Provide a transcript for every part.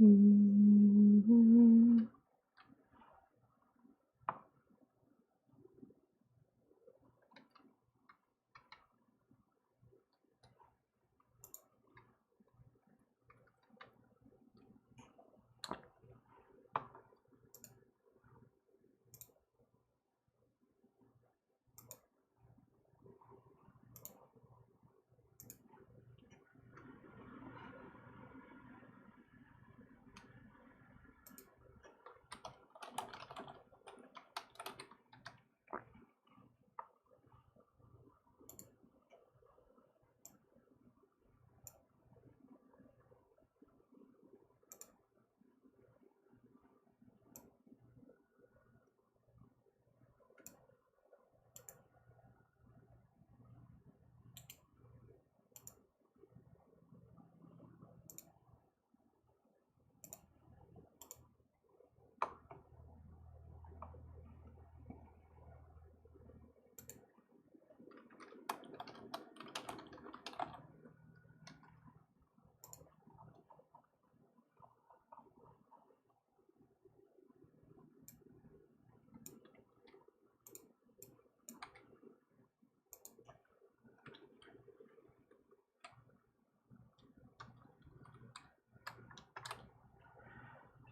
Mm-hmm.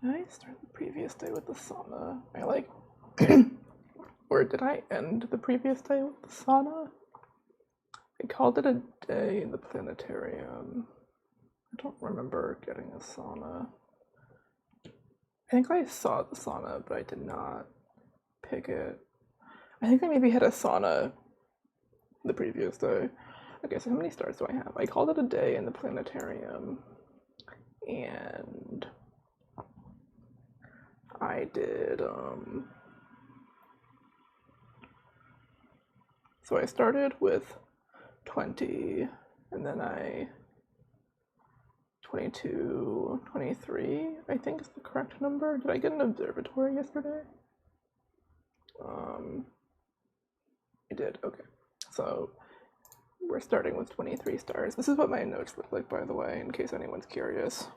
Did I start the previous day with the sauna? Or did I end the previous day with the sauna? I called it a day in the planetarium. I don't remember getting a sauna. I think I saw the sauna, but I did not pick it. I think I maybe had a sauna the previous day. Okay, so how many stars do I have? I called it a day in the planetarium, and I did, so I started with 20, and then 22, 23, I think is the correct number. Did I get an observatory yesterday? I did, okay. So we're starting with 23 stars. This is what my notes look like, by the way, in case anyone's curious.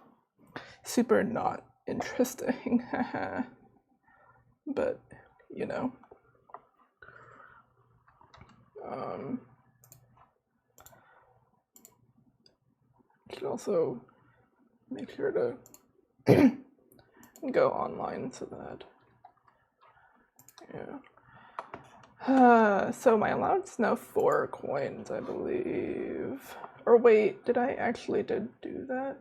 Super not interesting, but you know. You should also make sure to go online so that, yeah. So my allowance is now 4 coins, I believe. Or wait, did I actually do that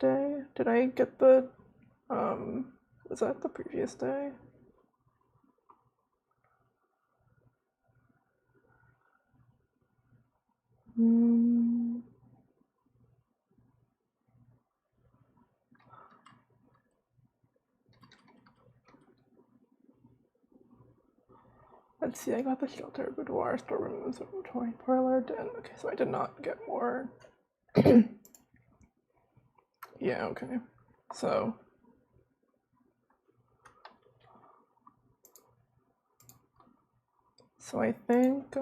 day? Did I get the, was that the previous day? Let's see, I got the shelter, boudoir, storeroom, observatory, parlor, den. Okay, so I did not get more. Yeah, okay. So I think,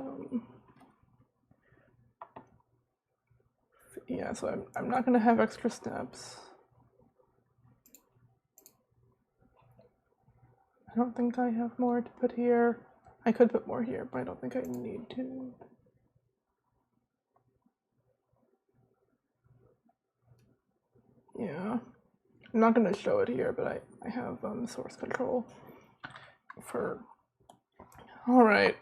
yeah, so I'm not gonna have extra steps. I don't think I have more to put here. I could put more here, but I don't think I need to. Yeah, I'm not gonna show it here, but I have source control for. All right.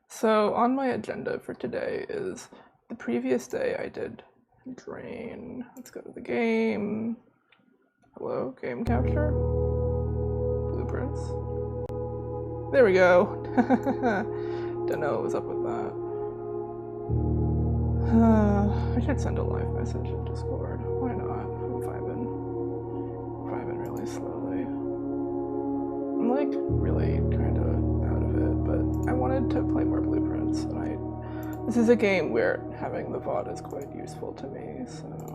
So on my agenda for today is the previous day I did drain. Let's go to the game. Hello, game capture. Blueprints. There we go. Don't know what was up with that. I should send a live message in Discord. Why not? I'm vibing really slowly. I'm like really kind of out of it, but I wanted to play more Blueprints, and this is a game where having the VOD is quite useful to me, so.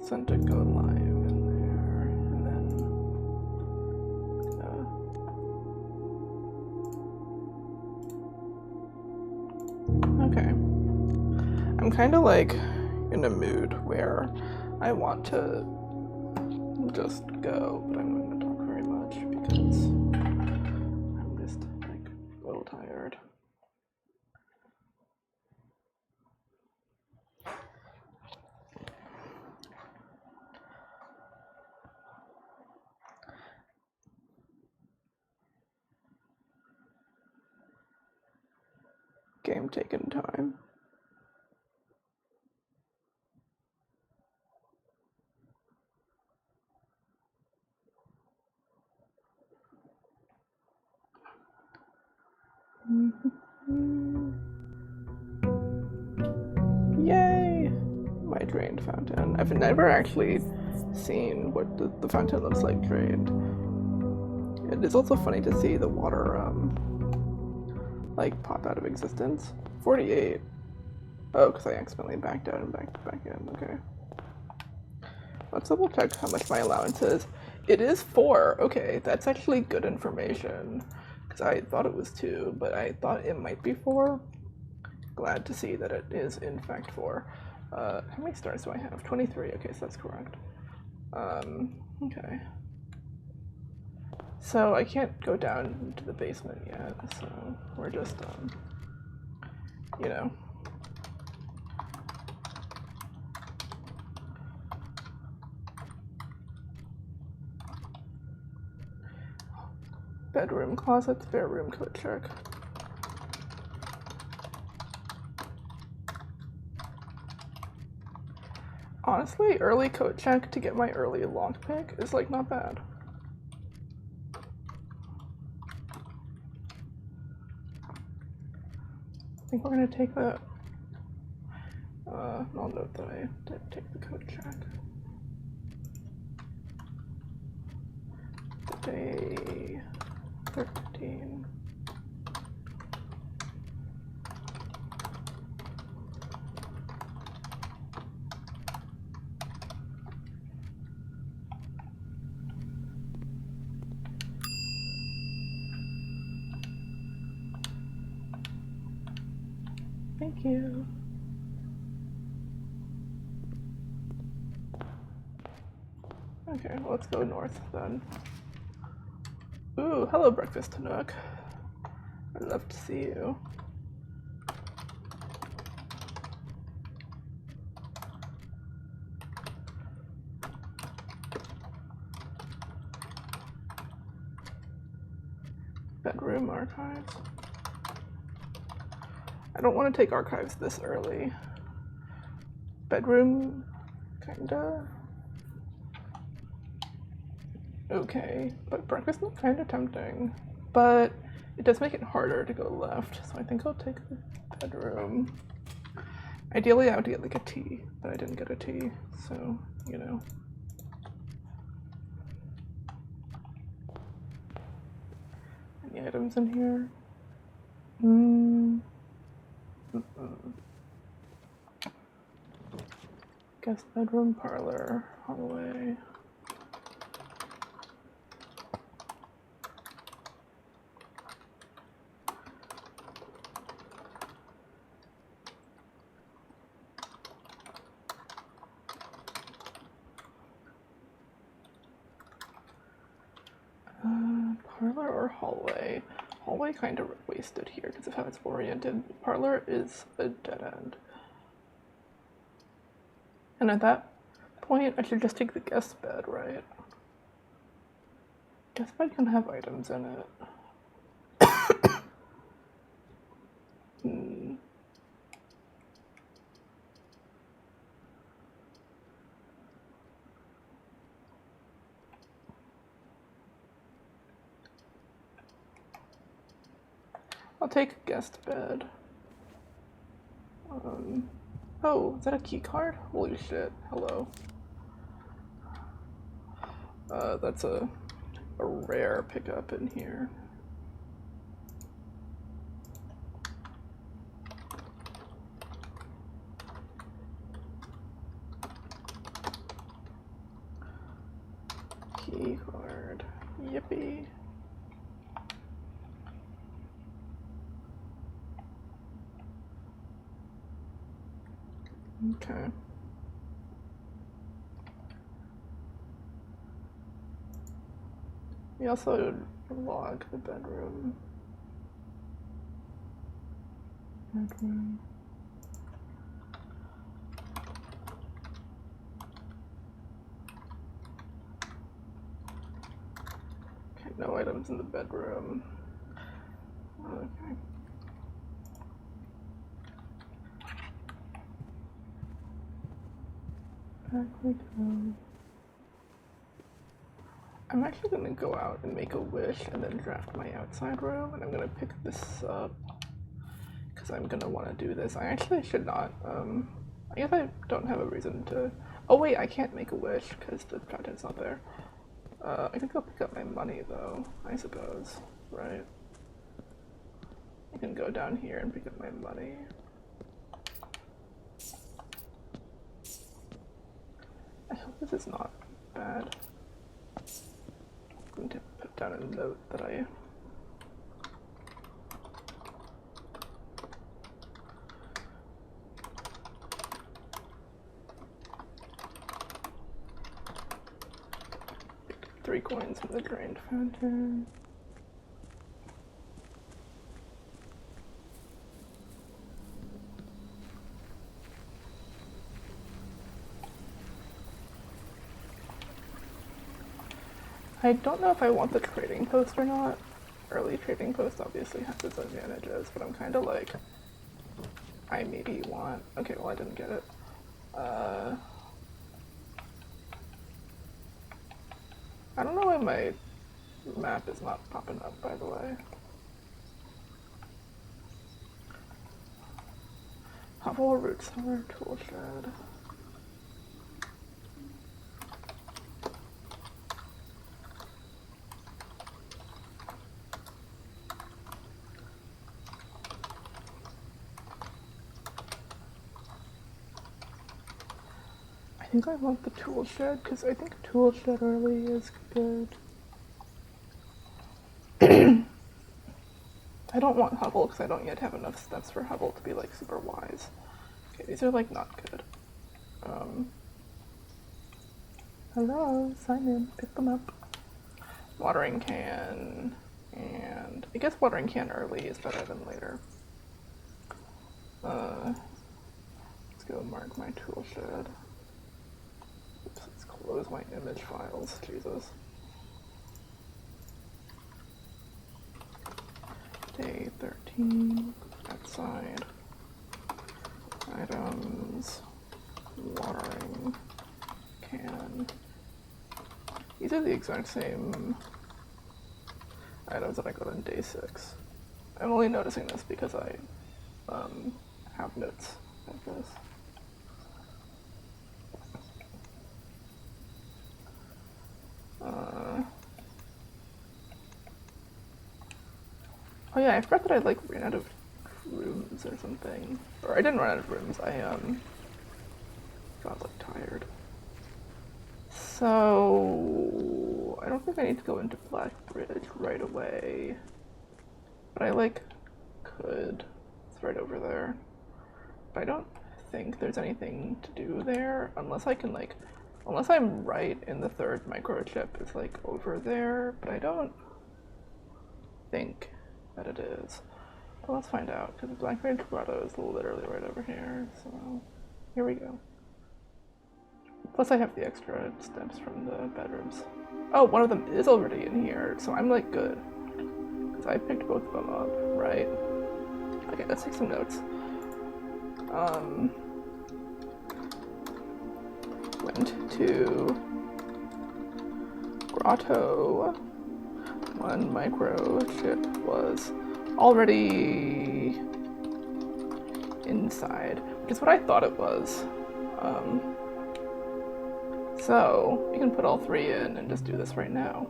Send to go live in there, and then okay. I'm kind of like in a mood where I want to just go, but I'm not going to talk very much because I'm just like a little tired. Game taking time. Yay! My drained fountain. I've never actually seen what the fountain looks like drained. It is also funny to see the water like pop out of existence. 48. Oh, because I accidentally backed out and backed back in. Okay. Let's double check how much my allowance is. It is 4. Okay, that's actually good information. Because I thought it was 2, but I thought it might be 4. Glad to see that it is in fact 4. How many stars do I have? 23. Okay, so that's correct. Okay. So I can't go down to the basement yet, so we're just, you know. Bedroom, closet, spare room, coat check. Honestly, early coat check to get my early lockpick is like not bad. I think we're gonna take that. I'll note that I did take the coat check. Day 13. Thank you. Okay, well, let's go north then. Ooh, hello, Breakfast Nook. I'd love to see you. Bedroom archives. I don't want to take archives this early. Bedroom, kinda. Okay, but breakfast looks kinda tempting. But it does make it harder to go left, so I think I'll take the bedroom. Ideally, I would get like a tea, but I didn't get a tea, so, you know. Any items in here? Guest bedroom, parlor, hallway. Parlor or hallway? Hallway kind of wasted here because of how it's oriented. Parlor is a dead end. And at that point, I should just take the guest bed, right? Guest bed can have items in it. I'll take guest bed. Oh, is that a key card? Holy shit, hello. That's a rare pickup in here. Okay. We also log the bedroom. Bedroom. Okay, no items in the bedroom. Okay. Back we go. I'm actually gonna go out and make a wish and then draft my outside room, and I'm gonna pick this up because I'm gonna want to do this. I actually should not. I guess I don't have a reason to. Oh wait, I can't make a wish because the content's not there. I can go pick up my money though, I suppose, right? I can go down here and pick up my money. I hope this is not bad. I'm going to put down a note that I... Three coins from the drained fountain. I don't know if I want the trading post or not. Early trading post obviously has its advantages, but I'm kind of like, I maybe want... Okay, well I didn't get it. I don't know why my map is not popping up, by the way. Hovel, root cellar, tool shed. I think I want the tool shed because I think tool shed early is good. I don't want Hubble because I don't yet have enough steps for Hubble to be like super wise. Okay, these are like not good. Hello, sign in, pick them up. Watering can, and I guess watering can early is better than later. Let's go mark my tool shed. Oops, let's close my image files, Jesus. Day 13, outside, items, watering can. These are the exact same items that I got on day 6. I'm only noticing this because I have notes like this. Oh yeah, I forgot that I like ran out of rooms or something. Or I didn't run out of rooms, I got like tired. So I don't think I need to go into Blackbridge right away. But I like could. It's right over there. But I don't think there's anything to do there unless I can like unless I'm right in the third microchip is like over there, but I don't think that it is. But let's find out, because Blackbridge Grotto is literally right over here, so here we go. Plus I have the extra steps from the bedrooms. Oh, one of them is already in here, so I'm like good. Because I picked both of them up, right? Okay, let's take some notes. Went to Grotto. One microchip was already inside, which is what I thought it was. So you can put all 3 in and just do this right now.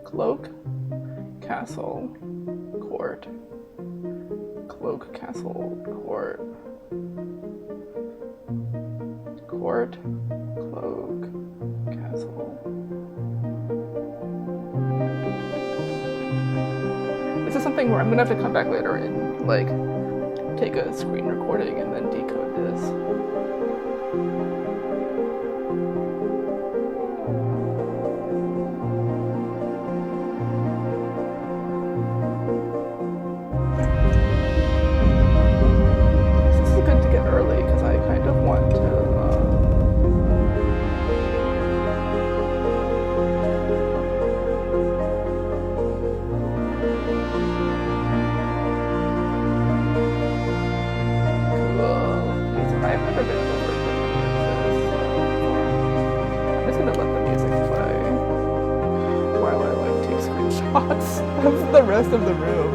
Cloak, castle, court. Cloak, castle, court. Court, cloak, castle. This is something where I'm gonna have to come back later and like take a screen recording and then decode this. This is good to get early because I kind of want to I've never been over to this before. I'm just gonna let the music play while I like take screenshots of the rest of the room.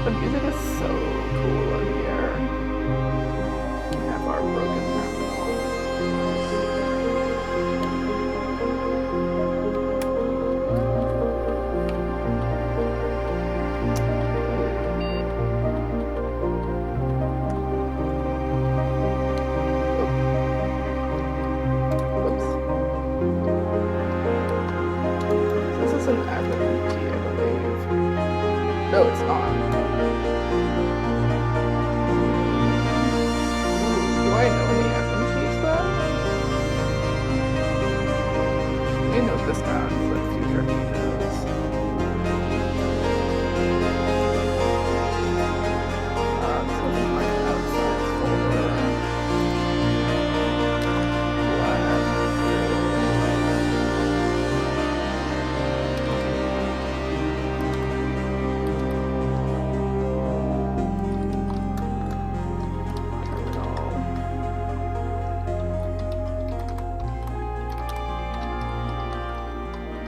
The music is so cool in here. We have our broken terminal. Oops. This is an admin key, I believe. No, it's not. Do I know any admin keys then? Let me note this down for future emails. This is my outside folder.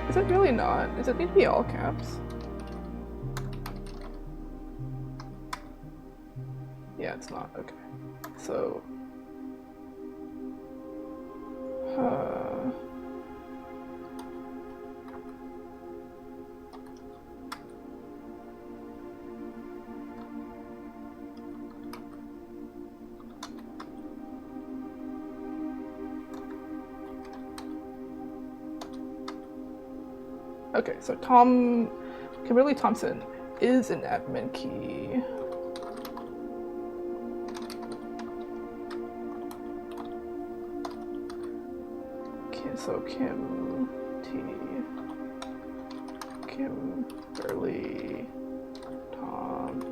Is it really not? Does it need to be all caps? Yeah, it's not. Okay. So... Okay, so Kimberly Thompson is an admin key. Okay, so Kimberly Thompson.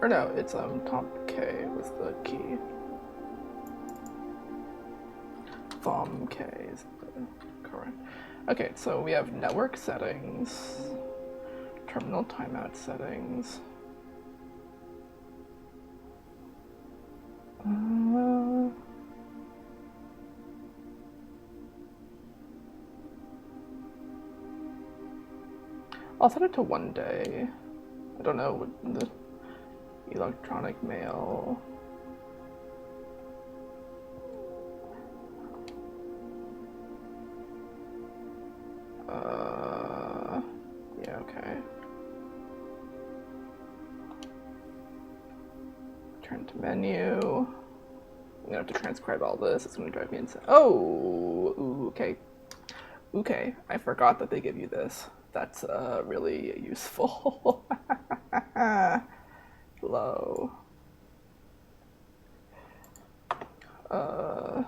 Or no, it's Tom K was the key. Thom K is the correct. Okay, so we have network settings, terminal timeout settings. I'll set it to 1 day. I don't know what the electronic mail. Yeah, okay. Turn to menu. I'm gonna have to transcribe all this. It's gonna drive me insane. Oh, ooh, okay. Okay, I forgot that they give you this. That's really useful. Low. What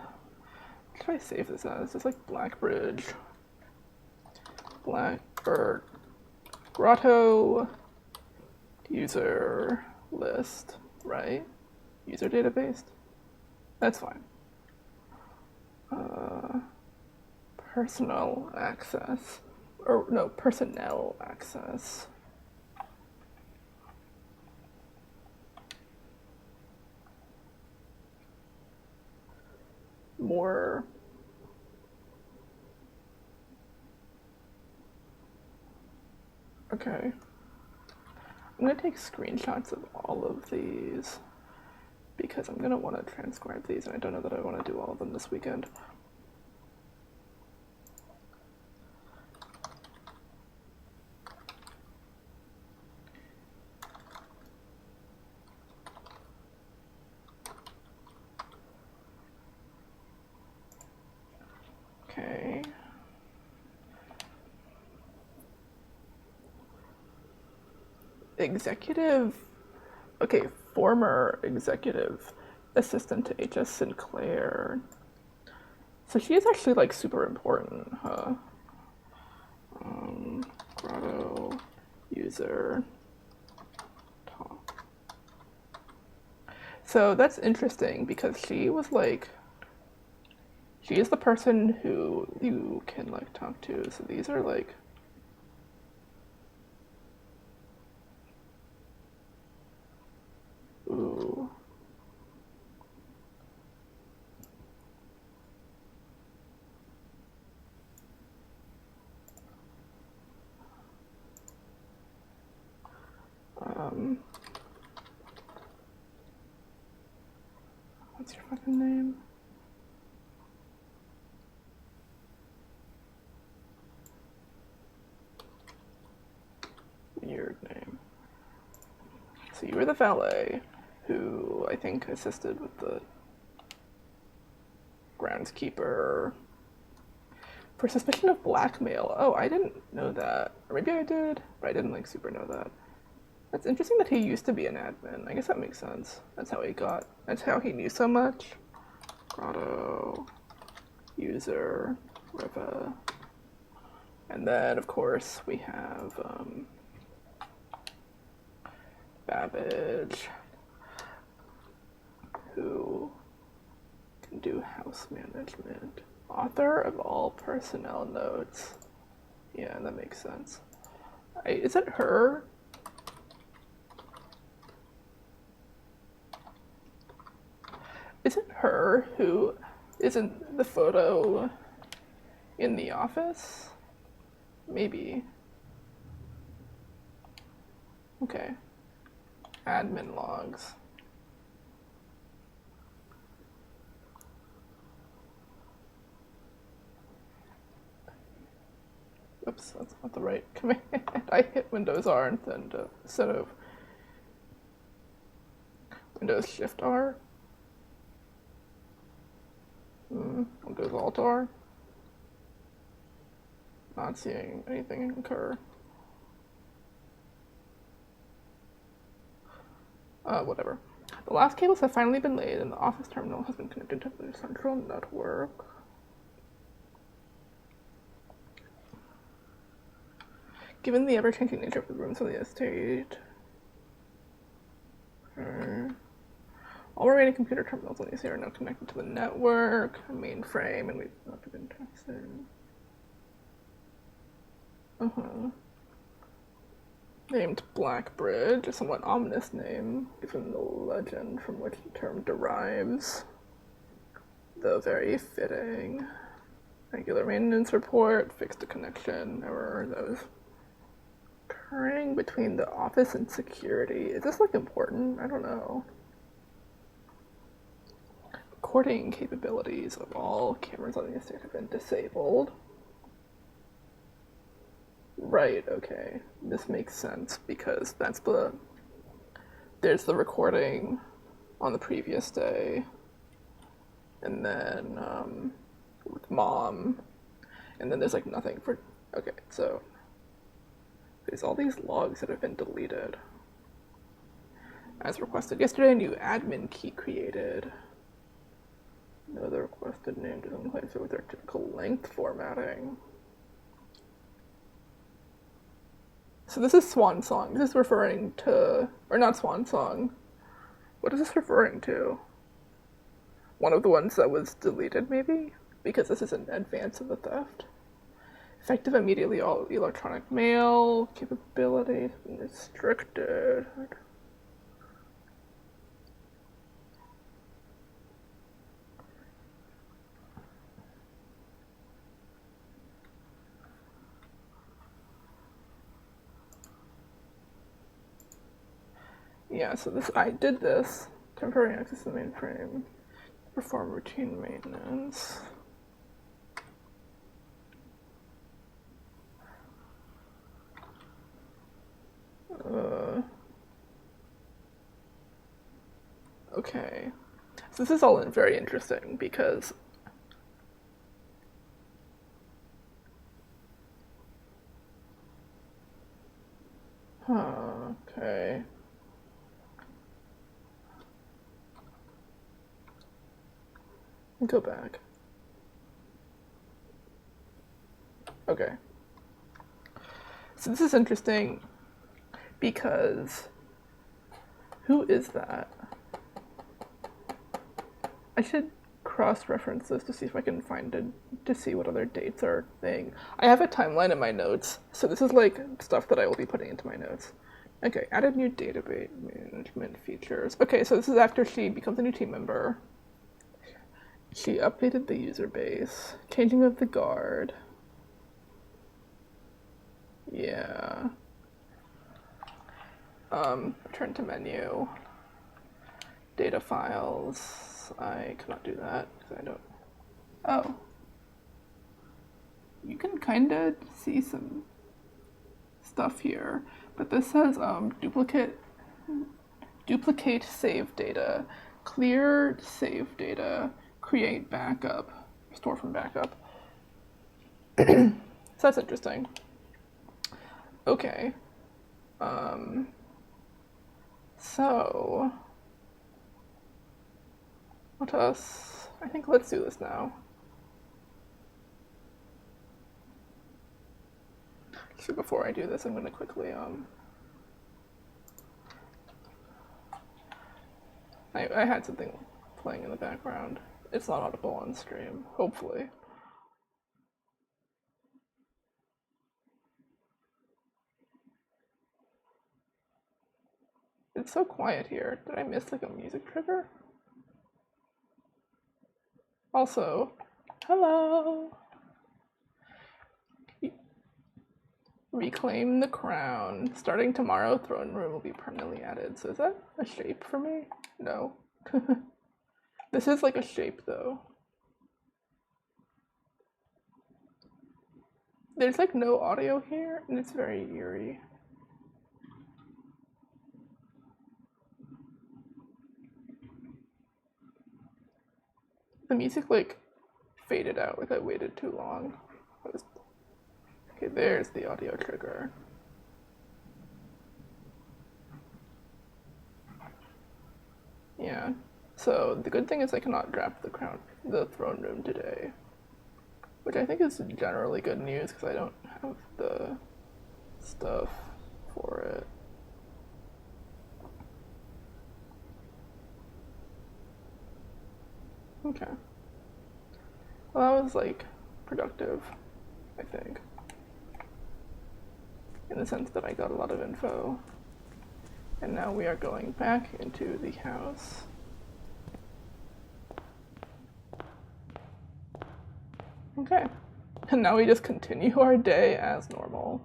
should I save this as? It's like Blackbridge. Blackbird Grotto user list, right? User database? That's fine. Personal access. Or no, personnel access. More. Okay. I'm gonna take screenshots of all of these because I'm gonna want to transcribe these, and I don't know that I want to do all of them this weekend. Okay. Executive, okay, former executive assistant to H.S. Sinclair. So she is actually like super important, huh? Grotto user talk. So that's interesting because she was like, she is the person who you can like talk to. So these are like, ooh. What's your fucking name? Weird name. So you were the valet who I think assisted with the groundskeeper for suspicion of blackmail. Oh, I didn't know that. Or maybe I did, but I didn't like super know that. That's interesting that he used to be an admin. I guess that makes sense. That's how he knew so much. Grotto, user, Riva. And then, of course, we have Babbage, who can do house management. Author of all personnel notes. Yeah, that makes sense. Is it her? Is it her who is in the photo in the office? Maybe. Okay. Admin logs. Oops, that's not the right command. I hit Windows R instead of Windows Shift R. Windows Alt R. Not seeing anything occur. Whatever. The last cables have finally been laid and the office terminal has been connected to the central network. Given the ever-changing nature of the rooms on the estate, all remaining computer terminals on the estate are now connected to the network, mainframe, and we've not been tested. Named Blackbridge, a somewhat ominous name, given the legend from which the term derives, though very fitting. Regular maintenance report, fixed a connection error that was occurring between the office and security. Is this like important? I don't know. Recording capabilities of all cameras on the estate have been disabled. Right, okay. This makes sense because there's the recording on the previous day, and then with mom, and then there's like nothing for, okay, so there's all these logs that have been deleted. As requested yesterday, a new admin key created. No, the requested name doesn't quite fit with our typical length formatting. So this is Swan Song. This is referring to, or not Swan Song. What is this referring to? One of the ones that was deleted, maybe? Because this is in advance of the theft. Effective immediately, all electronic mail capabilities restricted. Yeah, so this I did this. Temporary access to the mainframe. Perform routine maintenance. Okay. So this is all very interesting because okay. Go back. Okay. So this is interesting because who is that? I should cross-reference this to see if I can find it, to see what other dates are thing. I have a timeline in my notes, so this is like stuff that I will be putting into my notes. Okay, added new database management features. Okay, so this is after she becomes a new team member. She updated the user base. Changing of the guard. Yeah. Return to menu. Data files. I cannot do that because I don't. Oh. You can kind of see some stuff here, but this says duplicate save data, clear save data, create backup, store from backup. So that's interesting. Okay. So what else? I think let's do this now. So before I do this, I'm gonna quickly I had something playing in the background. It's not audible on stream, hopefully. It's so quiet here. Did I miss like a music trigger? Also, hello! Reclaim the crown. Starting tomorrow, throne room will be permanently added. So is that a shape for me? No. This is like a shape though. There's like no audio here, and it's very eerie. The music like faded out, like I waited too long. Okay, there's the audio trigger. Yeah. So the good thing is I cannot draft the throne room today, which I think is generally good news because I don't have the stuff for it. Okay. Well, that was like productive, I think, in the sense that I got a lot of info. And now we are going back into the house. Okay. And now we just continue our day as normal.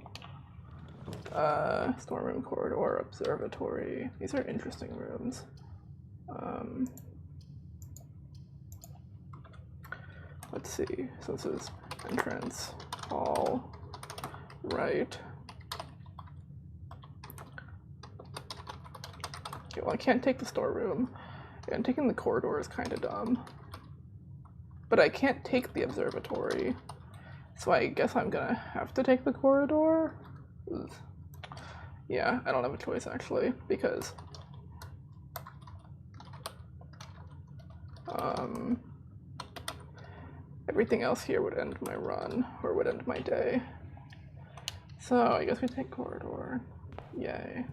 Storeroom, corridor, observatory. These are interesting rooms. Let's see. So this is entrance, hall, right. Okay, well I can't take the storeroom. And taking the corridor is kind of dumb. But I can't take the observatory. So I guess I'm gonna have to take the corridor. Yeah, I don't have a choice actually, because everything else here would end my run, or would end my day. So I guess we take corridor. Yay.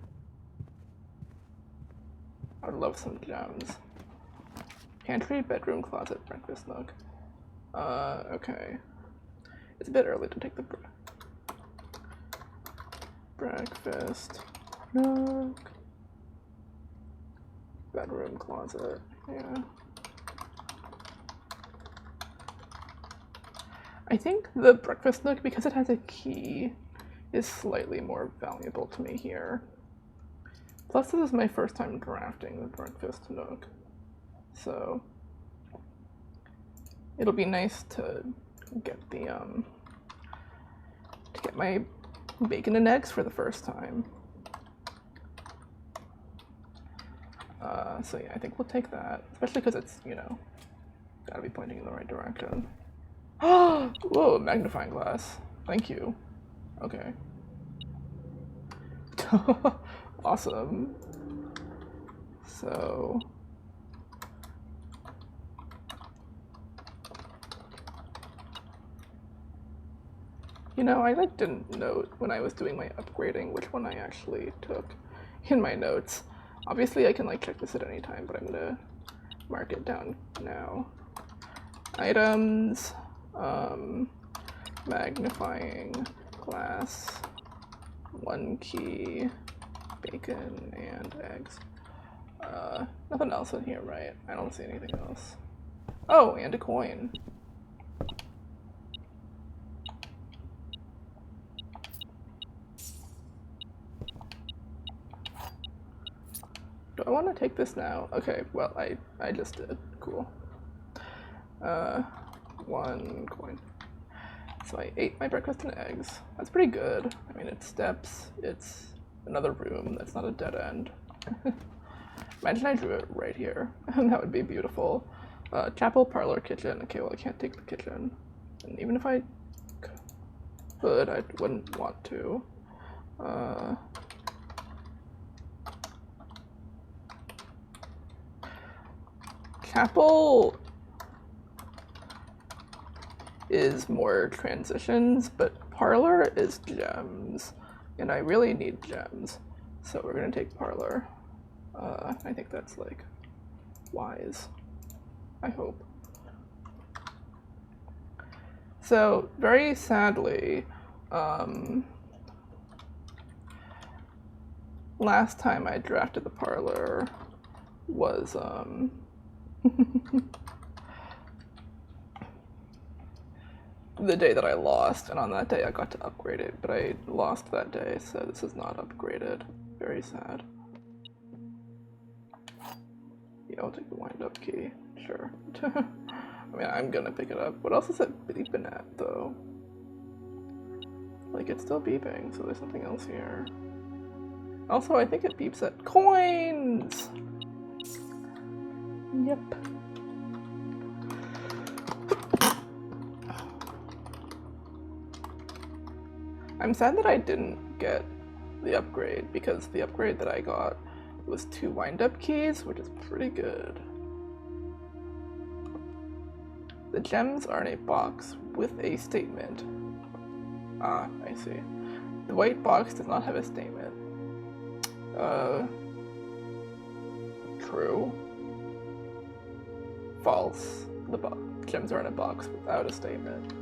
I would love some gems. Pantry, bedroom, closet, breakfast nook. Okay. It's a bit early to take the breakfast nook. Bedroom, closet, yeah. I think the breakfast nook, because it has a key, is slightly more valuable to me here. Plus, this is my first time drafting the Breakfast Nook, so it'll be nice to get the to get my bacon and eggs for the first time. So yeah, I think we'll take that, especially because it's, you know, gotta be pointing in the right direction. Whoa, magnifying glass. Thank you. Okay. Awesome. So you know, I like didn't note when I was doing my upgrading which one I actually took in my notes. Obviously I can like check this at any time, but I'm gonna mark it down now. Items, magnifying glass, 1 key, bacon, and eggs. Nothing else in here, right? I don't see anything else. Oh, and a coin. Do I want to take this now? Okay, well, I just did. Cool. 1 coin. So I ate my breakfast and eggs. That's pretty good. I mean, it's steps, it's another room, that's not a dead end. Imagine I drew it right here. That would be beautiful. Chapel, parlor, kitchen. Okay, well, I can't take the kitchen. And even if I could, I wouldn't want to. Chapel is more transitions, but parlor is gems, and I really need gems, so we're gonna take parlor. I think that's like wise, I hope. So very sadly, last time I drafted the parlor was the day that I lost, and on that day I got to upgrade it, but I lost that day, so this is not upgraded. Very sad. Yeah, I'll take the wind-up key. Sure. I mean, I'm gonna pick it up. What else is it beeping at, though? Like, it's still beeping, so there's something else here. Also, I think it beeps at coins! Yep. I'm sad that I didn't get the upgrade, because the upgrade that I got was 2 wind-up keys, which is pretty good. The gems are in a box with a statement. Ah, I see. The white box does not have a statement. True. False. The gems are in a box without a statement.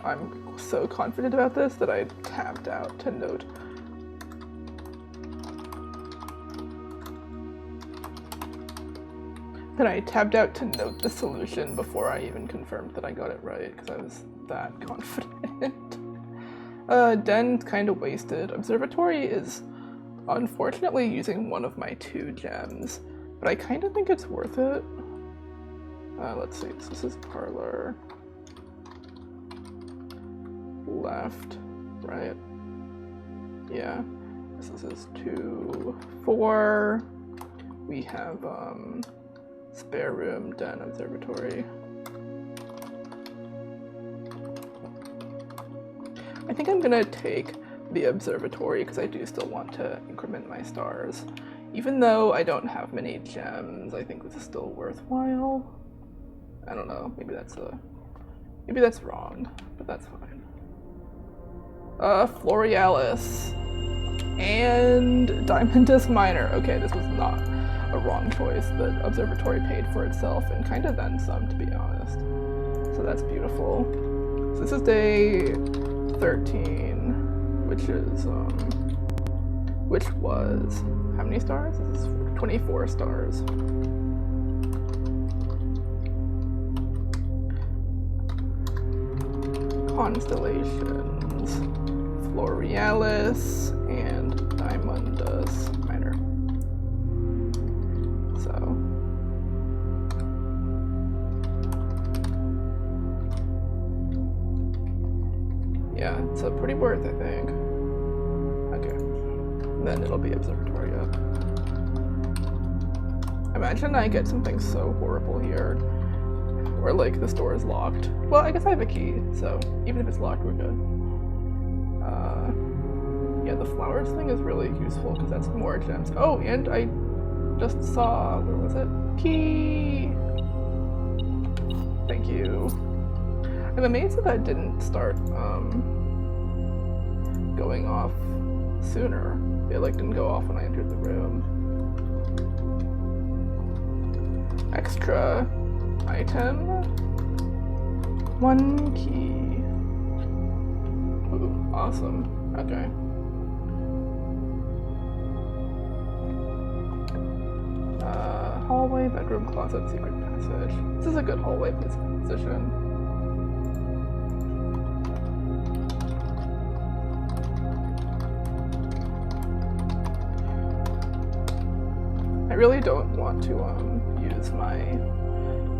I'm so confident about this that I tapped out to note. That I tabbed out to note the solution before I even confirmed that I got it right, because I was that confident. Den's kind of wasted. Observatory is unfortunately using one of my 2 gems, but I kind of think it's worth it. Let's see, so this is parlor. Left, right? Yeah. This is 2, 4. We have spare room, den, observatory. I think I'm gonna take the observatory because I do still want to increment my stars. Even though I don't have many gems, I think this is still worthwhile. I don't know, maybe that's wrong, but that's fine. Florealis and Diamond Disc Miner. Okay, this was not a wrong choice. The observatory paid for itself and kind of then some, to be honest. So that's beautiful. So this is day 13, which was how many stars? This is 24 stars. Constellations, Florealis, and Diamondus Minor. So yeah, it's a pretty worth, I think. Okay, then it'll be Observatoria. Imagine I get something so horrible here, where like this door is locked. Well, I guess I have a key, so even if it's locked, we're good. Yeah, the flowers thing is really useful because that's more gems. Oh, and I just saw, where was it? Key! Thank you. I'm amazed that that didn't start going off sooner. It like didn't go off when I entered the room. Extra item. 1 key. Ooh, awesome. Okay. Hallway, bedroom, closet, secret passage. This is a good hallway position. I really don't want to use my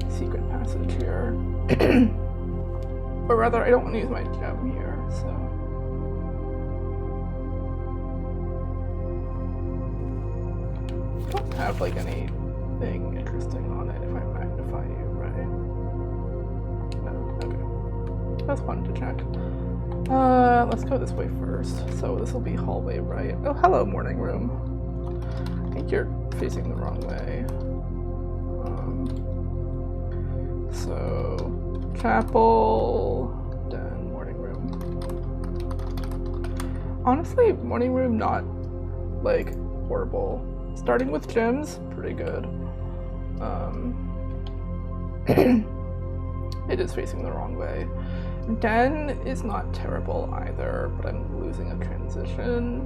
secret passage here. Or rather, I don't want to use my gem here, so. I don't have like anything interesting on it if I magnify you, right? No, okay. That's fun to check. Let's go this way first. So this will be hallway, right? Oh, hello, morning room. I think you're facing the wrong way. So, chapel, then morning room. Honestly, morning room not like horrible. Starting with gems, pretty good. It is facing the wrong way. Den is not terrible either, but I'm losing a transition.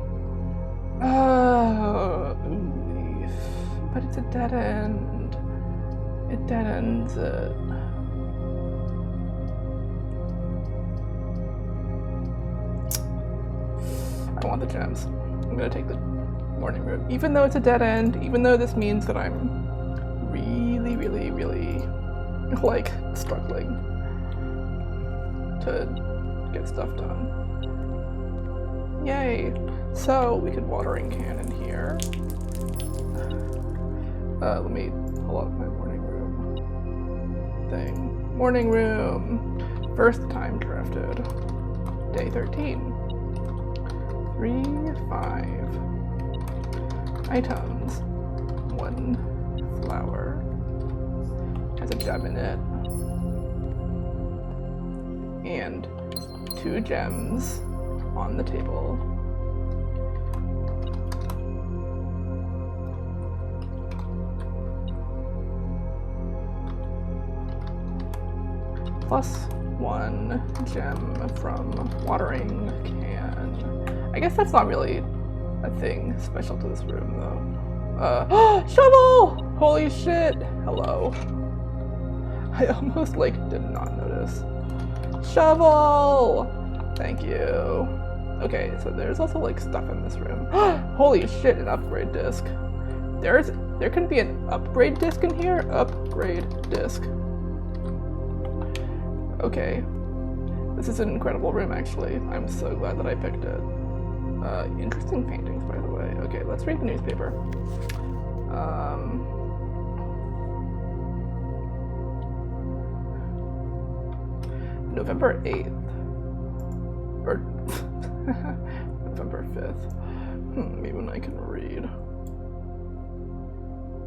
But it's a dead end. It dead ends it. I want the gems. I'm gonna take the morning room. Even though it's a dead end, even though this means that I'm really, really, really like struggling to get stuff done. Yay! So we could watering can in here. Let me pull up my morning room thing. Morning room! First time drafted. Day 13. 3, 5. Items. 1 flower. Has a gem in it. And 2 gems on the table. Plus 1 gem from watering can. I guess that's not really a thing special to this room though. Shovel! Holy shit! Hello. I almost like did not notice. Shovel! Thank you. Okay, so there's also like stuff in this room. Holy shit, an upgrade disc. There can be an upgrade disc in here? Upgrade disc. Okay. This is an incredible room actually. I'm so glad that I picked it. Interesting paintings, by the way. Okay, let's read the newspaper. November 8th. Or November 5th. Maybe when I can read.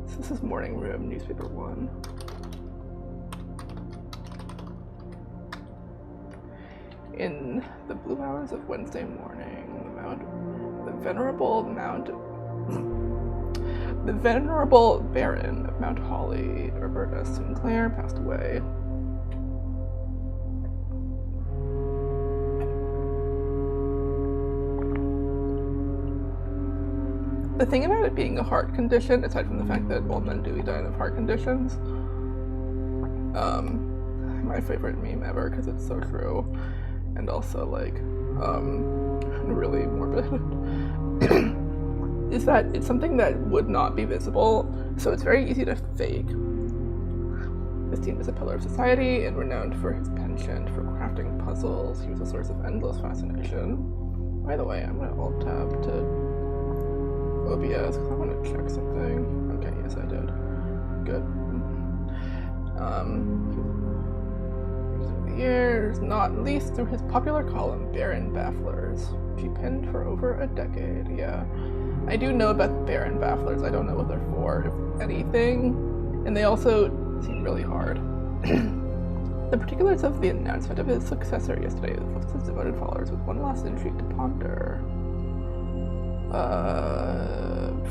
So this is morning room, newspaper 1. In the blue hours of Wednesday morning, the venerable Baron of Mount Holly, Roberta Sinclair, passed away. The thing about it being a heart condition, aside from the fact that old men do die of heart conditions, my favorite meme ever because it's so true. And also, like, getting really morbid, is that it's something that would not be visible, so it's very easy to fake. This team is a pillar of society and renowned for his penchant for crafting puzzles. He was a source of endless fascination. By the way, I'm going to alt-tab to OBS because I want to check something. Okay, yes I did. Good. Using the years, not least through his popular column, Baron Bafflers, which he penned for over a decade. Yeah, I do know about Baron Bafflers. I don't know what they're for, if anything, and they also seem really hard. The particulars of the announcement of his successor yesterday left his devoted followers with one last intrigue to ponder.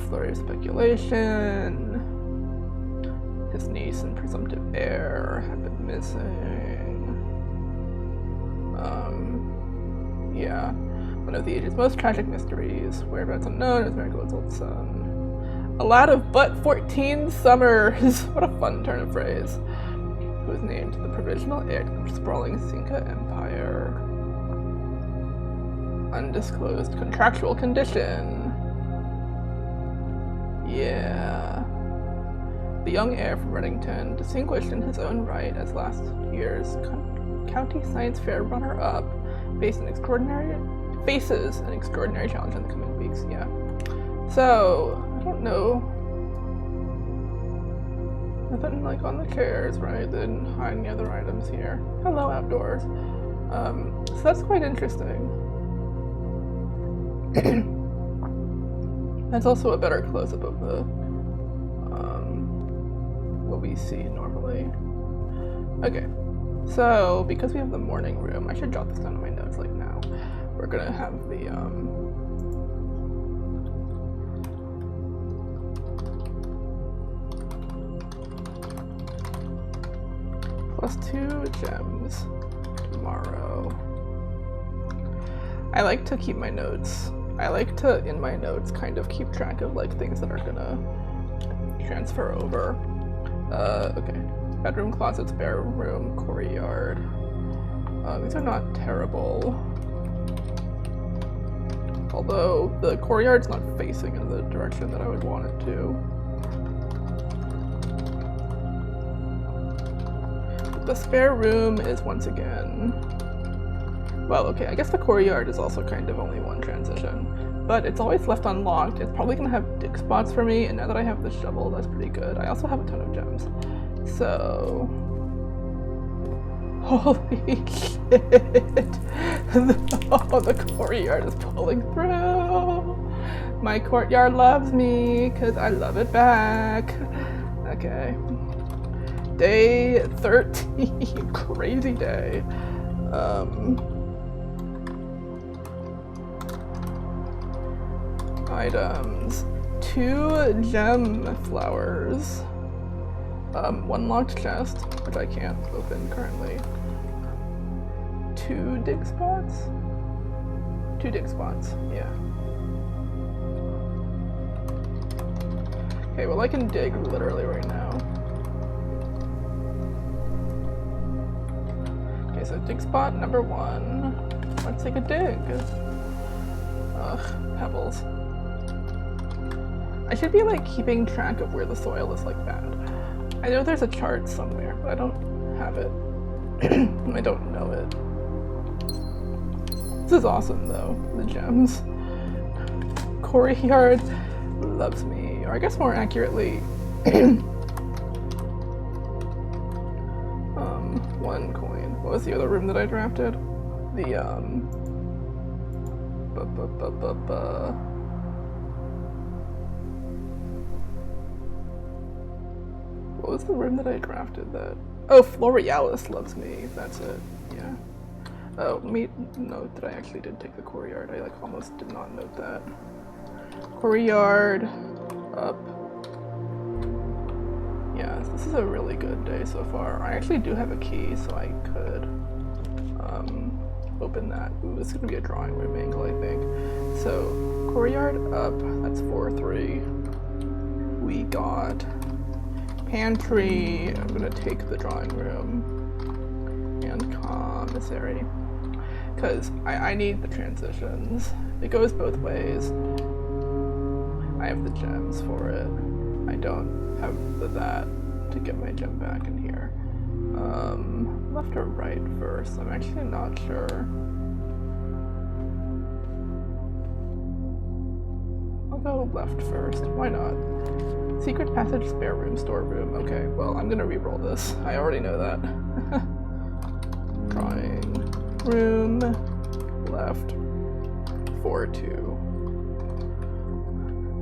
Flurry of speculation. His niece and presumptive heir had been missing. Yeah. One of the age's most tragic mysteries. Whereabouts unknown is Marigold's old son. A lad of but 14 summers. What a fun turn of phrase. Who was named the provisional heir to the sprawling Cinca Empire. Undisclosed contractual condition. Yeah. The young heir from Reddington, distinguished in his own right as last year's county science fair runner-up, faces an extraordinary challenge in the coming weeks. Yeah. So I don't know. Nothing like on the chairs, right? They didn't hide any other items here. Hello, outdoors. So that's quite interesting. That's also a better close-up of the what we see normally. Okay, so because we have the morning room, I should jot this down in my notes like now. We're gonna have the +2 gems tomorrow. I like to keep my notes. I like to, in my notes, kind of keep track of like things that are gonna transfer over. Okay. Bedroom, closets, bare room, courtyard. These are not terrible. Although the courtyard's not facing in the direction that I would want it to. The spare room is once again... Well, okay, I guess the courtyard is also kind of only one transition, but it's always left unlocked. It's probably gonna have dig spots for me, and now that I have the shovel, that's pretty good. I also have a ton of gems, so... Holy shit! Oh, the courtyard is pulling through! My courtyard loves me, because I love it back. Okay. Day 13, crazy day. Items. 2 gem flowers. 1 locked chest, which I can't open currently. 2 dig spots? 2 dig spots, yeah. Okay, well I can dig literally right now. Okay, so dig spot number 1. Let's take a dig. Ugh, pebbles. I should be like keeping track of where the soil is like that. I know there's a chart somewhere, but I don't have it. I don't know it. This is awesome though, the gems. Courtyard loves me, or I guess more accurately, 1 coin. What was the other room that I drafted? The what was the room that I drafted that? Oh, Florealis loves me. That's it. Yeah. Oh, let me note that I actually did take the courtyard. I like almost did not note that. Courtyard up. Yeah, this is a really good day so far. I actually do have a key, so I could open that. Ooh, this is gonna be a drawing room angle, I think. So courtyard up. That's 4-3. We got pantry. I'm gonna take the drawing room and commissary. because I need the transitions. It goes both ways. I have the gems for it. I don't have that to get my gem back in here. Left or right first? I'm actually not sure. I'll go left first. Why not? Secret passage, spare room, storeroom. Okay, well, I'm gonna re-roll this. I already know that. Drawing room, left, 4-2.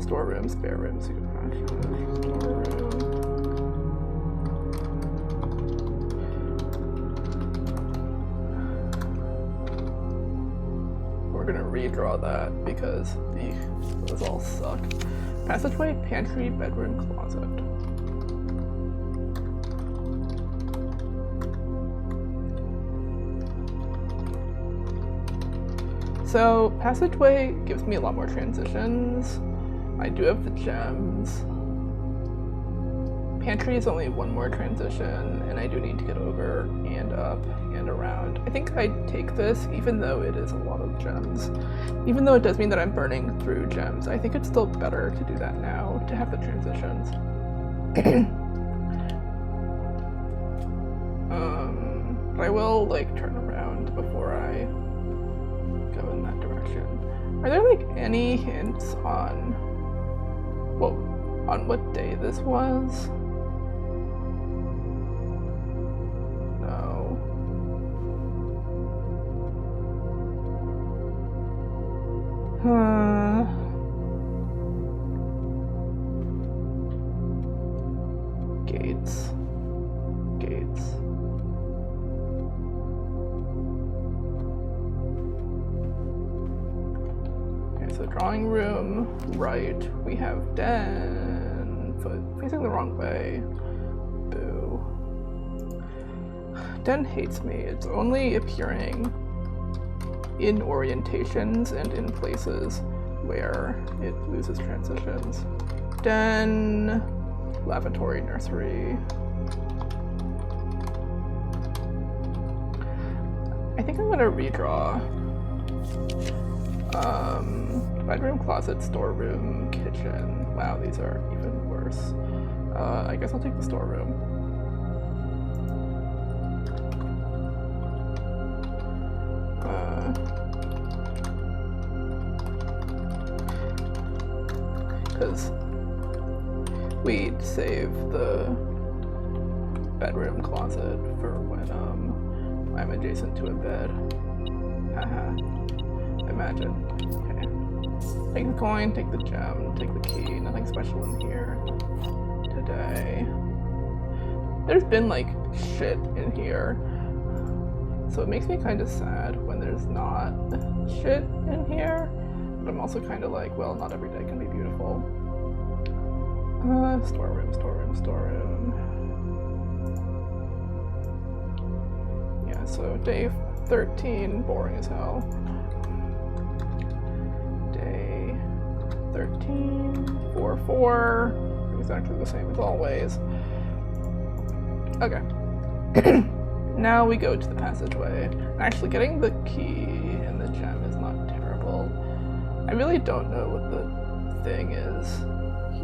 Storeroom, spare room, secret passage, storeroom. We're gonna redraw that because those all suck. Passageway, pantry, bedroom, closet. So passageway gives me a lot more transitions. I do have the gems. Pantry is only one more transition, and I do need to get over and up and around. I think I'd take this, even though it is a lot of gems. Even though it does mean that I'm burning through gems, I think it's still better to do that now, to have the transitions. But I will, like, turn around before I go in that direction. Are there, like, any hints on, well, on what day this was? Gates. Okay, so drawing room, right. We have Den, but facing the wrong way. Boo. Den hates me. It's only appearing in orientations and in places where it loses transitions. Den, lavatory, nursery. I think I'm gonna redraw bedroom, closet, storeroom, kitchen. Wow, these are even worse. I guess I'll take the storeroom. Because we'd save the bedroom closet for when I'm adjacent to a bed. Haha. Imagine. Okay. Take the coin, take the gem, take the key. Nothing special in here today. There's been like shit in here. So it makes me kind of sad when there's not shit in here. But I'm also kind of like, well, not every day can be beautiful. Storeroom. Yeah, so day 13, boring as hell. Day 13, 4-4, exactly the same as always. Okay. Now we go to the passageway. Actually, getting the key and the gem is not terrible. I really don't know what the thing is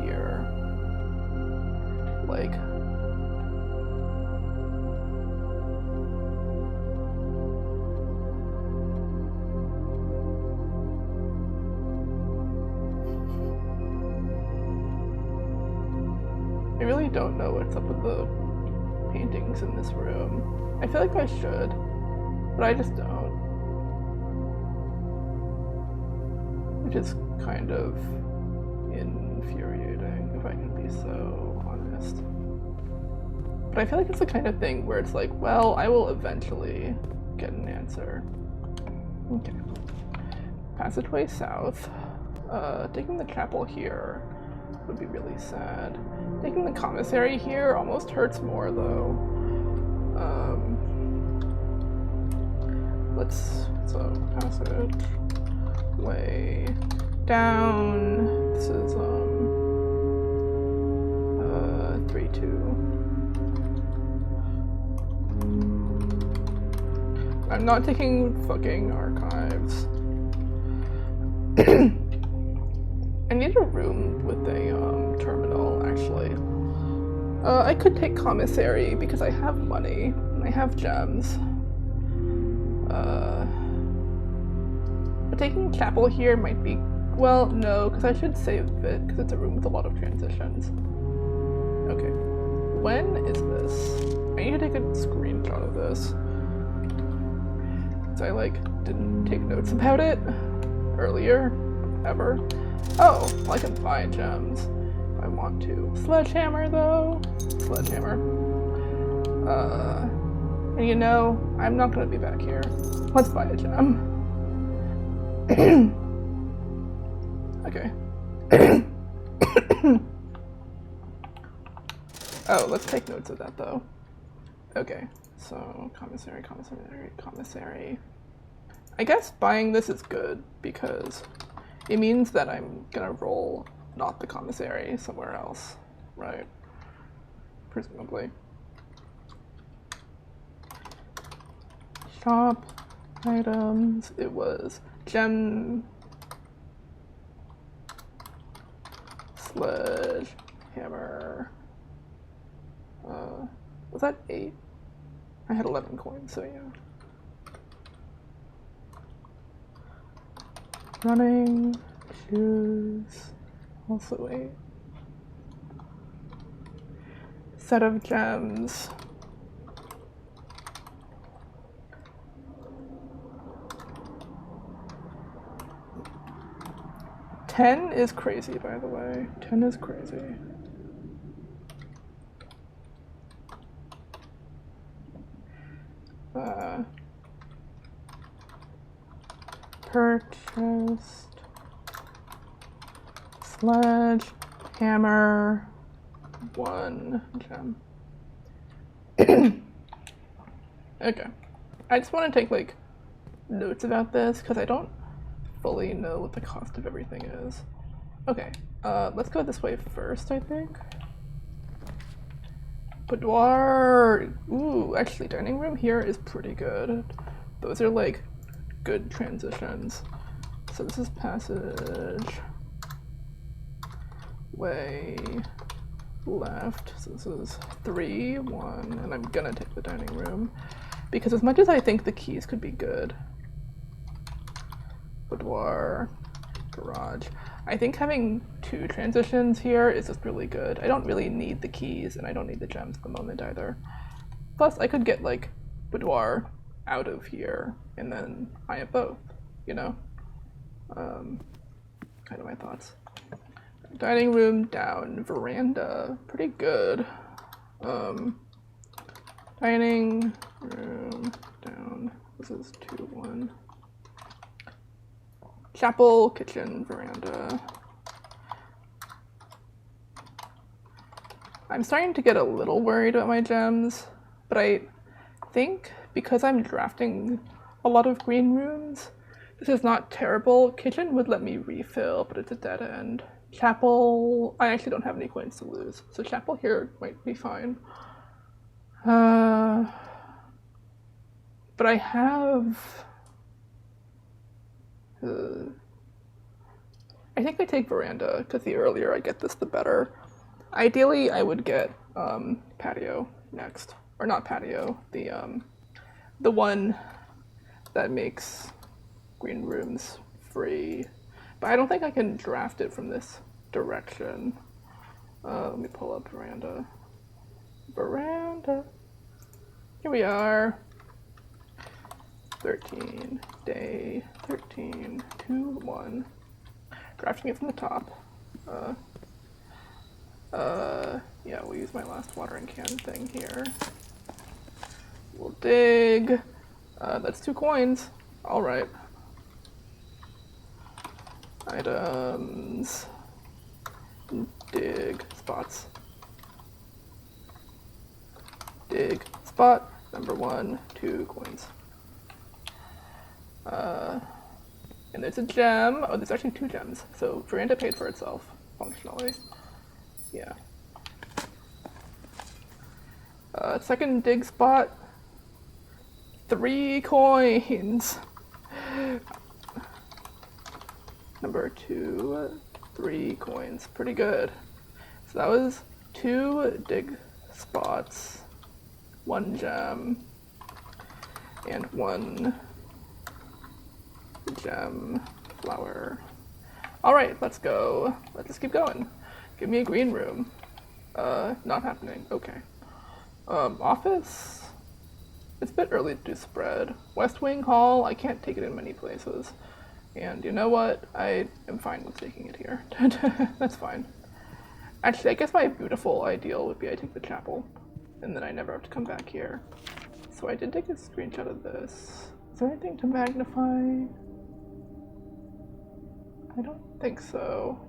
here. Like, I really don't know what's up with the paintings in this room. I feel like I should, but I just don't. Which is kind of infuriating, if I can be so honest. But I feel like it's the kind of thing where it's like, well, I will eventually get an answer. Okay. Passageway south. Taking the chapel here would be really sad. Taking the commissary here almost hurts more, though. So passage way down. This is 3-2. I'm not taking fucking archives. I need a room with a terminal, actually. I could take commissary because I have money and I have gems. But taking chapel here might be, well, no, because I should save it because it's a room with a lot of transitions. Okay, when is this? I need to take a screenshot of this. I didn't take notes about it earlier, ever. Oh, well, I can buy gems if I want to. Sledgehammer though, sledgehammer. And you know, I'm not gonna be back here. Let's buy a gem. Okay. Oh, let's take notes of that though. Okay. So, commissary. I guess buying this is good because it means that I'm gonna roll not the commissary somewhere else, right? Presumably. Shop items. It was gem, sledge, hammer. Was that 8? I had 11 coins, so yeah. Running, shoes, also 8. Set of gems. $10 is crazy, by the way. 10 is crazy. Purchased sledge, hammer, 1 gem. Okay. I just want to take notes about this because I don't fully know what the cost of everything is. Okay, let's go this way first, I think. Boudoir! Ooh, actually, dining room here is pretty good. Those are good transitions. So this is passage. Way left. So this is 3, 1, and I'm gonna take the dining room. Because as much as I think the keys could be good, boudoir, garage. I think having 2 transitions here is just really good. I don't really need the keys, and I don't need the gems at the moment either. Plus, I could get boudoir out of here, and then I have both, you know? Kind of my thoughts. Dining room down, veranda, pretty good. Dining room down, this is 2, 1. Chapel, kitchen, veranda. I'm starting to get a little worried about my gems, but I think because I'm drafting a lot of green rooms, this is not terrible. Kitchen would let me refill, but it's a dead end. Chapel, I actually don't have any coins to lose, so chapel here might be fine. But I have... I think I take veranda, because the earlier I get this, the better. Ideally, I would get patio next. Or not patio, the one that makes green rooms free. But I don't think I can draft it from this direction. Let me pull up veranda. Veranda. Here we are. 13, day 13, 2, 1. Drafting it from the top. Yeah, we'll use my last watering can thing here. We'll dig. That's 2 coins. All right. Items. Dig. Spots. Dig. Spot. Number 1, 2 coins. And there's a gem. Oh, there's actually 2 gems. So veranda paid for itself, functionally. Yeah. Second dig spot. 3 coins. Number 2, 3 coins. Pretty good. So that was 2 dig spots, 1 gem, and 1 gem flower. Alright, let's go. Let's just keep going. Give me a green room. Not happening. Okay. Office? It's a bit early to do spread. West Wing Hall, I can't take it in many places. And you know what? I am fine with taking it here. That's fine. Actually, I guess my beautiful ideal would be I take the chapel, and then I never have to come back here. So I did take a screenshot of this. Is there anything to magnify? I don't think so.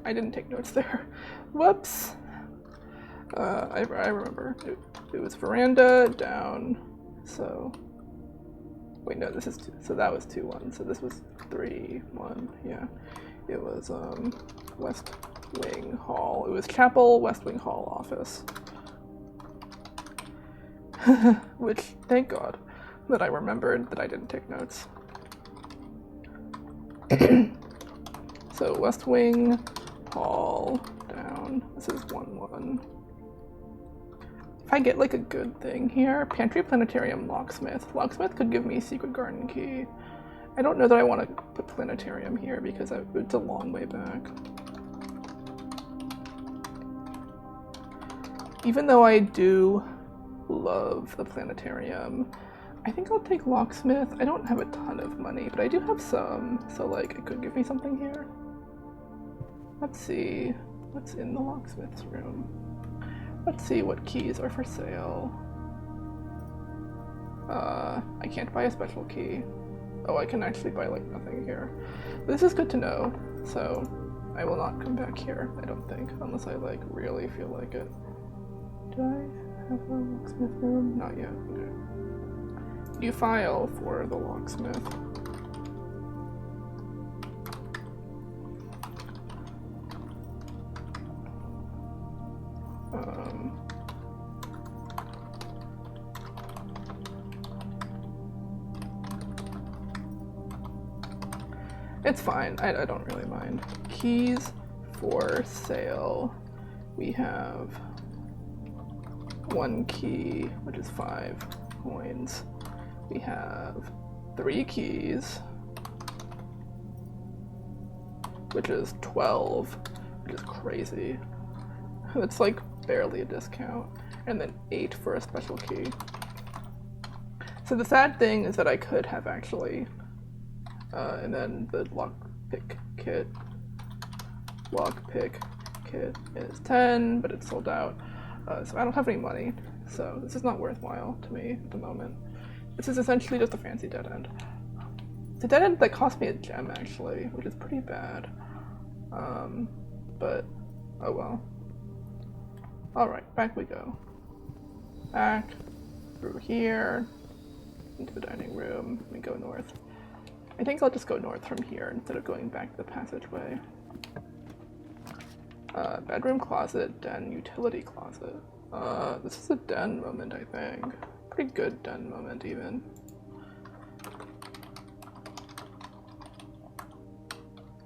I didn't take notes there. Whoops. I remember. It was veranda down. So. Wait, no, this is 2. So that was 2, 1. So this was 3, 1. Yeah. It was West Wing Hall. It was chapel, West Wing Hall office. Which, thank God, that I remembered that I didn't take notes. So West Wing Hall down. This is 1, 1. If I get like a good thing here, Pantry, Planetarium, Locksmith. Locksmith could give me Secret Garden Key. I don't know that I want to put Planetarium here because it's a long way back. Even though I do love the Planetarium, I think I'll take Locksmith. I don't have a ton of money, but I do have some, so like it could give me something here. Let's see what's in the Locksmith's room. Let's see what keys are for sale. I can't buy a special key. Oh, I can actually buy like nothing here. This is good to know, so I will not come back here, I don't think, unless I like really feel like it. Do I have a locksmith room? Not yet, okay. New file for the locksmith. It's fine, I don't really mind. Keys for sale. We have 1 key, which is 5 coins. We have 3 keys, which is 12, which is crazy. That's like barely a discount. And then 8 for a special key. So the sad thing is that I could have actually, and then the lockpick kit is 10, but it's sold out. So I don't have any money, so this is not worthwhile to me at the moment. This is essentially just a fancy dead end. It's a dead end that cost me a gem, actually, which is pretty bad. But, oh well. Alright, back we go. Back, through here, into the dining room, we go north. I think I'll just go north from here instead of going back to the passageway. Bedroom closet, den, utility closet. This is a den moment, I think. Pretty good den moment, even.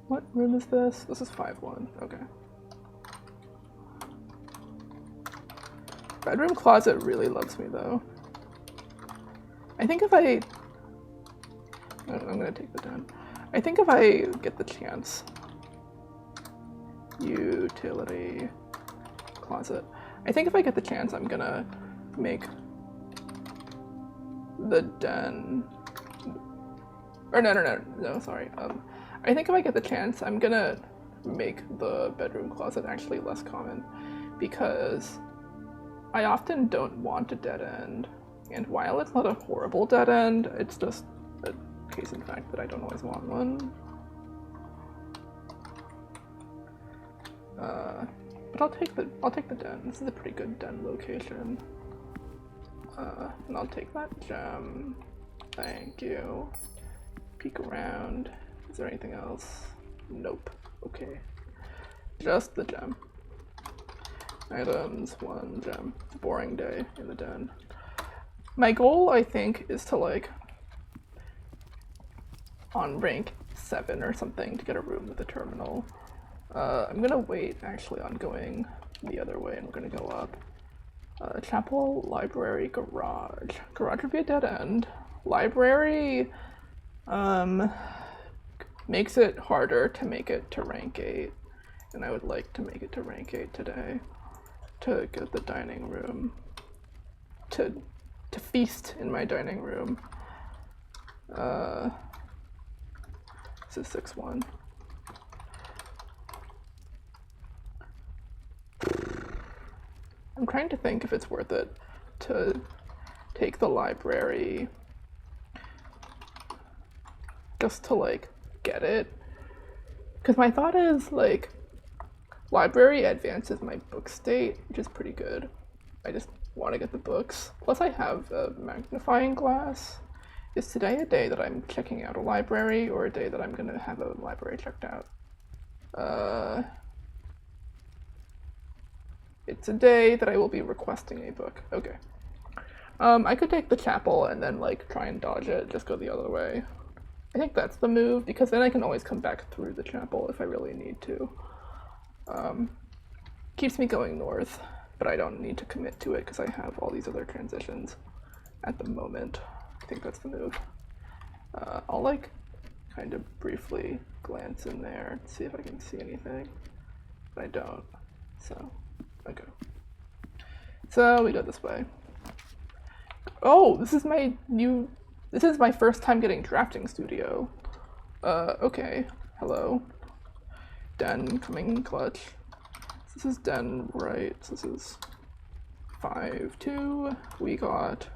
What room is this? This is 5-1, okay. Bedroom closet really loves me, though. I think if I'm gonna take the den. I think if I get the chance. Utility closet. I think if I get the chance, I'm gonna make the den. Or no, sorry. I think if I get the chance, I'm gonna make the bedroom closet actually less common, because I often don't want a dead end, and while it's not a horrible dead end, it's just a case in fact that I don't always want one. But I'll take the den. This is a pretty good den location. And I'll take that gem. Thank you. Peek around. Is there anything else? Nope. Okay. Just the gem. Items, 1 gem. Boring day in the den. My goal, I think, is to like on rank 7 or something to get a room with a terminal. I'm gonna wait actually on going the other way and we're gonna go up. Chapel, library, garage. Garage would be a dead end. Library makes it harder to make it to rank 8. And I would like to make it to rank 8 today. To get the dining room. To feast in my dining room. This is 6-1. I'm trying to think if it's worth it to take the library just to like get it. Because my thought is like library advances my book state, which is pretty good. I just want to get the books. Plus I have a magnifying glass. Is today a day that I'm checking out a library or a day that I'm gonna have a library checked out? It's a day that I will be requesting a book. Okay. I could take the chapel and then like try and dodge it, just go the other way. I think that's the move, because then I can always come back through the chapel if I really need to. Keeps me going north, but I don't need to commit to it because I have all these other transitions at the moment. I think that's the move. I'll like kind of briefly glance in there, see if I can see anything, but I don't, so, okay. So we go this way. Oh, this is my first time getting Drafting Studio. Okay, hello. Den coming clutch. This is Den, right? This is 5-2. We got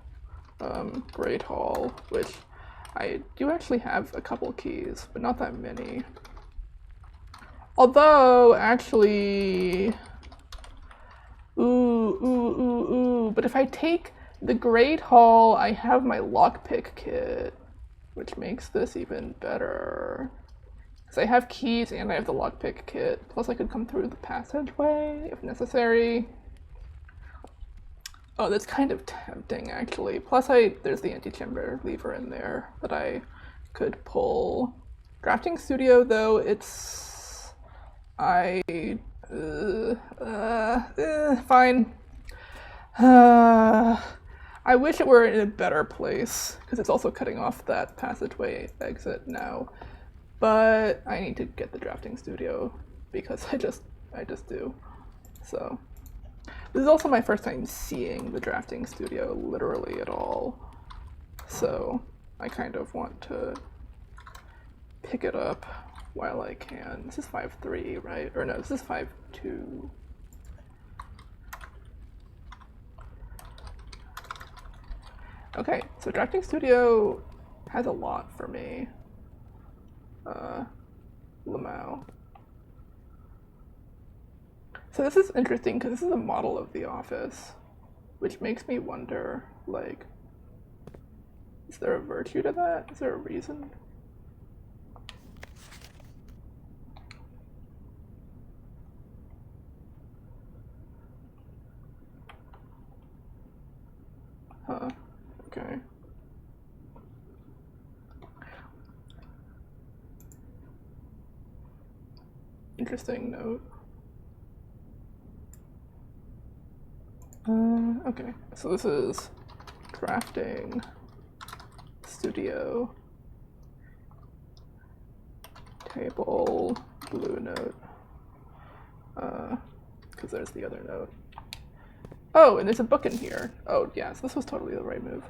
Great Hall, which I do actually have a couple keys, but not that many. Although, actually, but if I take the Great Hall, I have my lockpick kit, which makes this even better. Because I have keys and I have the lockpick kit, plus I could come through the passageway if necessary. Oh, that's kind of tempting, actually. Plus, there's the antechamber lever in there that I could pull. Drafting Studio, though, fine. I wish it were in a better place, because it's also cutting off that passageway exit now. But I need to get the Drafting Studio, because I just do. So. This is also my first time seeing the Drafting Studio literally at all, so I kind of want to pick it up while I can. This is 5-3, right? Or no, this is 5-2. Okay, so Drafting Studio has a lot for me. Lamau. So this is interesting because this is a model of the office, which makes me wonder, like, is there a virtue to that? Is there a reason? Huh, okay. Interesting note. Okay, so this is Drafting Studio, table, blue note, because there's the other note. Oh, and there's a book in here. Oh, yeah, so this was totally the right move.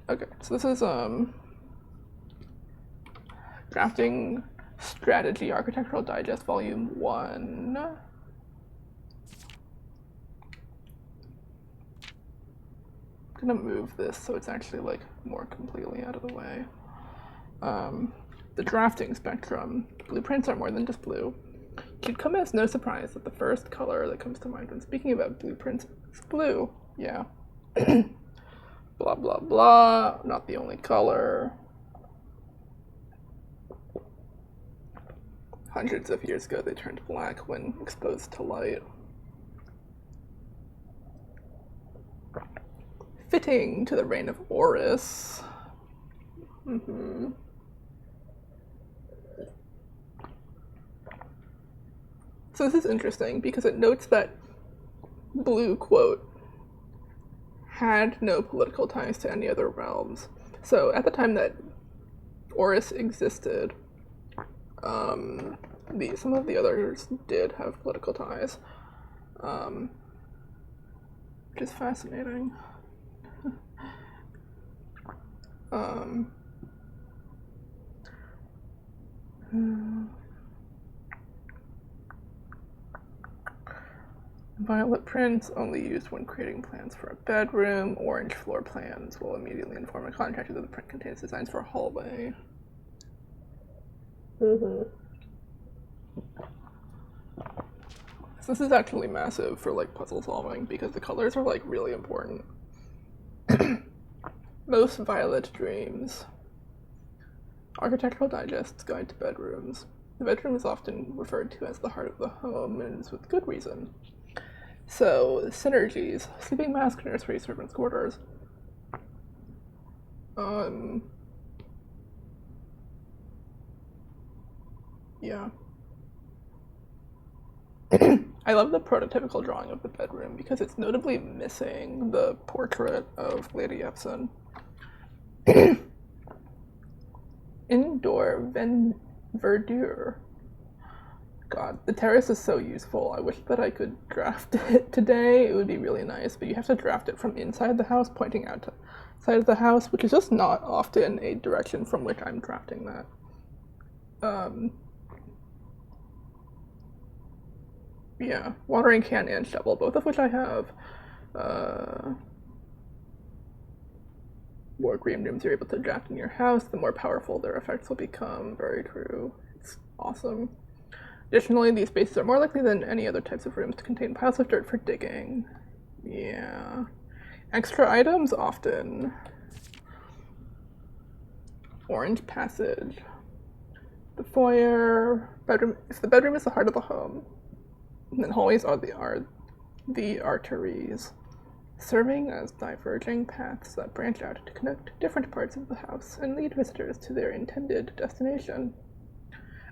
Okay, so this is, Drafting Strategy Architectural Digest Volume 1. I'm gonna move this so it's actually like more completely out of the way. The drafting spectrum. Blueprints are more than just blue. It should come as no surprise that the first color that comes to mind when speaking about blueprints is blue. Yeah. Blah blah blah. Not the only color. Hundreds of years ago they turned black when exposed to light. fitting to the reign of Horus. So this is interesting because it notes that Blue, quote, had no political ties to any other realms. So at the time that Horus existed, some of the others did have political ties, which is fascinating. Violet prints only used when creating plans for a bedroom. Orange floor plans will immediately inform a contractor that the print contains designs for a hallway. So this is actually massive for like puzzle solving because the colors are like really important. Most Violet Dreams. Architectural Digest's Guide to Bedrooms. The bedroom is often referred to as the heart of the home, and it's with good reason. So, synergies. Sleeping mask, nursery, servants' quarters. Yeah. I love the prototypical drawing of the bedroom because it's notably missing the portrait of Lady Epson. Indoor verdure. God, the terrace is so useful. I wish that I could draft it today. It would be really nice, but you have to draft it from inside the house, pointing out to the side of the house, which is just not often a direction from which I'm drafting that. Yeah, watering can and shovel, both of which I have. More green rooms you're able to draft in your house, the more powerful their effects will become. Very true. It's awesome. Additionally, these spaces are more likely than any other types of rooms to contain piles of dirt for digging. Yeah. Extra items often. Orange passage. The foyer. Bedroom. If the bedroom is the heart of the home, then hallways are the arteries, serving as diverging paths that branch out to connect different parts of the house and lead visitors to their intended destination.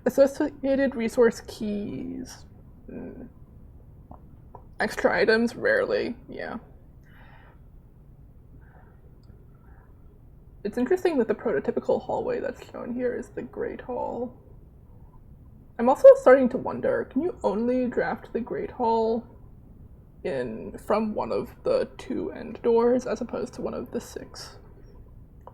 Associated resource keys. Extra items, rarely, yeah. It's interesting that the prototypical hallway that's shown here is the Great Hall. I'm also starting to wonder, can you only draft the Great Hall from one of the 2 end doors as opposed to one of the 6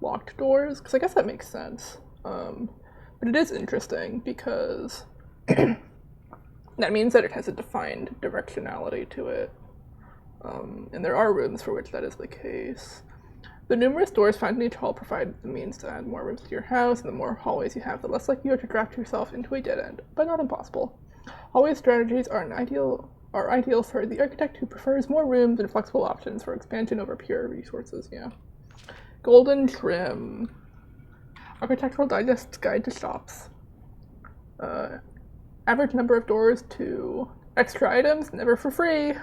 locked doors? Because I guess that makes sense. But it is interesting because that means that it has a defined directionality to it. And there are rooms for which that is the case. The numerous doors found in each hall provide the means to add more rooms to your house, and the more hallways you have, the less likely you are to draft yourself into a dead end, but not impossible. Hallway strategies are ideal for the architect who prefers more rooms and flexible options for expansion over pure resources, yeah. Golden Trim. Architectural Digest's Guide to Shops. Average number of doors to extra items, never for free.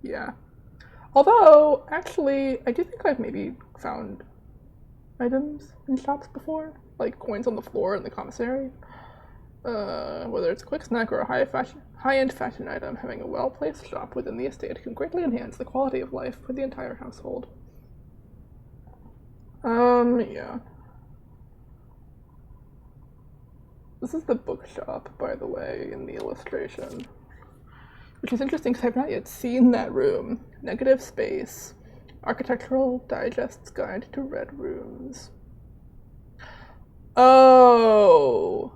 Yeah. Although, actually, I do think I've maybe found items in shops before, like coins on the floor in the commissary. Whether it's a quick snack or a high-end fashion item, having a well-placed shop within the estate can greatly enhance the quality of life for the entire household. Yeah. This is the bookshop, by the way, in the illustration. Which is interesting because I've not yet seen that room. Negative space. Architectural Digest's Guide to Red Rooms. Oh!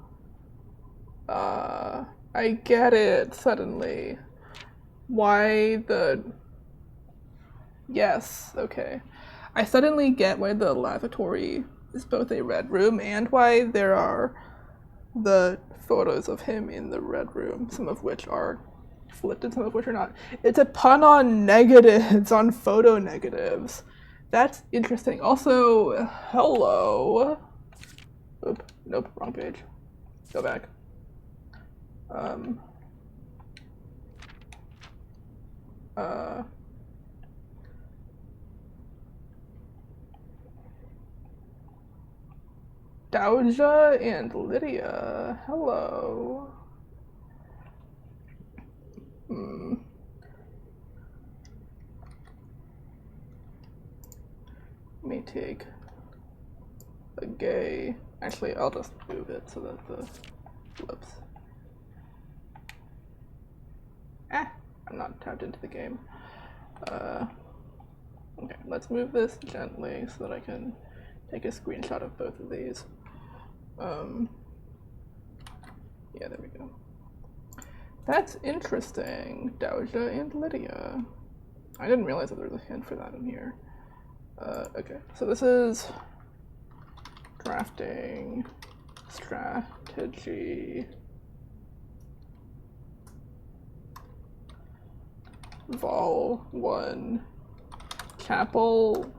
I get it, suddenly. Why the... Yes, okay. I suddenly get why the lavatory is both a red room and why there are the photos of him in the red room, some of which are flipped and some of which are not. It's a pun on negatives, on photo negatives. That's interesting. Also, hello. Oop, nope, wrong page. Go back. Doja and Lydia. Hello. Let me take a gay. Actually, I'll just move it so that the. Whoops. I'm not tapped into the game. Okay, let's move this gently so that I can take a screenshot of both of these. Yeah, there we go. That's interesting. Doja and Lydia. I didn't realize that there was a hint for that in here. Okay, so this is drafting strategy. Vol 1 Chapel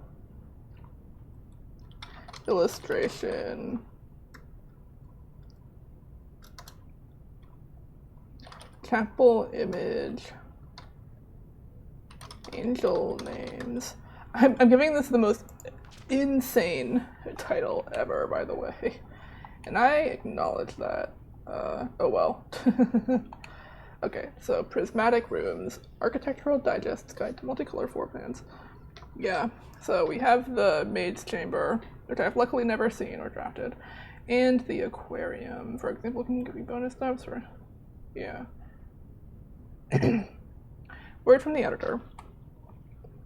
illustration Chapel image angel names. I'm giving this the most insane title ever, by the way, and I acknowledge that. Oh well. Okay, so Prismatic Rooms, Architectural Digest Guide to Multicolor Floor Plans. Yeah, so we have the Maid's Chamber, which I've luckily never seen or drafted, and the Aquarium. For example, can you give me bonus notes or? Yeah. Word from the editor.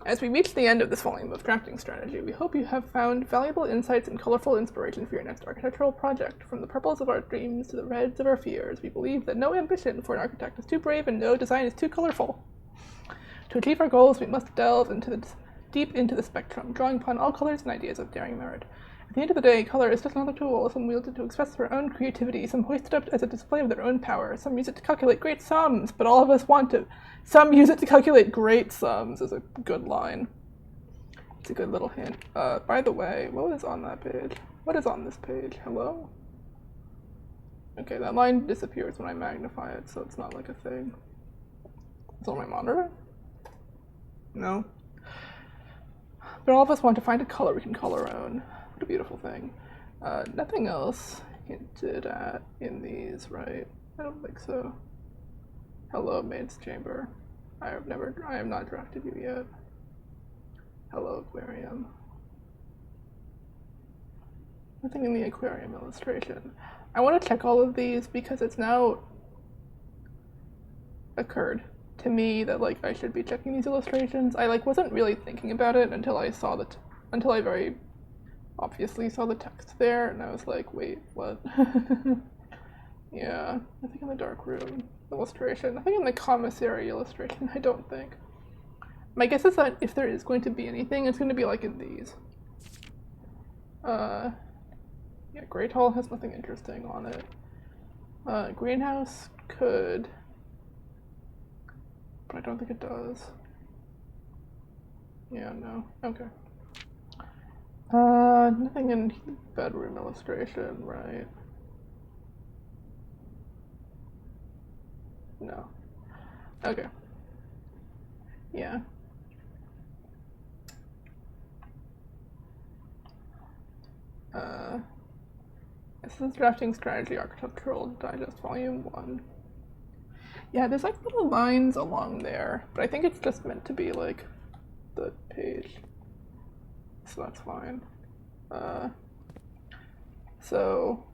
As we reach the end of this volume of drafting strategy, we hope you have found valuable insights and colorful inspiration for your next architectural project. From the purples of our dreams to the reds of our fears, we believe that no ambition for an architect is too brave and no design is too colorful. To achieve our goals, we must delve deep into the spectrum, drawing upon all colors and ideas of daring merit. At the end of the day, color is just another tool, some wield it to express their own creativity, some hoist it up as a display of their own power, some use it to calculate great sums, but all of us want to. Some use it to calculate great sums is a good line. It's a good little hint. By the way, what is on that page? What is on this page? Hello? Okay, that line disappears when I magnify it, so it's not like a thing. It's on my monitor? No. But all of us want to find a color we can call our own. What a beautiful thing. Nothing else hinted at in these, right? I don't think so. Hello, Maid's Chamber. I have not drafted you yet. Hello, Aquarium. Nothing in the Aquarium illustration. I want to check all of these because it's now occurred to me that like I should be checking these illustrations. I like wasn't really thinking about it until I saw until I very obviously saw the text there, and I was like, wait, what? Yeah, nothing in the dark room illustration. Nothing in the commissary illustration, I don't think. My guess is that if there is going to be anything, it's going to be like in these. Yeah, Great Hall has nothing interesting on it. Greenhouse could, but I don't think it does. Yeah, no. Okay. Nothing in bedroom illustration, right? No. Okay. Yeah. This is Drafting Strategy Architectural Digest Volume 1. Yeah, there's like little lines along there, but I think it's just meant to be like the page. So that's fine. So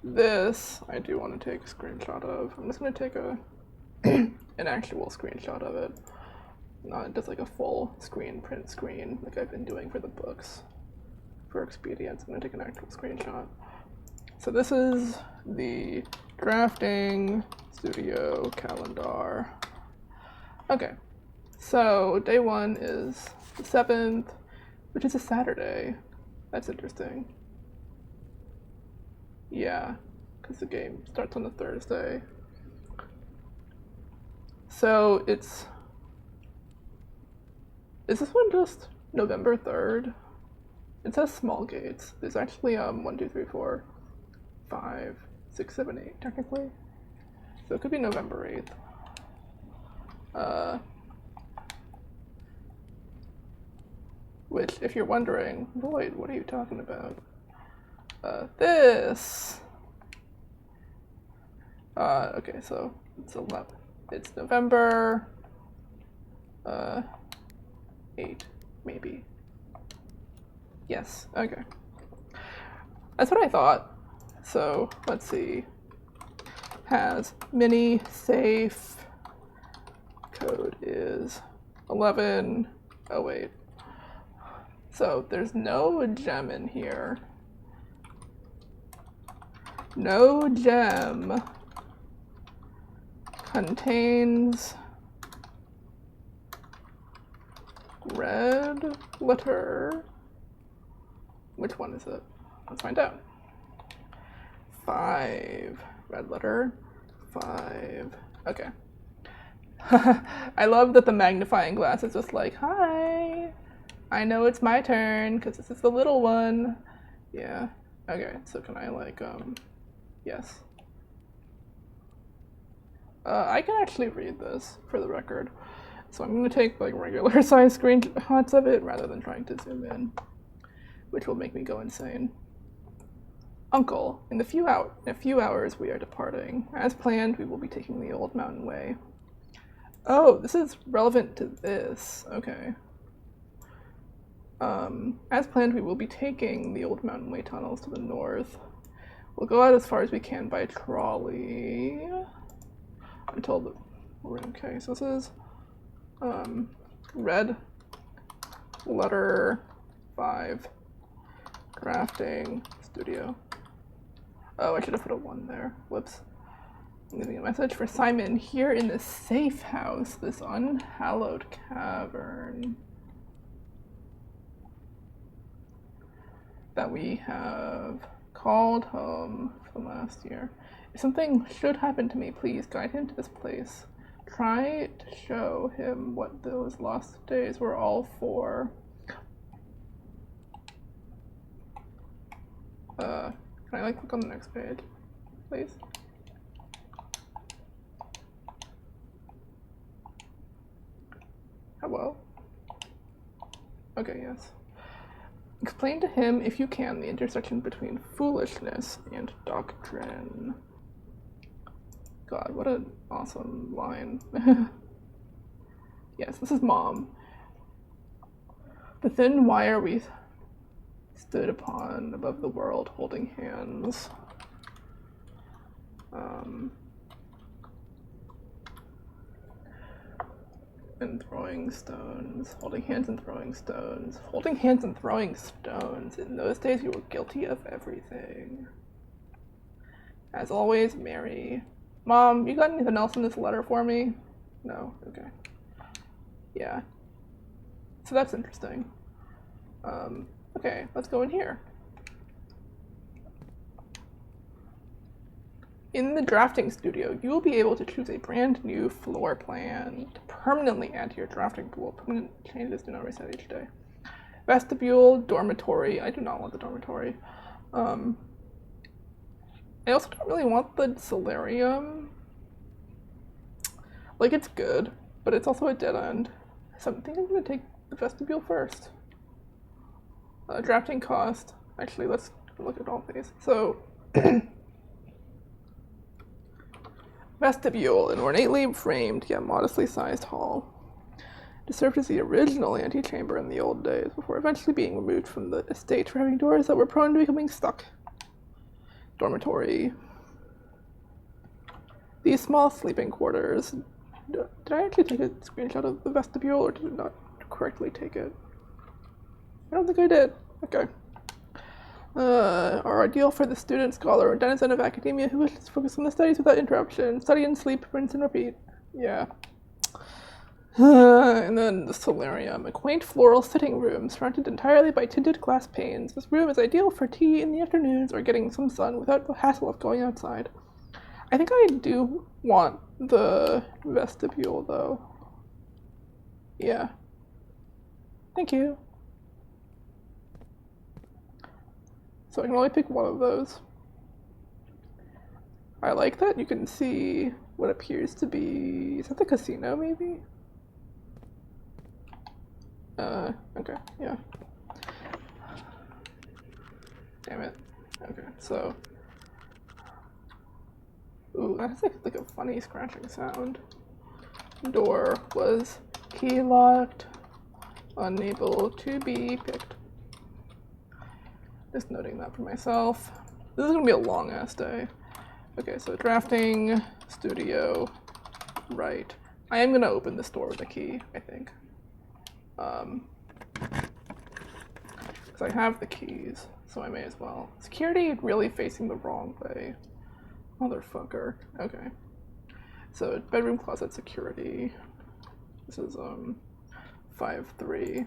this I do want to take a screenshot of. I'm just going to take an actual screenshot of it, not just like a full screen print screen like I've been doing for the books. For expedience, I'm going to take an actual screenshot. So this is the Drafting Studio calendar. Okay, so day 1 is the 7th, which is a Saturday. That's interesting. Yeah, because the game starts on a Thursday. So is this one just November 3rd? It says small gates. There's actually 1, 2, 3, 4, 5, 6, 7, 8 technically. So it could be November 8th. Which, if you're wondering, Lloyd, what are you talking about? This. Okay, so it's November 8, maybe. Yes, okay. That's what I thought. So, let's see. Has mini safe. Code is 1108. So, there's no gem in here. No gem contains red letter. Which one is it? Let's find out. 5. Red letter. 5. Okay. I love that the magnifying glass is just like, hi, I know it's my turn because this is the little one. Yeah. Okay, so can I like, yes. I can actually read this for the record. So I'm going to take like regular size screenshots of it rather than trying to zoom in, which will make me go insane. Uncle, in a few hours we are departing. As planned, we will be taking the Old Mountain Way. Oh, this is relevant to this. Okay. As planned, we will be taking the Old Mountain Way tunnels to the north. We'll go out as far as we can by trolley until the... Okay, so this is red letter 5 drafting studio. Oh, I should have put a 1 there. Whoops. I'm leaving a message for Simon. Here in the safe house, this unhallowed cavern that we have called home for the last year. If something should happen to me, please guide him to this place. Try to show him what those lost days were all for. Can I like click on the next page, please? Hello? Okay, yes. Explain to him, if you can, the intersection between foolishness and doctrine. God, what an awesome line. Yes, this is Mom. The thin wire we stood upon above the world, holding hands. And throwing stones. Holding hands and throwing stones. Holding hands and throwing stones. In those days, you were guilty of everything. As always, Mary. Mom, you got anything else in this letter for me? No? Okay. Yeah. So that's interesting. Okay, let's go in here. In the drafting studio, you will be able to choose a brand new floor plan to permanently add to your drafting pool. Permanent changes do not reset each day. Vestibule, dormitory. I do not want the dormitory. I also don't really want the solarium. Like, it's good, but it's also a dead end. So I think I'm going to take the vestibule first. Drafting cost. Actually, let's look at all these. So, vestibule, an ornately framed yet modestly sized hall. It served as the original antechamber in the old days, before eventually being removed from the estate for having doors that were prone to becoming stuck. Dormitory. These small sleeping quarters. Did I actually take a screenshot of the vestibule, or did I not correctly take it? I don't think I did. Okay. Are ideal for the student, scholar, or denizen of academia who wishes to focus on the studies without interruption. Study and sleep, rinse and repeat. Yeah. And then the solarium, a quaint floral sitting room surrounded entirely by tinted glass panes. This room is ideal for tea in the afternoons or getting some sun without the hassle of going outside. I think I do want the vestibule, though. Yeah. Thank you. So I can only pick one of those. I like that you can see what appears to be... Is that the casino, maybe? Okay, yeah. Damn it. Okay, so. Ooh, that's like a funny scratching sound. Door was key locked, unable to be picked. Just noting that for myself. This is gonna be a long ass day. Okay, so drafting, studio, right. I am gonna open this door with a key, I think. Because I have the keys, so I may as well. Security really facing the wrong way. Motherfucker. Okay. So bedroom, closet, security. This is 5-3.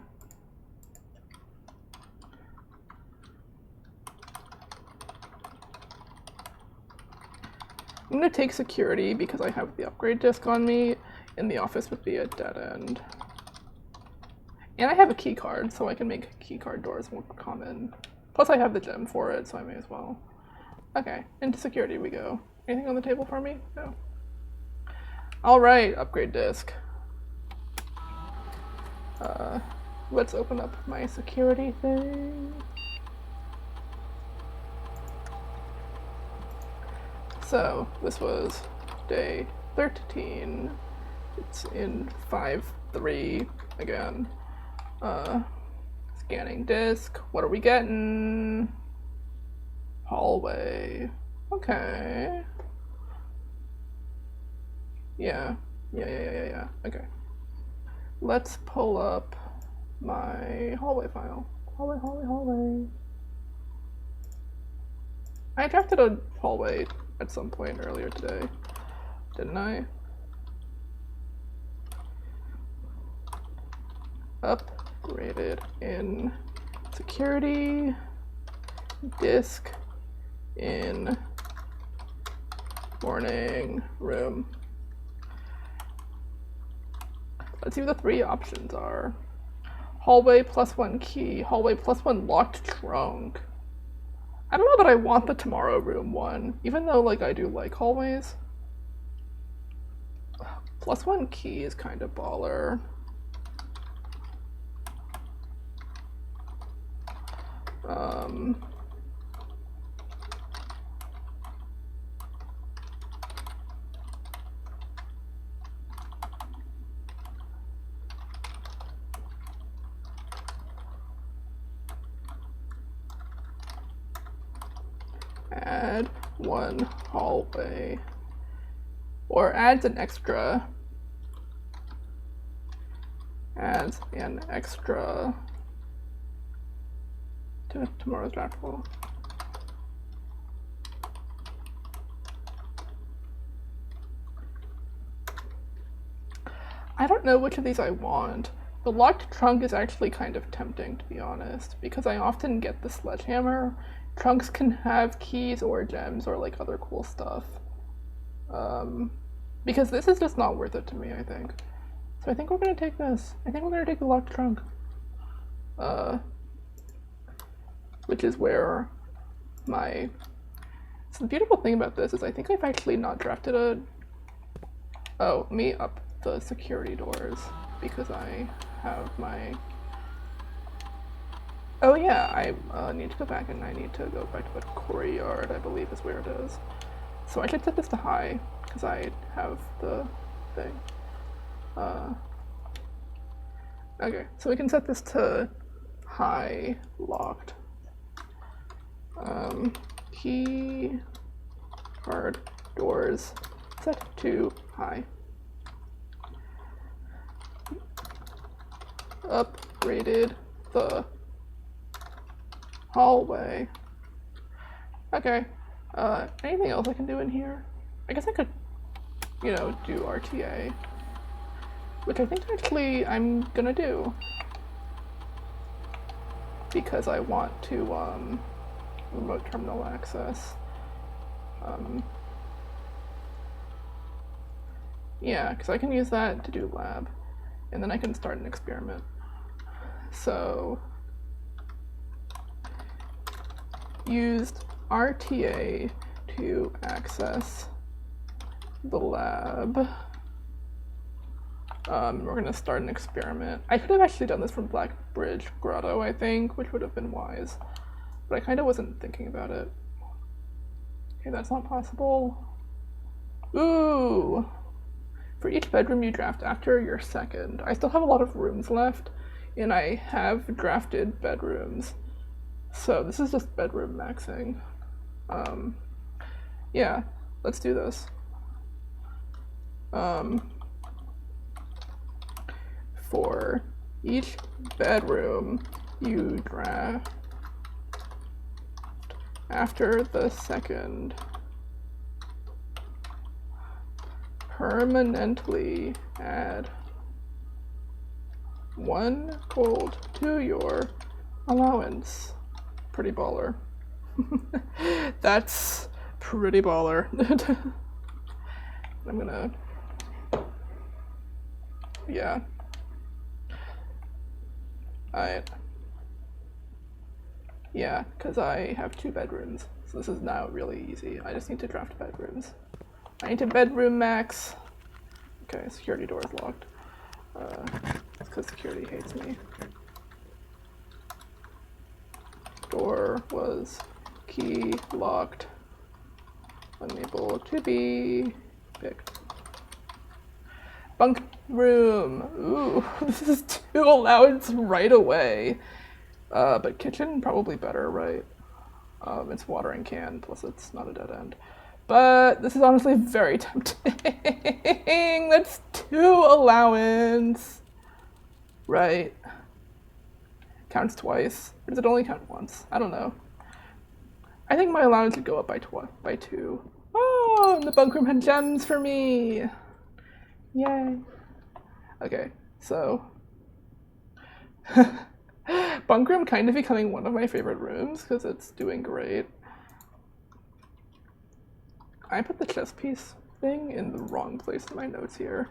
I'm gonna take security because I have the upgrade disc on me, and the office would be a dead end. And I have a key card, so I can make key card doors more common. Plus I have the gem for it, so I may as well. Okay, into security we go. Anything on the table for me? No. Alright, upgrade disc. Let's open up my security thing. So, this was day 13. It's in 5-3 again. Scanning disk. What are we getting? Hallway. Okay. Yeah. Okay. Let's pull up my hallway file. Hallway. I drafted a hallway at some point earlier today, didn't I? Upgraded in security, disk in morning room. Let's see what the 3 options are. Hallway +1 key, hallway +1 locked trunk. I don't know that I want the tomorrow room one, even though like I do like hallways. +1 key is kind of baller. Add 1 hallway, or adds an extra to tomorrow's draftable. I don't know which of these I want. The locked trunk is actually kind of tempting, to be honest, because I often get the sledgehammer. Trunks can have keys or gems or like other cool stuff. Because this is just not worth it to me, I think. So I think we're gonna take this. I think we're gonna take the locked trunk. Which is where my... So the beautiful thing about this is I think I've actually not drafted a... Oh, let me up the security doors because I have my... Oh yeah, I need to go back and I need to go back to the courtyard, I believe is where it is. So I should set this to high because I have the thing. Okay, so we can set this to high locked. Key card doors set to high. Upgraded the hallway. Okay. Anything else I can do in here? I guess I could, you know, do RTA. Which I think actually I'm gonna do. Because I want to, remote terminal access. Yeah, because I can use that to do lab. And then I can start an experiment. So... used RTA to access the lab. We're gonna start an experiment. I could have actually done this from Black Bridge Grotto, I think, which would have been wise. But I kind of wasn't thinking about it. Okay, that's not possible. Ooh! For each bedroom you draft after your second. I still have a lot of rooms left, and I have drafted bedrooms. So this is just bedroom maxing. Yeah, let's do this. For each bedroom you draft after the second, permanently add 1 gold to your allowance. Pretty baller. That's pretty baller. I'm gonna, yeah. Yeah, because I have 2 bedrooms, so this is now really easy. I just need to draft bedrooms. I need to bedroom max. Okay, security door is locked. It's because security hates me. Door was key locked. Unable to be picked. Bunk room. Ooh, this is 2 allowance right away. But kitchen probably better, right? It's watering can, plus it's not a dead end. But this is honestly very tempting. That's 2 allowance. Right. Counts twice. Or does it only count once? I don't know. I think my allowance would go up by 2. Oh, and the bunk room had gems for me. Yay. Okay, so bunk room kind of becoming one of my favorite rooms because it's doing great. I put the chess piece thing in the wrong place in my notes here.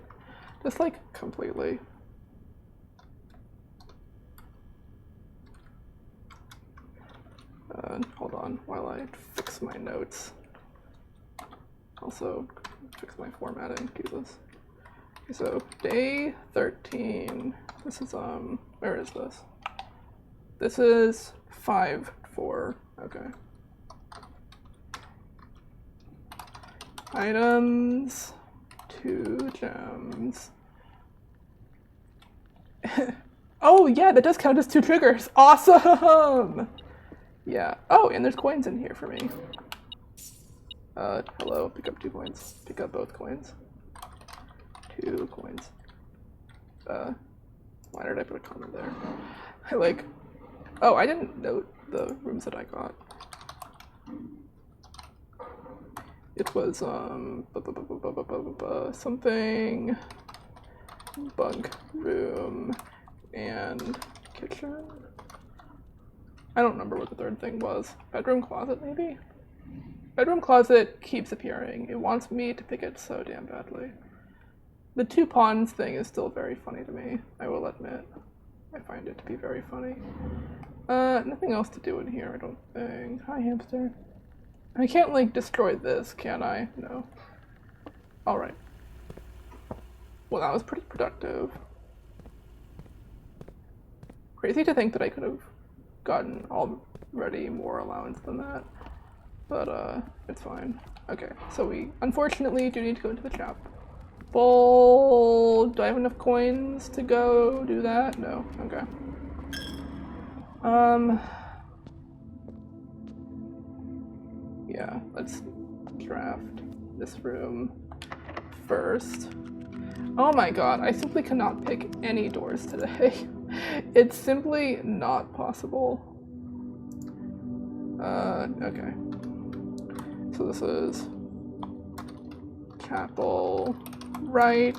Just like completely. Hold on while I fix my notes. Also, fix my formatting, Jesus. Okay, so day 13. This is, where is this? This is 5-4, okay. Items, 2 gems. Oh yeah, that does count as 2 triggers. Awesome! Yeah. Oh, and there's coins in here for me. Hello, pick up 2 coins. Pick up both coins. 2 coins. Why did I put a comment there? Oh, I didn't note the rooms that I got. It was, something, bunk room, and kitchen. I don't remember what the third thing was. Bedroom closet, maybe? Bedroom closet keeps appearing. It wants me to pick it so damn badly. The 2 pawns thing is still very funny to me, I will admit. I find it to be very funny. Nothing else to do in here, I don't think. Hi, hamster. I can't, like, destroy this, can I? No. Alright. Well, that was pretty productive. Crazy to think that I could have gotten already more allowance than that. But, it's fine. Okay, so we unfortunately do need to go into the shop. Do I have enough coins to go do that? No. Okay. Yeah, let's draft this room first. Oh my god, I simply cannot pick any doors today. It's simply not possible. Okay. So this is chapel right,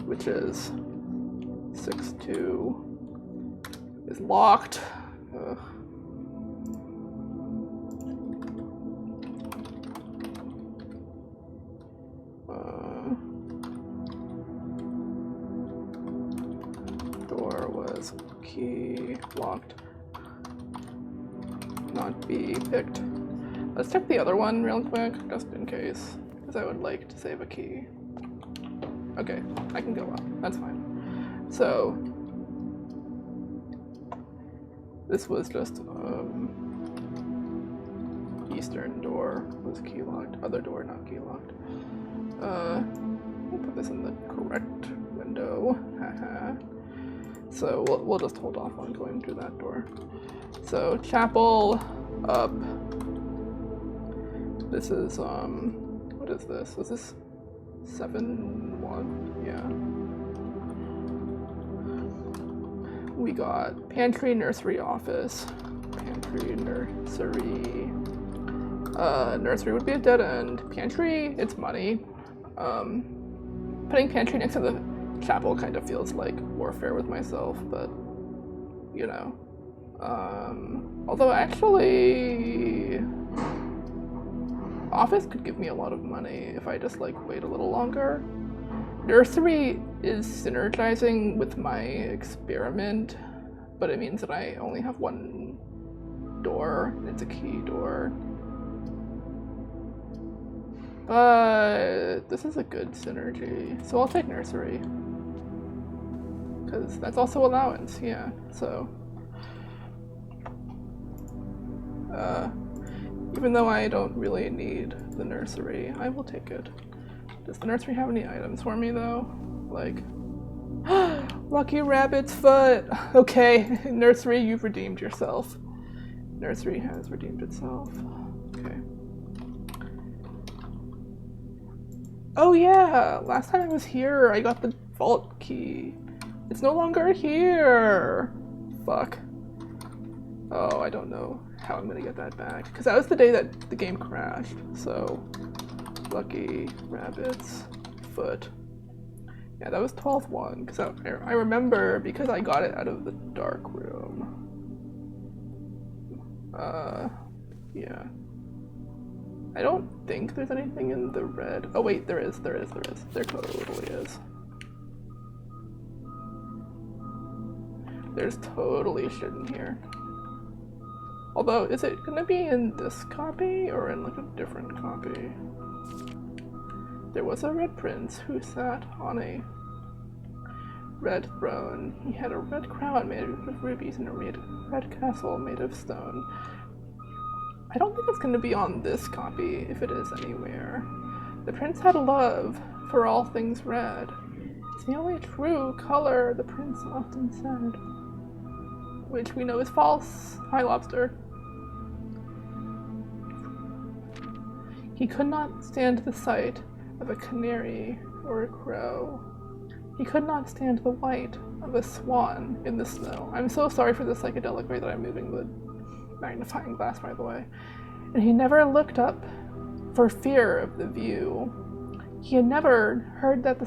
which is 6-2, is locked. Ugh. Door was key locked. Not be picked. Let's check the other one real quick, just in case, because I would like to save a key. Okay, I can go up. That's fine. So this was just eastern door was key locked. Other door, not key locked. We'll put this in the correct window. Haha. So we'll just hold off on going through that door. So chapel up. This is what is this? Was this 7-1? Yeah. We got pantry, nursery, office. Pantry, nursery. Nursery would be a dead end. Pantry, it's money. Putting pantry next to the chapel kind of feels like warfare with myself, but you know. Although actually, office could give me a lot of money if I just like wait a little longer. Nursery is synergizing with my experiment, but it means that I only have one door, and it's a key door. But this is a good synergy, so I'll take nursery. Because that's also allowance, yeah, so. Even though I don't really need the nursery, I will take it. Does the nursery have any items for me though? Like, lucky rabbit's foot! Okay, nursery, you've redeemed yourself. Nursery has redeemed itself. Okay. Oh yeah, last time I was here, I got the vault key. It's no longer here! Fuck. Oh, I don't know how I'm gonna get that back. Because that was the day that the game crashed, so... Lucky rabbit's foot. Yeah, that was 12-1, because I remember because I got it out of the dark room. Yeah. I don't think there's anything in the red. Oh wait, there is. There totally is. There's totally shit in here. Although, is it gonna be in this copy or in like a different copy? There was a red prince who sat on a red throne. He had a red crown made of rubies and a red castle made of stone. I don't think it's going to be on this copy, if it is anywhere. The prince had a love for all things red. It's the only true color, the prince often said. Which we know is false. Hi, lobster. He could not stand the sight of a canary or a crow. He could not stand the white of a swan in the snow. I'm so sorry for the psychedelic way that I'm moving the magnifying glass, by the way. And he never looked up for fear of the view. He had never heard that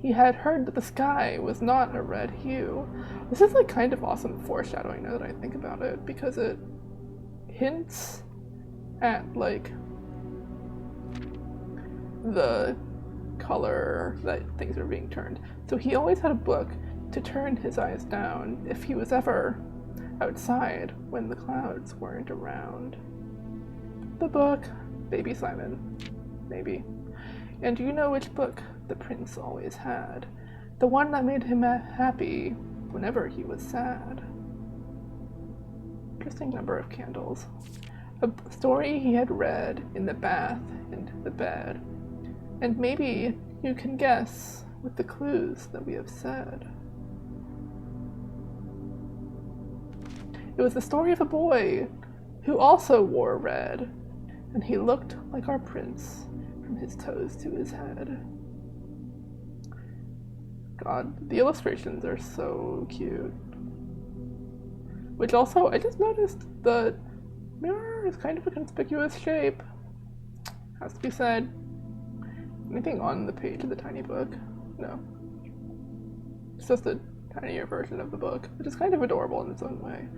he had heard that the sky was not a red hue. This is like kind of awesome foreshadowing now that I think about it, because it hints at like the color that things are being turned. So he always had a book to turn his eyes down if he was ever outside when the clouds weren't around. The book, Baby Simon, maybe. And do you know which book the prince always had? The one that made him happy whenever he was sad. Interesting number of candles. A story he had read in the bath and the bed. And maybe you can guess with the clues that we have said. It was the story of a boy who also wore red, and he looked like our prince from his toes to his head. God, the illustrations are so cute. Which also, I just noticed the mirror is kind of a conspicuous shape. Has to be said. Anything on the page of the tiny book? No. It's just a tinier version of the book, which is kind of adorable in its own way.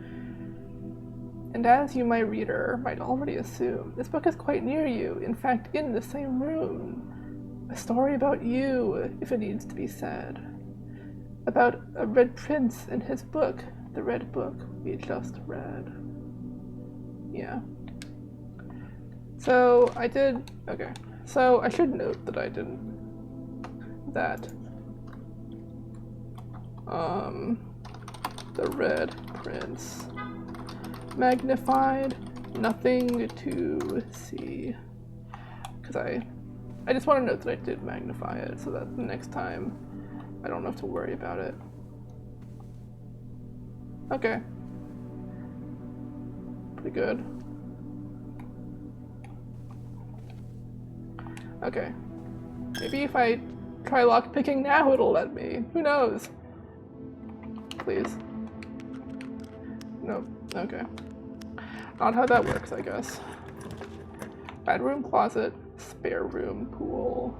And as you, my reader, might already assume, this book is quite near you, in fact, in the same room. A story about you, if it needs to be said. About a red prince and his book, the red book we just read. Yeah. So, okay. So, I should note that I didn't, the red prince magnified nothing to see. Because I just want to note that I did magnify it so that the next time I don't have to worry about it. Okay. Pretty good. Okay. Maybe if I try lockpicking now it'll let me. Who knows? Please. Nope. Okay. Not how that works, I guess. Bedroom, closet, spare room, pool.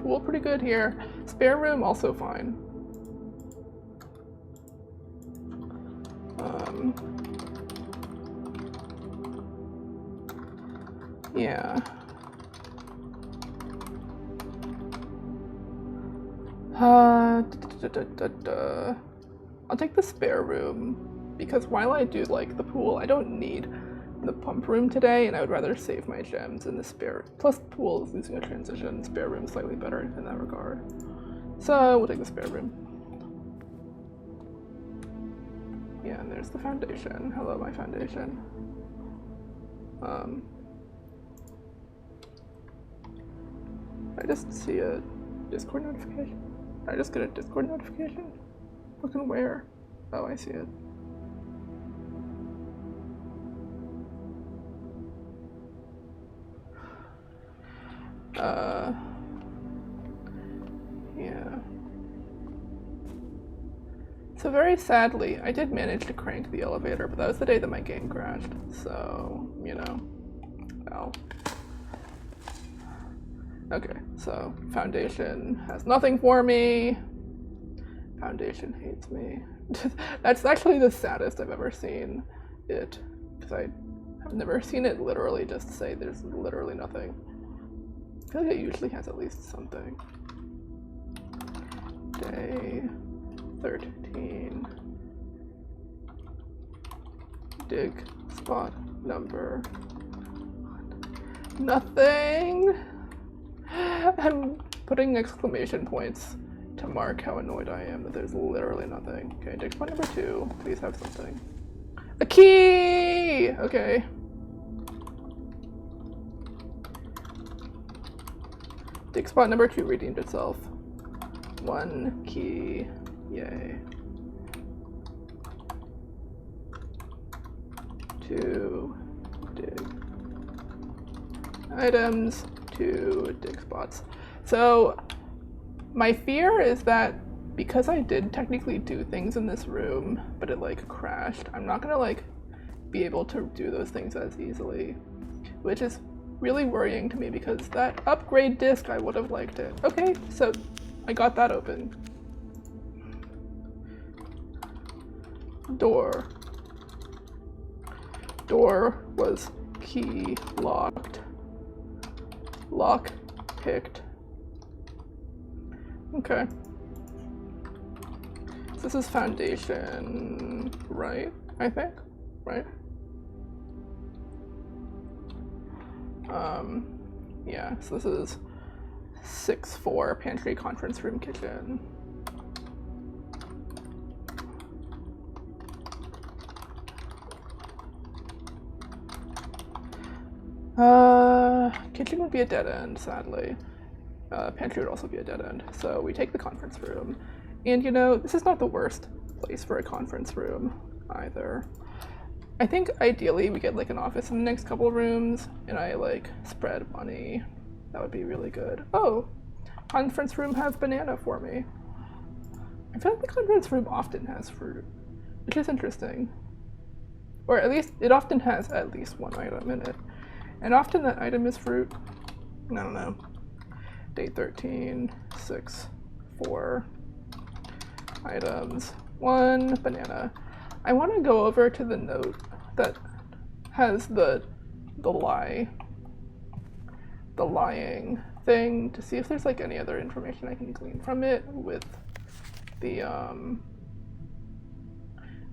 Pool pretty good here. Spare room also fine. Yeah. I'll take the spare room because while I do like the pool, I don't need the pump room today, and I would rather save my gems in the spare. Plus, the pool is losing a transition. Spare room is slightly better in that regard. So we'll take the spare room. Yeah, and there's the foundation. Hello, my foundation. I just see a Discord notification. I just get a Discord notification? Looking where? Oh, I see it. Yeah. So very sadly, I did manage to crank the elevator, but that was the day that my game crashed. So, you know, well. Okay, so Foundation has nothing for me. Foundation hates me. That's actually the saddest I've ever seen it, because I have never seen it literally just say there's literally nothing. I feel like it usually has at least something. Day 13. Dig spot number. Nothing! I'm putting exclamation points to mark how annoyed I am that there's literally nothing. Okay, dig spot number 2. Please have something. A key! Okay. Dig spot number 2 redeemed itself. 1 key. Yay. 2 dig items, 2 dig spots. So my fear is that because I did technically do things in this room, but it like crashed, I'm not gonna like be able to do those things as easily, which is really worrying to me because that upgrade disc, I would have liked it. Okay, so I got that open. Door. Door was key locked. Lock picked. Okay. So this is foundation, right? I think, right? Yeah, so this is 6-4 pantry, conference room, kitchen. Kitchen would be a dead end, sadly. Pantry would also be a dead end. So we take the conference room. And you know, this is not the worst place for a conference room either. I think ideally we get like an office in the next couple rooms and I like spread money. That would be really good. Oh, conference room has banana for me. I feel like the conference room often has fruit, which is interesting. Or at least, it often has at least one item in it. And often that item is fruit. I don't know. Day 13, 6, 4 items, 1 banana. I want to go over to the note that has the lying thing to see if there's like any other information I can glean from it with the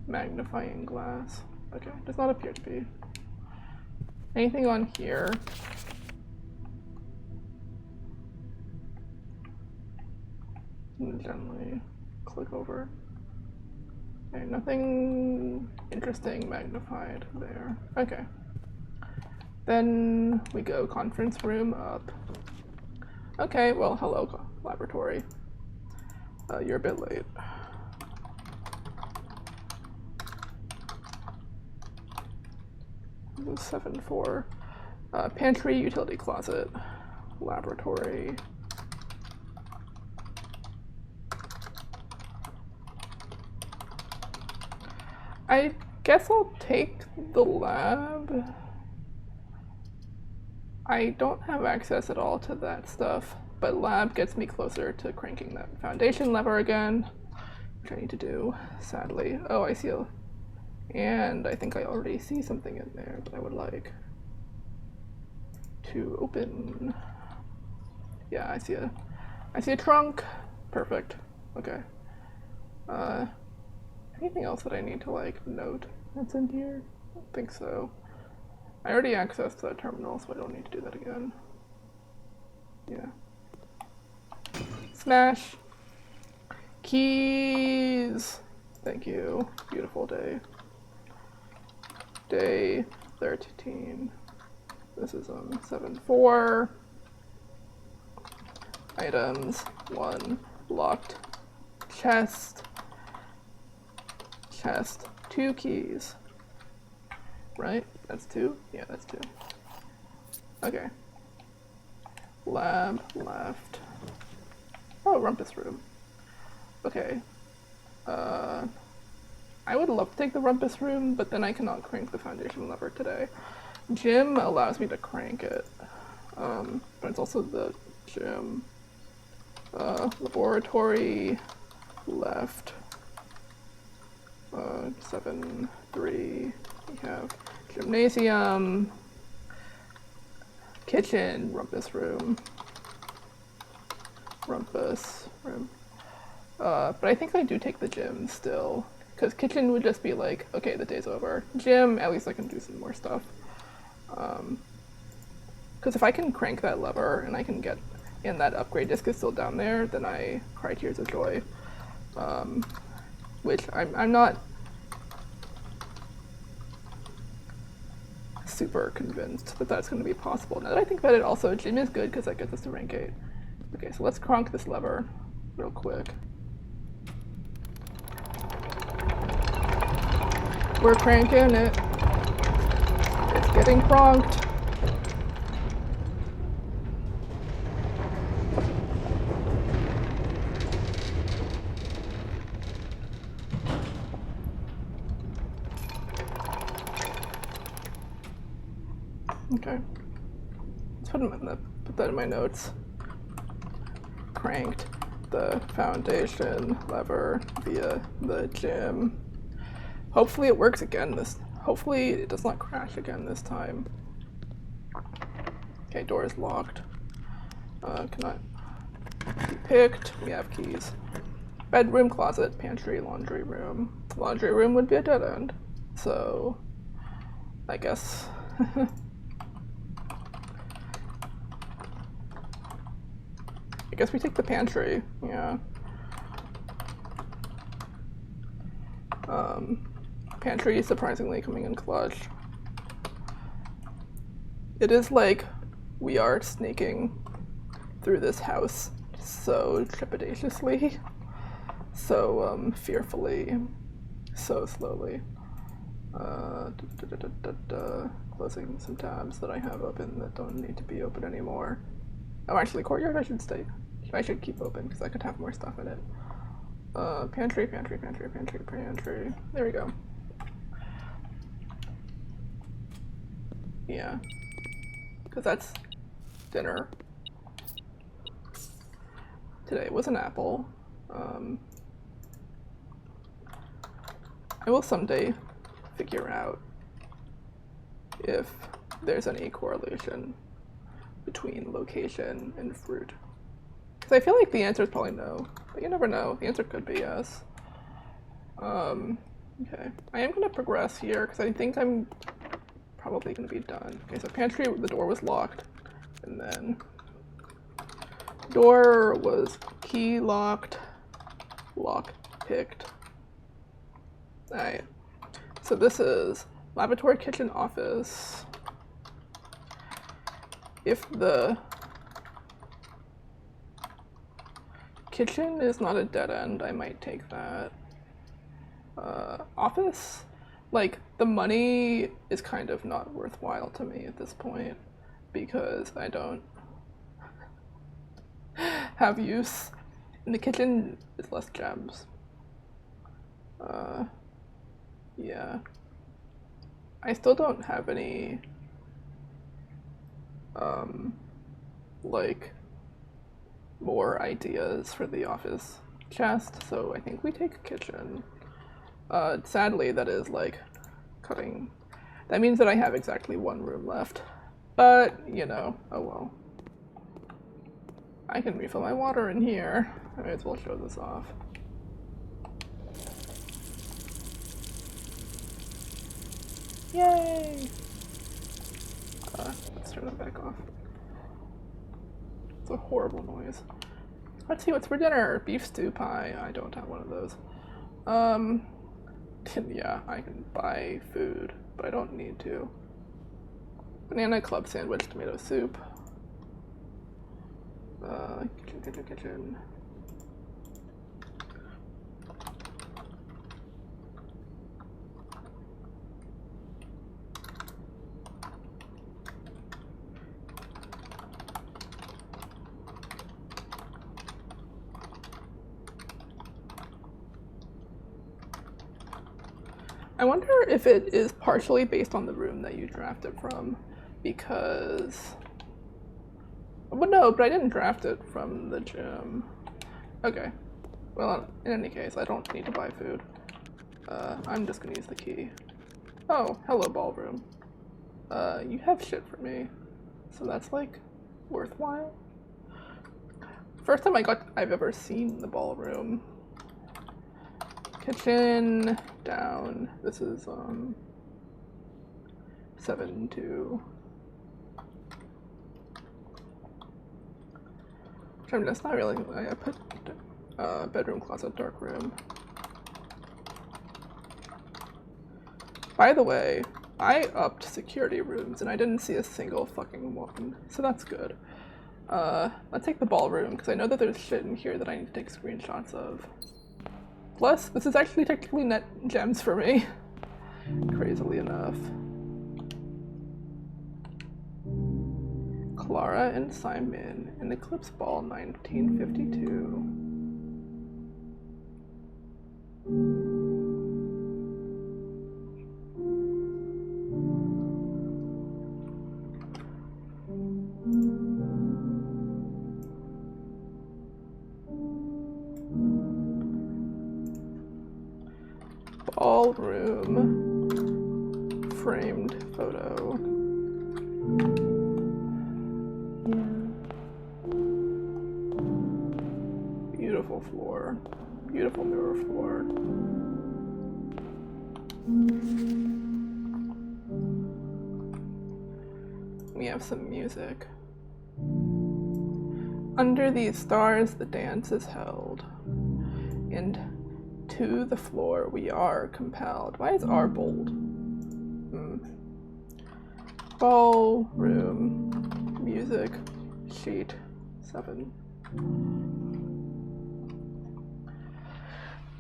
magnifying glass. Okay, does not appear to be. Anything on here? Gently click over. Okay, nothing interesting magnified there. Okay. Then we go conference room up. Okay, well, hello, laboratory. You're a bit late. This is 7-4. Pantry, utility closet, laboratory. I guess I'll take the lab. I don't have access at all to that stuff, but lab gets me closer to cranking that foundation lever again, which I need to do, sadly. Oh, I see and I think I already see something in there that I would like to open. Yeah, I see a trunk. Perfect. Okay. Anything else that I need to like note that's in here? I don't think so. I already accessed that terminal, so I don't need to do that again. Yeah. Smash. Keys. Thank you. Beautiful day. Day 13. This is 7-4. Items 1. Locked. Chest. Chest. 2 keys. Right? That's 2? Yeah, that's 2. Okay. Lab left. Oh, rumpus room. Okay. I would love to take the rumpus room, but then I cannot crank the foundation lever today. Gym allows me to crank it, but it's also the gym. Laboratory left. 7-3. We have gymnasium, kitchen, rumpus room. Rumpus room. But I think I do take the gym still, because kitchen would just be like, okay, the day's over. Gym, at least I can do some more stuff. Because if I can crank that lever and I can get in that upgrade disc is still down there, then I cry tears of joy. Which I'm not super convinced that that's going to be possible. Now that I think about it, also, gym is good because that gets us to rank 8. Okay, so let's crank this lever real quick. We're cranking it. It's getting cranked. Okay. Let's put that in my notes. Cranked the foundation lever via the gym. Hopefully it works again hopefully it does not crash again this time. Okay, door is locked. Cannot be picked. We have keys. Bedroom, closet, pantry, laundry room. Laundry room would be a dead end. So, I guess. I guess we take the pantry, yeah. Pantry is surprisingly coming in clutch. It is like we are sneaking through this house so trepidatiously, so fearfully, so slowly. Closing some tabs that I have open that don't need to be open anymore. Oh, actually, courtyard I should keep open because I could have more stuff in it. Pantry. There we go. Yeah. Because that's dinner. Today was an apple. I will someday figure out if there's any correlation between location and fruit. Because I feel like the answer is probably no, but you never know. The answer could be yes. Okay. I am going to progress here because I think I'm probably going to be done. Okay, so pantry, the door was locked, and then door was key locked, lock picked. Alright, so this is laboratory, kitchen, office. if the kitchen is not a dead end, I might take that. Office? Like, the money is kind of not worthwhile to me at this point because I don't have use. In the kitchen is less gems. Yeah. I still don't have any, like, more ideas for the office chest, so I think we take a kitchen. Sadly, that is, like, cutting. That means that I have exactly one room left. But, you know, oh well. I can refill my water in here. I may as well show this off. Yay! Let's turn it back off. It's a horrible noise. Let's see what's for dinner. Beef stew pie. I don't have one of those. Yeah, I can buy food, but I don't need to. Banana club sandwich, tomato soup. Kitchen. I wonder if it is partially based on the room that you drafted from, because... Well, no, but I didn't draft it from the gym. Okay. Well, in any case, I don't need to buy food. I'm just gonna use the key. Oh, hello, ballroom. You have shit for me. So that's, like, worthwhile? First time I've ever seen the ballroom. Kitchen, down. This is, 7-2. That's not really, I put bedroom, closet, dark room. By the way, I upped security rooms and I didn't see a single fucking one, so that's good. Let's take the ballroom, because I know that there's shit in here that I need to take screenshots of. Plus, this is actually technically net gems for me, crazily enough. Clara and Simon in Eclipse Ball 1952. Ballroom framed photo. Beautiful floor. Beautiful mirror floor. We have some music. Under these stars the dance is held, and to the floor we are compelled. Why is R bold? Ballroom music sheet 7.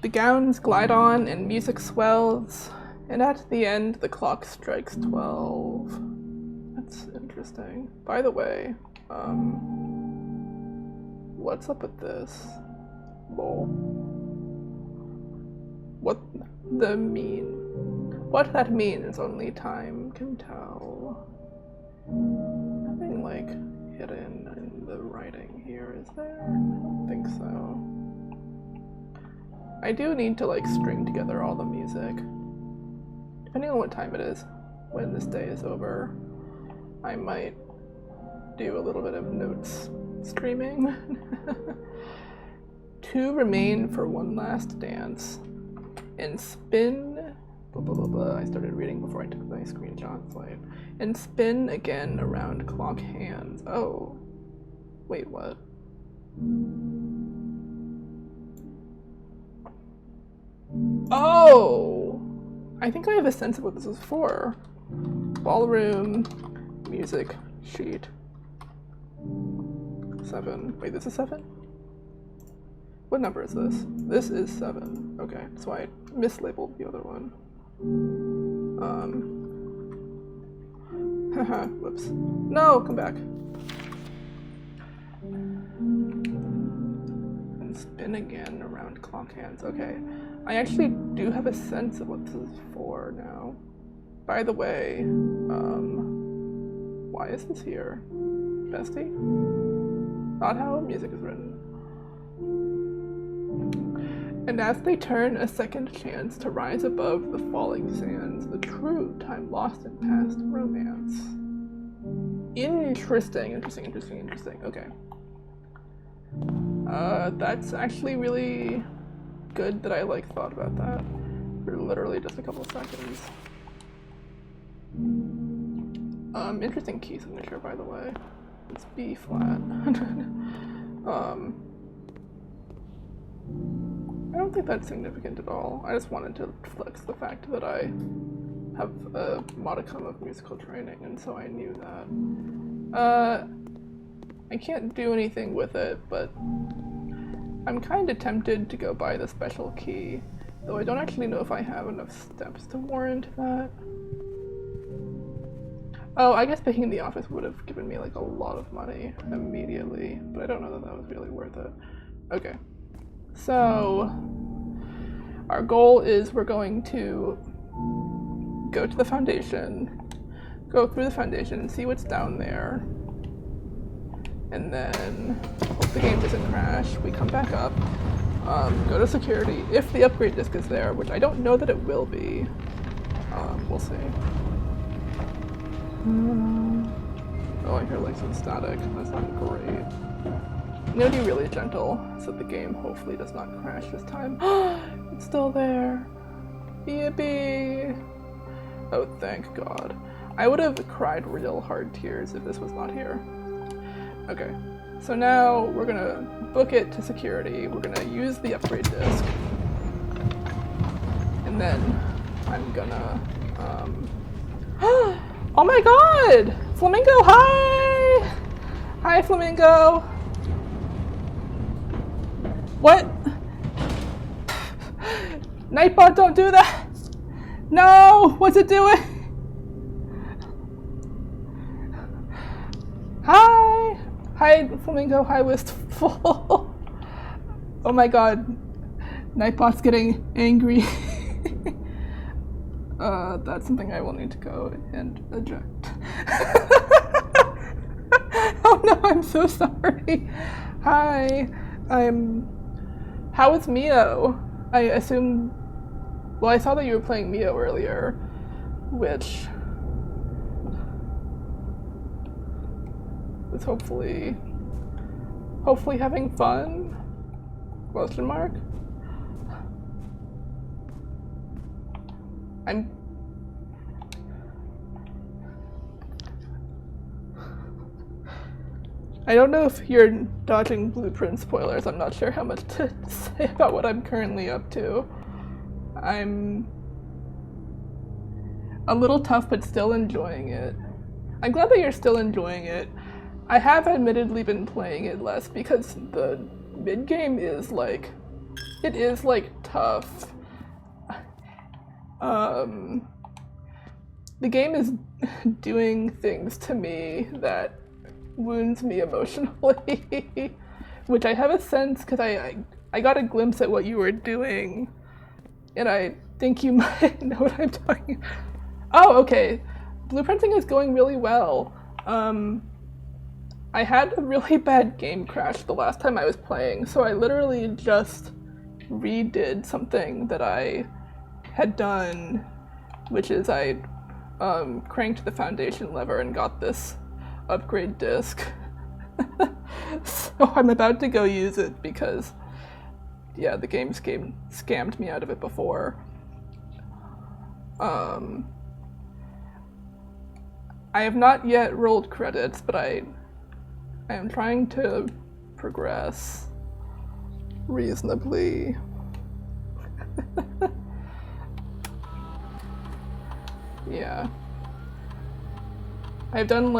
The gowns glide on and music swells, and at the end the clock strikes 12. That's interesting. By the way, what's up with this? Lol. What that means only time can tell. Nothing like hidden in the writing here, is there? I don't think so. I do need to like string together all the music. Depending on what time it is when this day is over, I might do a little bit of notes streaming. 2 remain for one last dance. And spin, blah, blah, blah, blah. I started reading before I took my screenshots. Like, and spin again around clock hands. Oh, wait, what? Oh, I think I have a sense of what this is for. Ballroom music sheet. 7. Wait, this is 7? What number is this? This is 7. Okay, so I mislabeled the other one. Haha, whoops. No, come back. And spin again around clock hands. Okay. I actually do have a sense of what this is for now. By the way, why is this here? Bestie? Not how music is written. And as they turn a second chance to rise above the falling sands, the true time lost in past romance. Interesting. Okay. That's actually really good that I thought about that for literally just a couple of seconds. Interesting key signature, by the way. It's B flat. I don't think that's significant at all. I just wanted to flex the fact that I have a modicum of musical training, and so I knew that. I can't do anything with it, but I'm kind of tempted to go buy the special key, though I don't actually know if I have enough steps to warrant that. Oh, I guess picking the office would have given me a lot of money immediately, but I don't know that that was really worth it. Okay. So, our goal is we're going to go to the Foundation, go through the Foundation and see what's down there, and then hope the game doesn't crash. We come back up, go to security, if the upgrade disc is there, which I don't know that it will be. We'll see. Oh, I hear some static. That's not great. I'm gonna be really gentle so the game hopefully does not crash this time. It's still there. Yippee! Oh, thank God. I would have cried real hard tears if this was not here. Okay, so now we're gonna book it to security. We're gonna use the upgrade disc. And then I'm gonna, oh my God! Flamingo, hi! Hi, Flamingo! What? Nightbot, don't do that! No! What's it doing? Hi! Hi, Flamingo, hi, Wistful. Oh my God. Nightbot's getting angry. That's something I will need to go and eject. Oh no, I'm so sorry. Hi, how is Mio? I assume, well, I saw that you were playing Mio earlier, which was hopefully having fun? Question mark? I don't know if you're dodging Blueprint spoilers. I'm not sure how much to say about what I'm currently up to. I'm a little tough, but still enjoying it. I'm glad that you're still enjoying it. I have admittedly been playing it less because the mid-game is tough. The game is doing things to me that wounds me emotionally, which I have a sense because I got a glimpse at what you were doing, and I think you might know what I'm talking about. Oh, okay. Blueprinting is going really well. I had a really bad game crash the last time I was playing, so I literally just redid something that I had done, which is I cranked the Foundation lever and got this upgrade disc. So I'm about to go use it because, yeah, the game scammed me out of it before. I have not yet rolled credits, but I am trying to progress reasonably. Yeah. I've done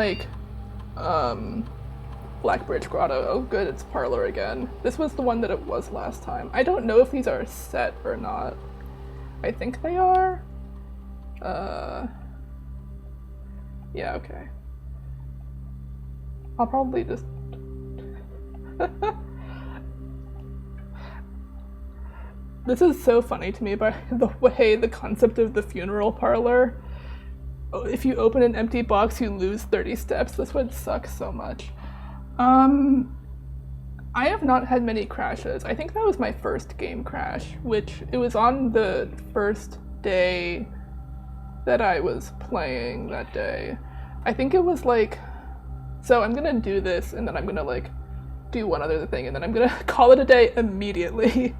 Blackbridge Grotto. Oh good, it's Parlor again. This was the one that it was last time. I don't know if these are set or not. I think they are. Yeah, okay. I'll probably just... This is so funny to me, by the way, the concept of the funeral parlor. If you open an empty box, you lose 30 steps. This would suck so much. I have not had many crashes. I think that was my first game crash, which it was on the first day that I was playing that day. I think it was like, so I'm gonna do this and then I'm gonna like do one other thing and then I'm gonna call it a day immediately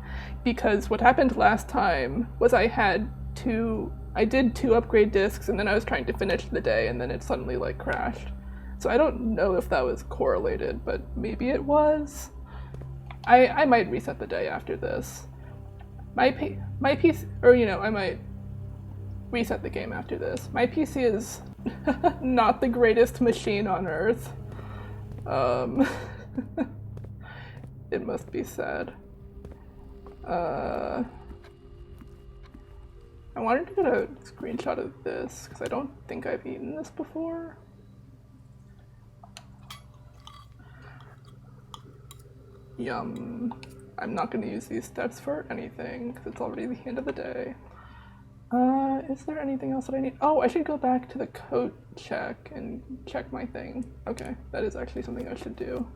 because what happened last time was I did two upgrade discs and then I was trying to finish the day and then it suddenly like crashed. So I don't know if that was correlated, but maybe it was. I might reset the day after this. My PC, or you know, I might reset the game after this. My PC is not the greatest machine on earth. It must be said. I wanted to get a screenshot of this because I don't think I've eaten this before. Yum. I'm not going to use these steps for anything because it's already the end of the day. Is there anything else that I need? Oh, I should go back to the coat check and check my thing. Okay, that is actually something I should do.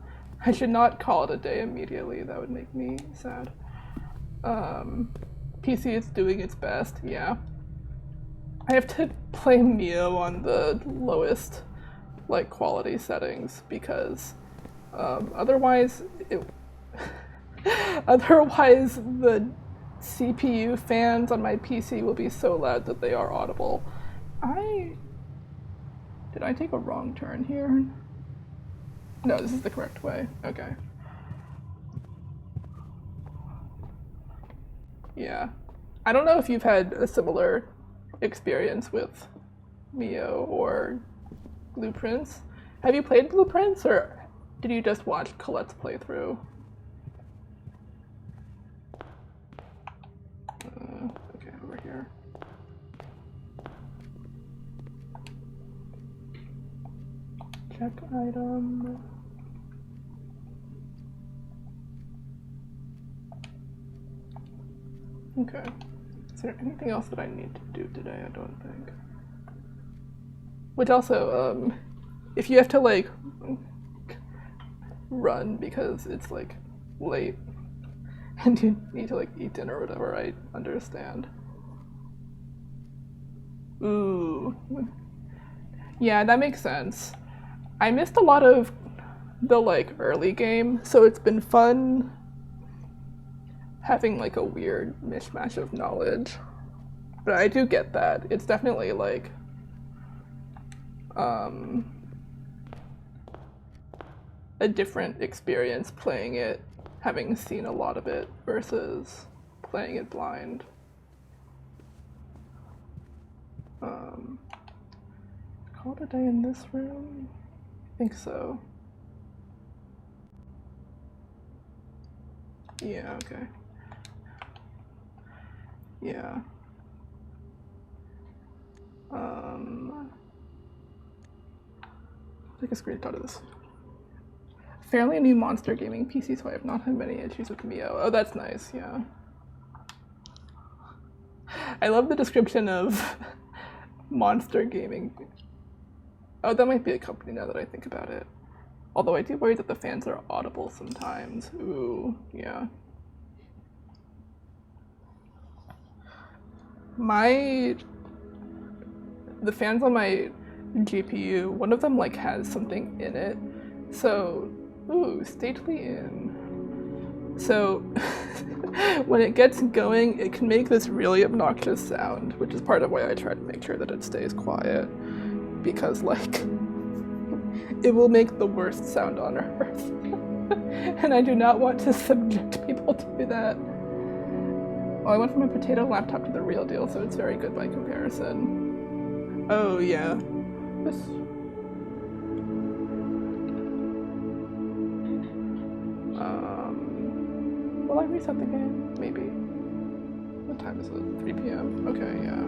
I should not call it a day immediately. That would make me sad. PC is doing its best, yeah. I have to play Mio on the lowest like quality settings because otherwise otherwise the CPU fans on my PC will be so loud that they are audible. Did I take a wrong turn here? No, this is the correct way. Okay. Yeah. I don't know if you've had a similar experience with Mio or Blueprints. Have you played Blueprints or did you just watch Colette's playthrough? Okay, over here. Check item. Okay. Is there anything else that I need to do today? I don't think. Which also, if you have to like run because it's like late and you need to like eat dinner or whatever, I understand. Ooh. Yeah, that makes sense. I missed a lot of the like early game, so it's been fun having like a weird mishmash of knowledge. But I do get that. It's definitely like a different experience playing it, having seen a lot of it, versus playing it blind. Call it a day in this room? I think so. Yeah, okay. Yeah. Take a screenshot of this. Fairly new Monster Gaming PC, so I have not had many issues with Mio. Oh, that's nice, yeah. I love the description of Monster Gaming. Oh, that might be a company now that I think about it. Although I do worry that the fans are audible sometimes. Ooh, yeah. The fans on my GPU, one of them like has something in it. So, ooh, Stately Inn. So, when it gets going, it can make this really obnoxious sound, which is part of why I try to make sure that it stays quiet. Because, like, it will make the worst sound on earth. And I do not want to subject people to that. Well, I went from a potato laptop to the real deal, so it's very good by comparison. Oh, yeah. This... reset the game? Maybe. What time is it? 3 p.m. Okay, yeah.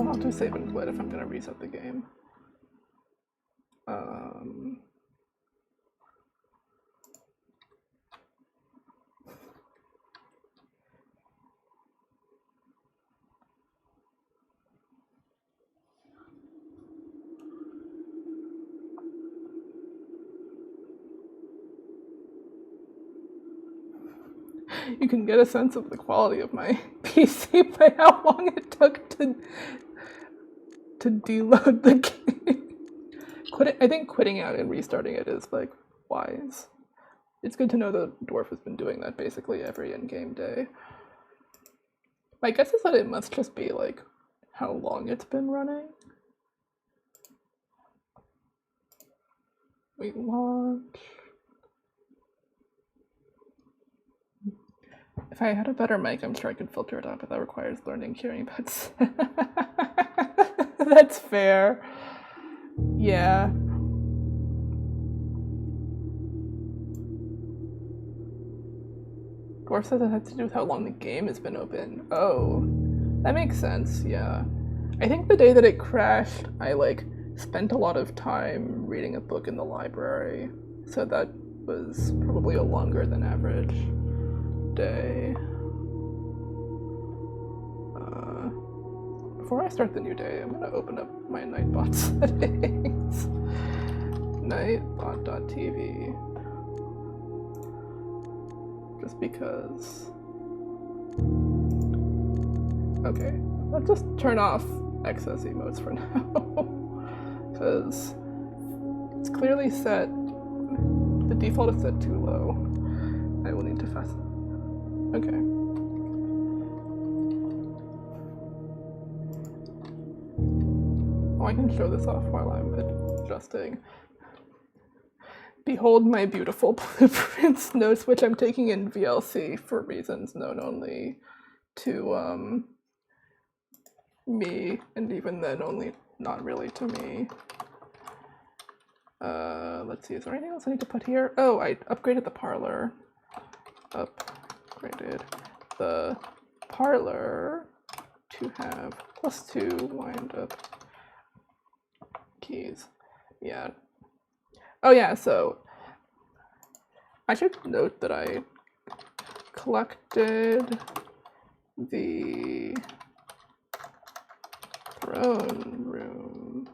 I'll do save and quit if I'm gonna reset the game. You can get a sense of the quality of my PC by how long it took to deload the game. I think quitting out and restarting it is like wise. It's good to know that Dwarf has been doing that basically every in-game day. My guess is that it must just be like how long it's been running. Wait, launch. If I had a better mic, I'm sure I could filter it out, but that requires learning hearing buds. That's fair. Yeah. Dwarf says it has to do with how long the game has been open. Oh, that makes sense, yeah. I think the day that it crashed, I like spent a lot of time reading a book in the library, so that was probably a longer than average day. Before I start the new day, I'm gonna open up my Nightbot settings. Nightbot.tv. Just because. Okay, let's just turn off excess emotes for now. Because it's clearly set. The default is set too low. I will need to fast. Okay. Oh, I can show this off while I'm adjusting. Behold my beautiful blueprints notes, which I'm taking in VLC for reasons known only to me, and even then only not really to me. Let's see, is there anything else I need to put here? Oh, I upgraded the parlor. Upgraded the parlor to have +2 wind up keys. Yeah. Oh yeah, so I should note that I collected the throne room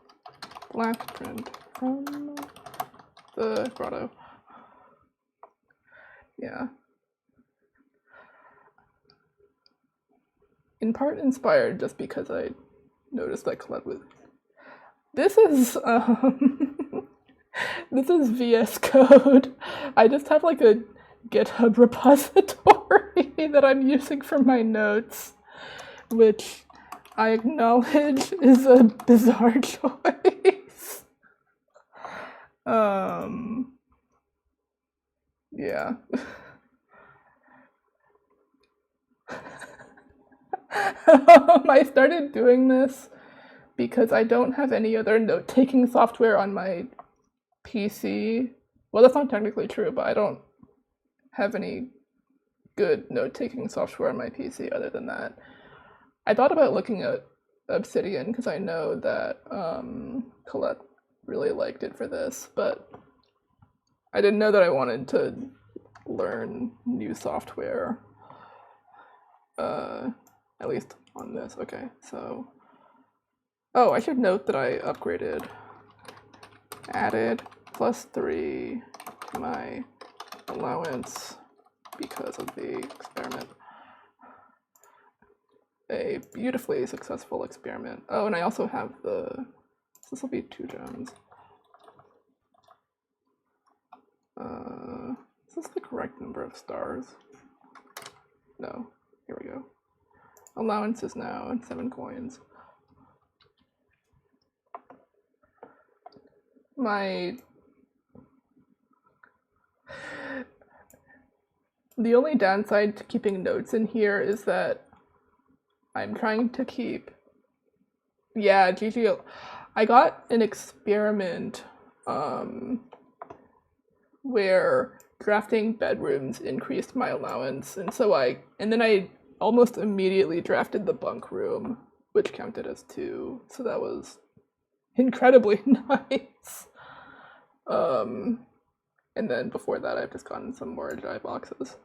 black print from the grotto. Yeah. In part inspired just because I noticed that Colette was. This is this is VS Code. I just have like a GitHub repository that I'm using for my notes, which I acknowledge is a bizarre choice. Yeah. I started doing this because I don't have any other note-taking software on my PC. Well, that's not technically true, but I don't have any good note-taking software on my PC other than that. I thought about looking at Obsidian because I know that Colette really liked it for this, but I didn't know that I wanted to learn new software. At least on this. Okay, so. Oh, I should note that I added +3 to my allowance because of the experiment. A beautifully successful experiment. Oh, and I also have this will be 2 gems. Is this the correct number of stars? No, here we go. Allowance is now 7 coins. The only downside to keeping notes in here is that I'm trying to keep, yeah, GG. I got an experiment where drafting bedrooms increased my allowance, and then I almost immediately drafted the bunk room, which counted as 2, so that was incredibly nice. And then before that, I've just gotten some more Ajay boxes.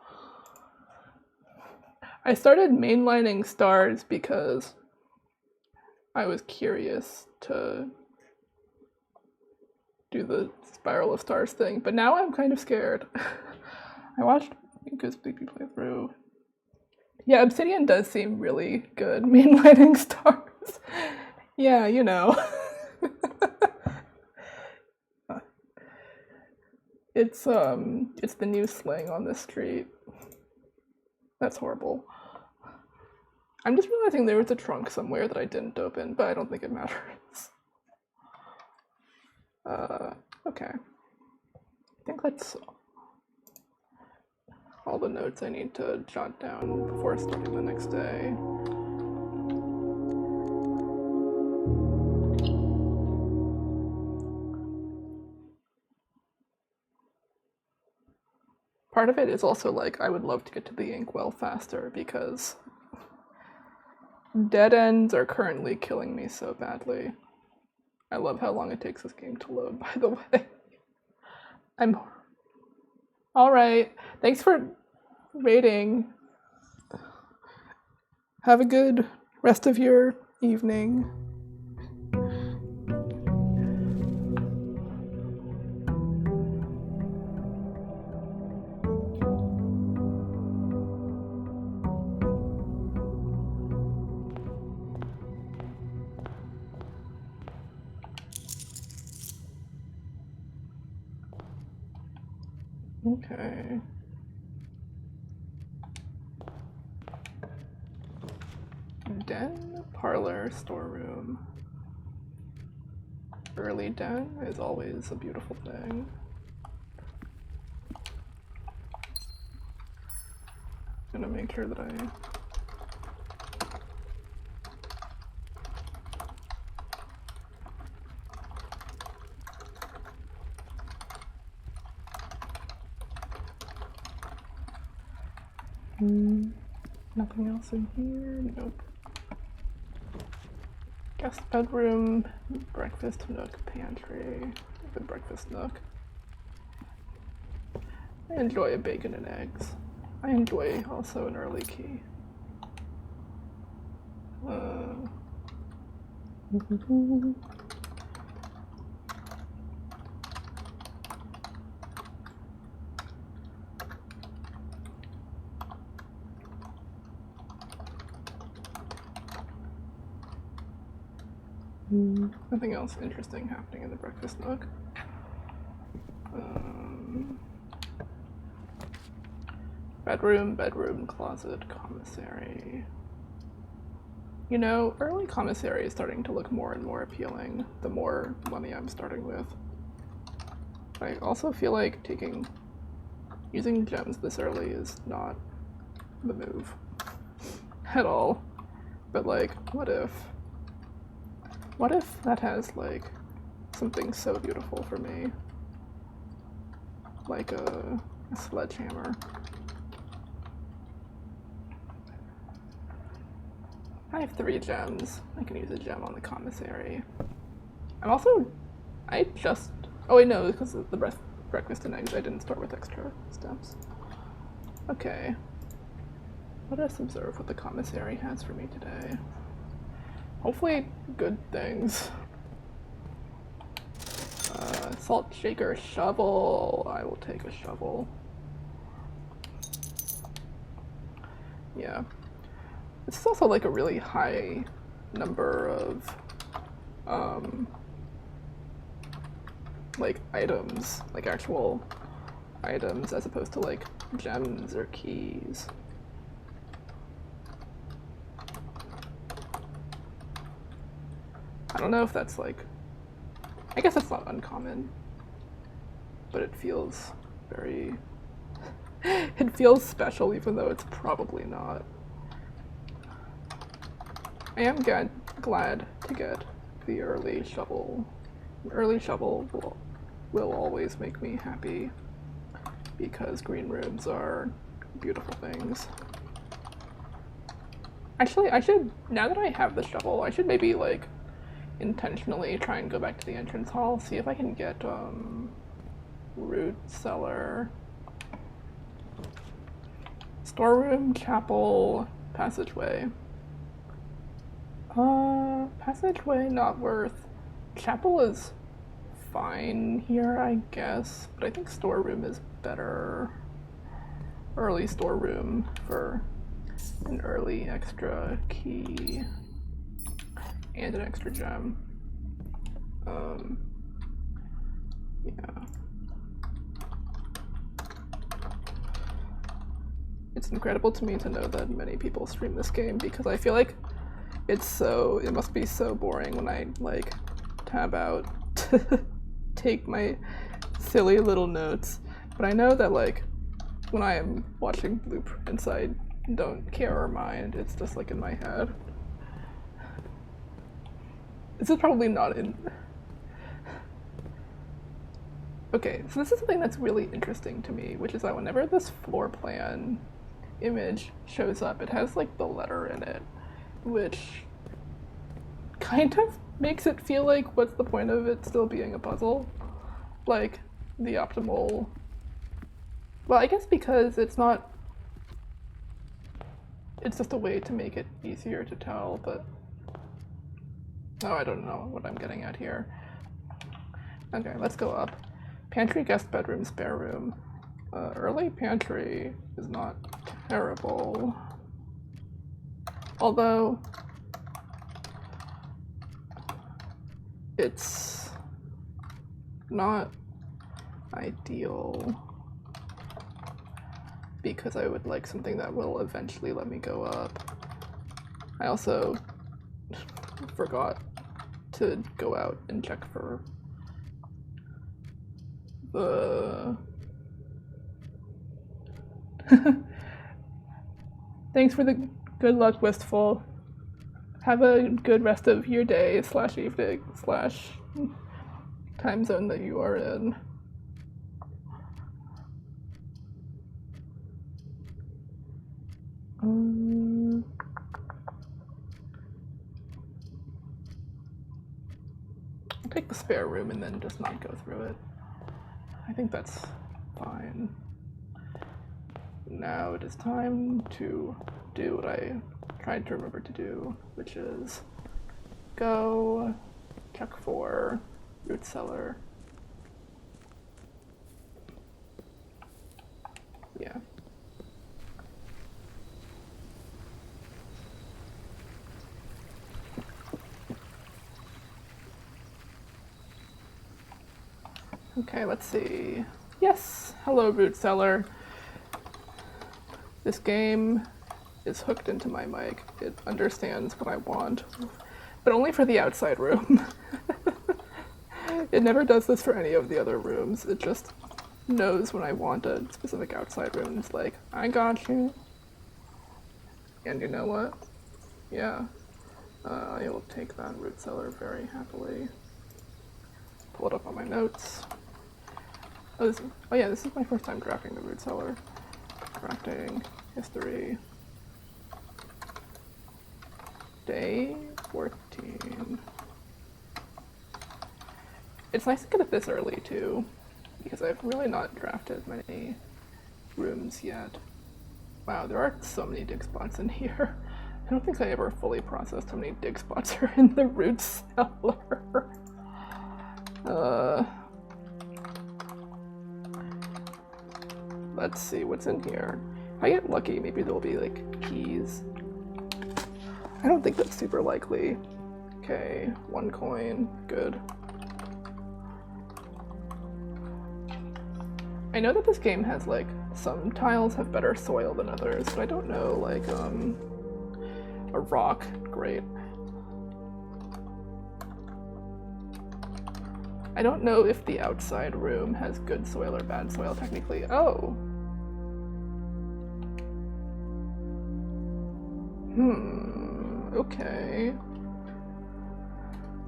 I started mainlining stars because I was curious to do the Spiral of Stars thing, but now I'm kind of scared. I watched Goose Sleepy play through. Yeah, Obsidian does seem really good mainlining stars. Yeah, you know. It's the new slang on the street. That's horrible. I'm just realizing there was a trunk somewhere that I didn't open, but I don't think it matters. Okay. I think that's all the notes I need to jot down before starting the next day. Part of it is also like I would love to get to the inkwell faster because dead ends are currently killing me so badly. I love how long it takes this game to load, by the way. I'm alright. Thanks for rating. Have a good rest of your evening. Okay. Den, parlor, storeroom. Early den is always a beautiful thing. I'm gonna make sure that I nothing else in here? Nope. Guest bedroom, breakfast nook, pantry, the breakfast nook. I enjoy a bacon and eggs. I enjoy also an early key. Nothing else interesting happening in the breakfast nook. Bedroom, closet, commissary. You know, early commissary is starting to look more and more appealing the more money I'm starting with. I also feel like using gems this early is not the move at all. But like, what if that has like something so beautiful for me? Like a sledgehammer. I have 3 gems. I can use a gem on the commissary. Oh wait, no, because of the breakfast and eggs, I didn't start with extra steps. Okay. Let us observe what the commissary has for me today. Hopefully good things. Salt shaker shovel. I will take a shovel. Yeah. This is also like a really high number of like items, like actual items, as opposed to like gems or keys. I don't know if that's like, I guess that's not uncommon, but it feels very, it feels special even though it's probably not. I am glad to get the early shovel. Early shovel will always make me happy because green rooms are beautiful things. Actually, I should, now that I have the shovel, I should maybe like intentionally try and go back to the entrance hall, see if I can get root cellar, storeroom, chapel, passageway. Passageway not worth. Chapel is fine here, I guess, but I think storeroom is better. Early storeroom for an early extra key and an extra gem. Yeah. It's incredible to me to know that many people stream this game because I feel like it must be so boring when I like tab out to take my silly little notes. But I know that like when I am watching blueprints, I don't care or mind. It's just like in my head. This is probably not in. Okay, so this is something that's really interesting to me, which is that whenever this floor plan image shows up, it has like the letter in it, which kind of makes it feel like what's the point of it still being a puzzle? Like the optimal. Well, I guess because it's not. It's just a way to make it easier to tell, but. Oh, I don't know what I'm getting at here. Okay, let's go up. Pantry, guest bedroom, spare room. Early pantry is not terrible. Although it's not ideal because I would like something that will eventually let me go up. I also forgot to go out and check for the Thanks for the good luck, Wistful. Have a good rest of your day / evening / time zone that you are in. I'll take the spare room and then just not go through it. I think that's fine. Now it is time to do what I tried to remember to do, which is go check for root cellar. Yeah. Okay, let's see. Yes! Hello, root cellar. This game is hooked into my mic. It understands what I want, but only for the outside room. It never does this for any of the other rooms. It just knows when I want a specific outside room. It's like, I got you. And you know what? Yeah. I will take that root cellar very happily. Pull it up on my notes. Oh yeah, this is my first time drafting the root cellar. Drafting history. Day 14. It's nice to get it this early too, because I've really not drafted many rooms yet. Wow, there are so many dig spots in here. I don't think I ever fully processed how many dig spots are in the root cellar. Let's see what's in here. If I get lucky, maybe there'll be like keys. I don't think that's super likely. Okay, 1 coin, good. I know that this game has like, some tiles have better soil than others, but I don't know, like, a rock, great. I don't know if the outside room has good soil or bad soil technically. Oh. Okay.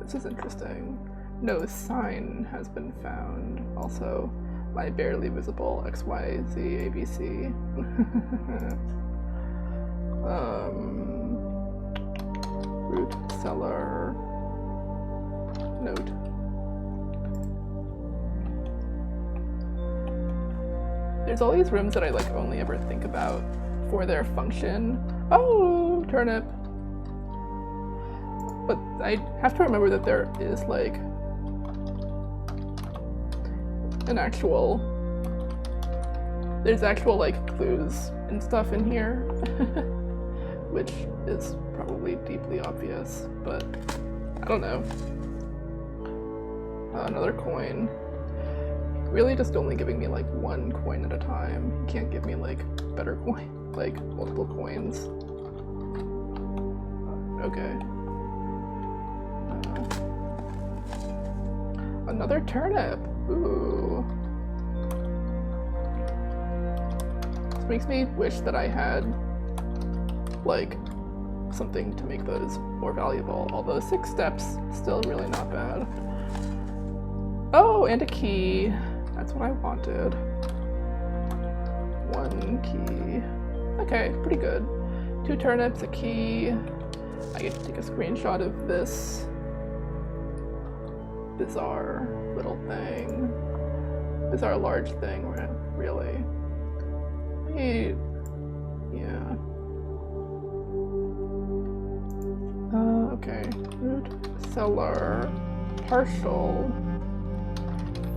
This is interesting. No sign has been found. Also, my barely visible XYZ ABC. Root cellar. Note. There's all these rooms that I like only ever think about for their function. Oh, turnip. But I have to remember that there is like there's actual like clues and stuff in here, which is probably deeply obvious, but I don't know. Another coin. Really just only giving me like one coin at a time. You can't give me like better coin, like multiple coins. Okay. Another turnip. Ooh. This makes me wish that I had like something to make those more valuable. Although 6 steps, still really not bad. Oh, and a key. That's what I wanted. 1 key. Okay, pretty good. 2 turnips, a key. I get to take a screenshot of this bizarre little thing. Bizarre large thing, really. Hey, yeah. Okay. Root cellar. Partial.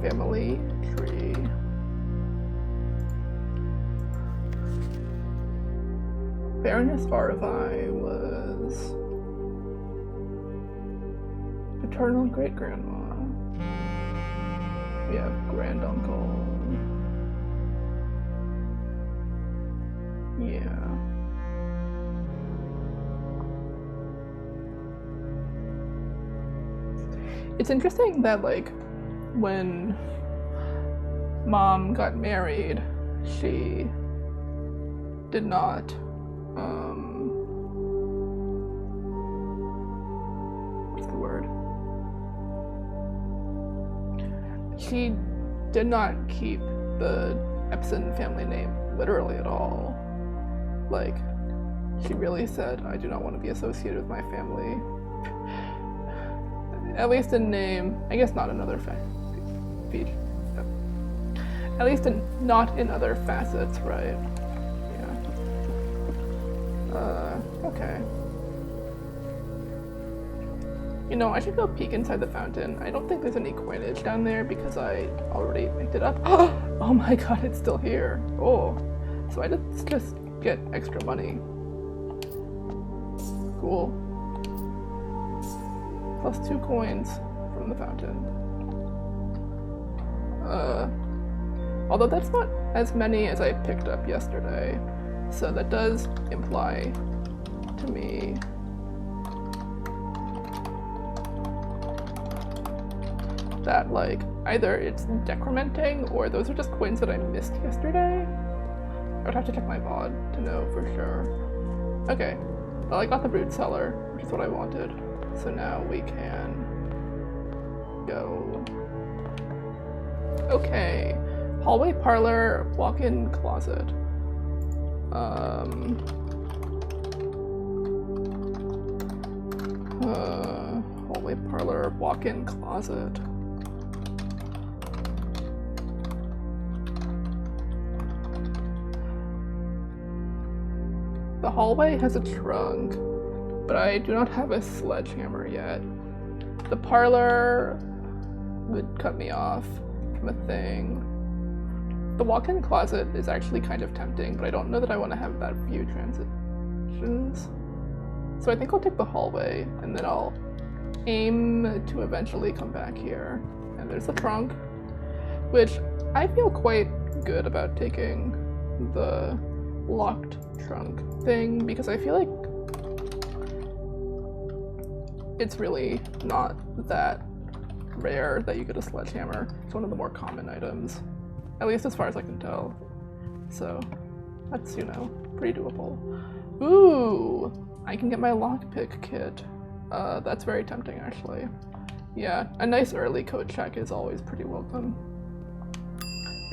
Family tree. Baroness Arvi was paternal great-grandma. We have granduncle. Yeah. It's interesting that like when Mom got married, she did not what's the word? She did not keep the Epson family name literally at all. Like, she really said, I do not want to be associated with my family. At least in name. I guess not in other at least not in other facets, right? Yeah. Okay. You know, I should go peek inside the fountain. I don't think there's any coinage down there because I already picked it up. Oh my god, it's still here. Oh. So I just get extra money. Cool. Plus 2 coins from the fountain. Although that's not as many as I picked up yesterday, so that does imply to me that like either it's decrementing or those are just coins that I missed yesterday. I would have to check my VOD to know for sure. Okay, well I got the root cellar, which is what I wanted. So now we can go. Okay, hallway, parlor, walk-in closet. Hallway, parlor, walk-in closet. The hallway has a trunk, but I do not have a sledgehammer yet. The parlor would cut me off from a thing. The walk-in closet is actually kind of tempting, but I don't know that I want to have that few transitions. So I think I'll take the hallway, and then I'll aim to eventually come back here. And there's the trunk, which I feel quite good about taking the locked trunk thing, because I feel like it's really not that rare that you get a sledgehammer. It's one of the more common items, at least as far as I can tell. So that's, you know, pretty doable. Ooh, I can get my lockpick kit. That's very tempting, actually. Yeah, a nice early code check is always pretty welcome.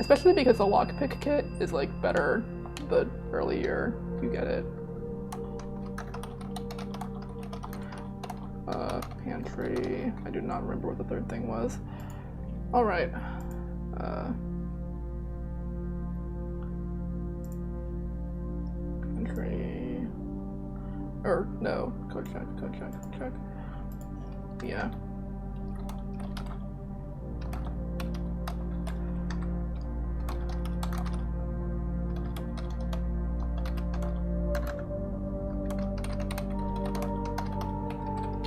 Especially because the lockpick kit is like better the earlier you get it. Pantry. I do not remember what the third thing was. Alright. Pantry. Or, no. Code check. Yeah.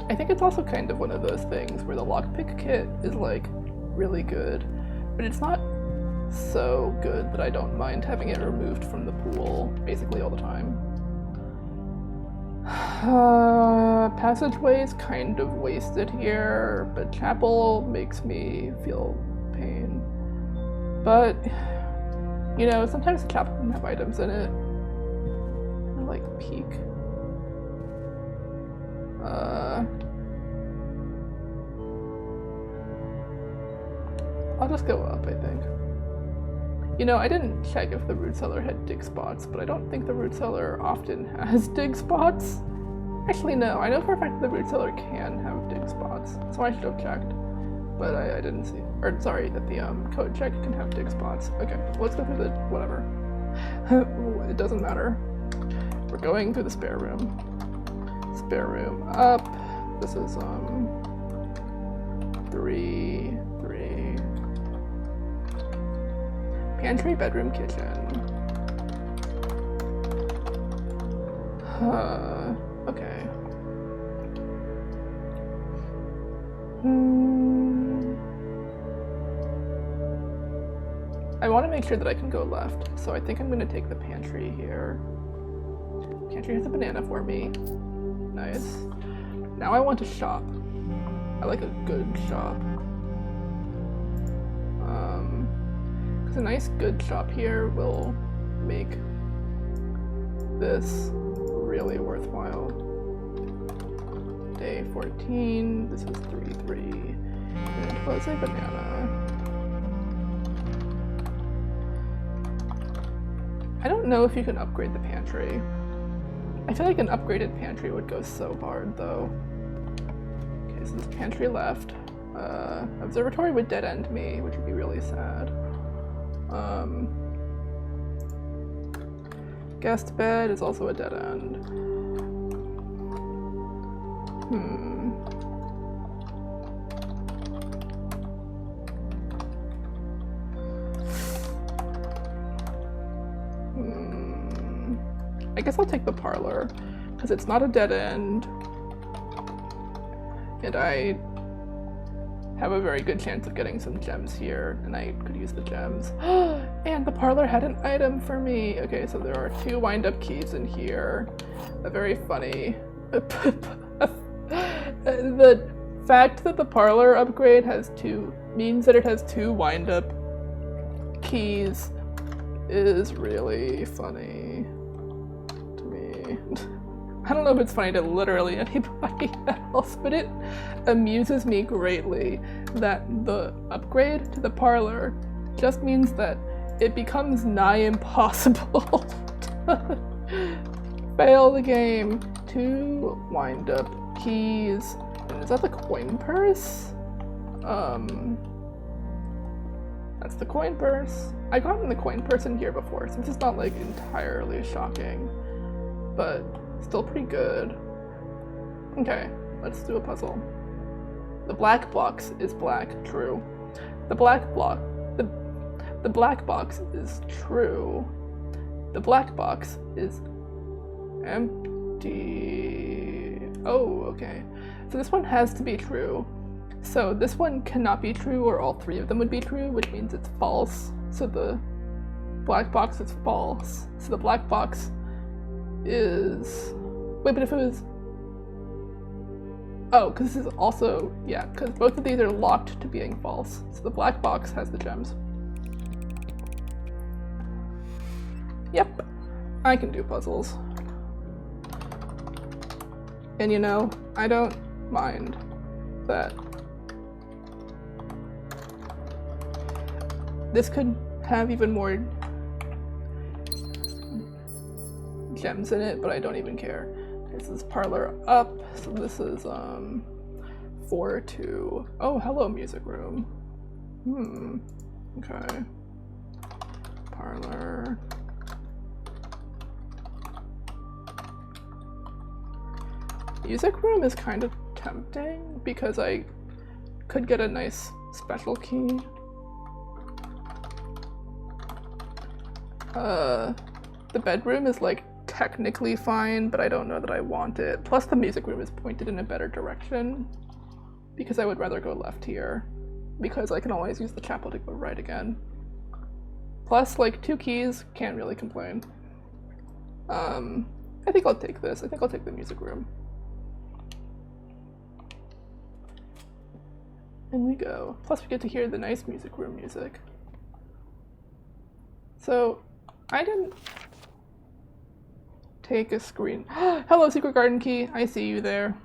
I think it's also kind of one of those things where the lockpick kit is like really good, but it's not so good that I don't mind having it removed from the pool basically all the time. Passageway is kind of wasted here, but chapel makes me feel pain. But, you know, sometimes the chapel can have items in it. I like peek. I'll just go up, I think. You know, I didn't check if the root cellar had dig spots, but I don't think the root cellar often has dig spots. Actually, no, I know for a fact that the root cellar can have dig spots, so I should have checked. But I didn't see, or sorry, that the code check can have dig spots. Okay, let's go through the, whatever. It doesn't matter. We're going through the spare room. Spare room up. This is, 3. Pantry, bedroom, kitchen. Okay. I want to make sure that I can go left, so I think I'm going to take the pantry here. Pantry has a banana for me. Nice. Now I want to shop. I like a good shop. A nice good shop here will make this really worthwhile. Day 14, this is 3-3, and it was a banana. I don't know if you can upgrade the pantry. I feel like an upgraded pantry would go so hard though. Okay, so this pantry left. Observatory would dead end me, which would be really sad. Guest bed is also a dead end. I guess I'll take the parlor, because it's not a dead end, and I have a very good chance of getting some gems here, and I could use the gems. And the parlor had an item for me! Okay, so there are 2 wind-up keys in here. A very funny... The fact that the parlor upgrade has 2 means that it has 2 wind-up keys is really funny to me. I don't know if it's funny to literally anybody else, but it amuses me greatly that the upgrade to the parlor just means that it becomes nigh impossible to fail the game. 2 wind-up keys. And is that the coin purse? That's the coin purse. I gotten the coin purse in here before, so this is not like entirely shocking, but still pretty good. Okay, let's do a puzzle. The black box is black, true. The black box is true. The black box is empty. Oh, okay. So this one has to be true. So this one cannot be true, or all 3 of them would be true, which means it's false. So the black box is false. So the black box is... Wait, but if it was... Oh, because this is also... Yeah, because both of these are locked to being false. So the black box has the gems. Yep, I can do puzzles. And you know, I don't mind that This could have even more gems in it, but I don't even care. This is parlor up, so this is 4-2. Oh, hello, music room. Okay. Parlor. Music room is kind of tempting because I could get a nice special key. The bedroom is like technically fine, but I don't know that I want it. Plus the music room is pointed in a better direction because I would rather go left here because I can always use the chapel to go right again. Plus, like, 2 keys, can't really complain. I think I'll take this. I think I'll take the music room. In we go. Plus we get to hear the nice music room music. So, I didn't take a screen. Hello, Secret Garden Key. I see you there.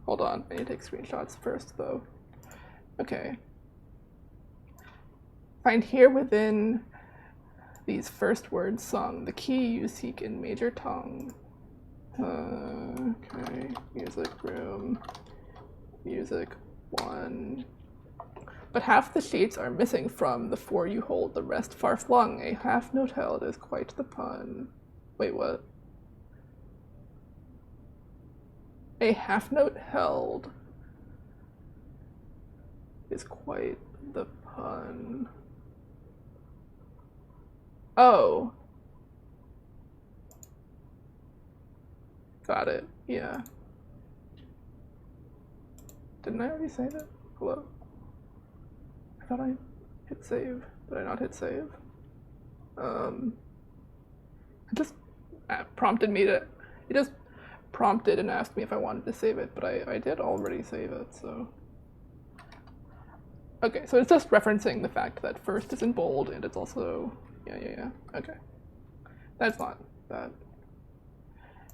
Hold on, I need to take screenshots first, though. Okay. Find here within these first words sung the key you seek in major tongue. Okay, music room, music 1. But half the sheets are missing from the 4 you hold, the rest far flung. A half note held is quite the pun. Wait, what? A half note held is quite the pun. Oh. Got it, yeah. Didn't I already save it? Hello? I thought I hit save. Did I not hit save? It just prompted me to, it just prompted and asked me if I wanted to save it, but I did already save it, so. Okay, so it's just referencing the fact that first is in bold and it's also, yeah, okay. That's not that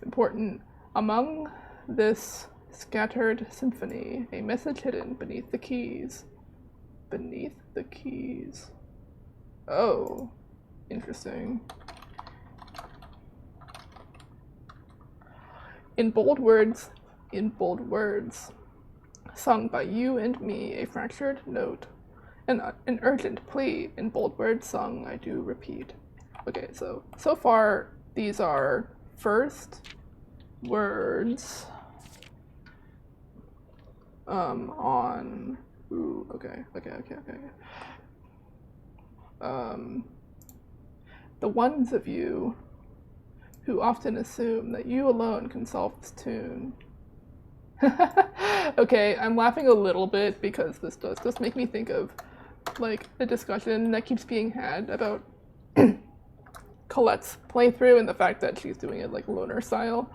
important. Among this scattered symphony, a message hidden beneath the keys. Beneath the keys. Oh, interesting. In bold words, sung by you and me, a fractured note, an urgent plea, in bold words sung, I do repeat. Okay, so far, these are first words on, ooh, okay. The ones of you who often assume that you alone can solve this tune. Okay, I'm laughing a little bit because this does just make me think of, like, a discussion that keeps being had about Colette's playthrough and the fact that she's doing it like loner style.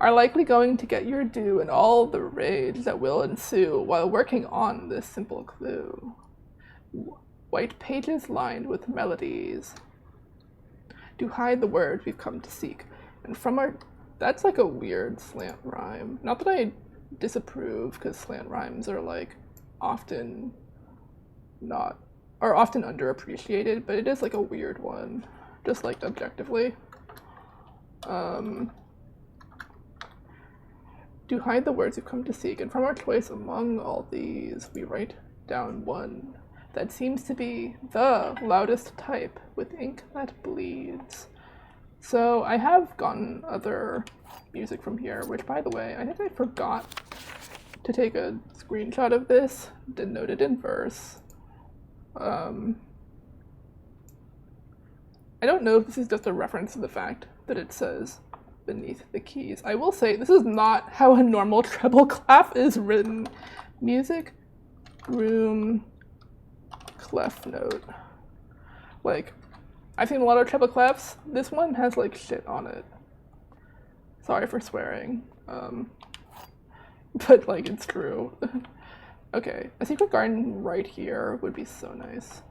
Are likely going to get your due and all the rage that will ensue while working on this simple clue. White pages lined with melodies do hide the words we've come to seek. And from our, that's like a weird slant rhyme. Not that I disapprove, because slant rhymes are like often underappreciated, but it is like a weird one, just like objectively. Do hide the words we've come to seek, and from our choice among all these, we write down one that seems to be the loudest type with ink that bleeds. So I have gotten other music from here, which, by the way, I think I forgot to take a screenshot of this, denoted in verse. I don't know if this is just a reference to the fact that it says beneath the keys. I will say this is not how a normal treble clef is written. Music room clef note. Like, I've seen a lot of treble clefs. This one has like shit on it. Sorry for swearing. But like, it's true. Okay, a secret garden right here would be so nice.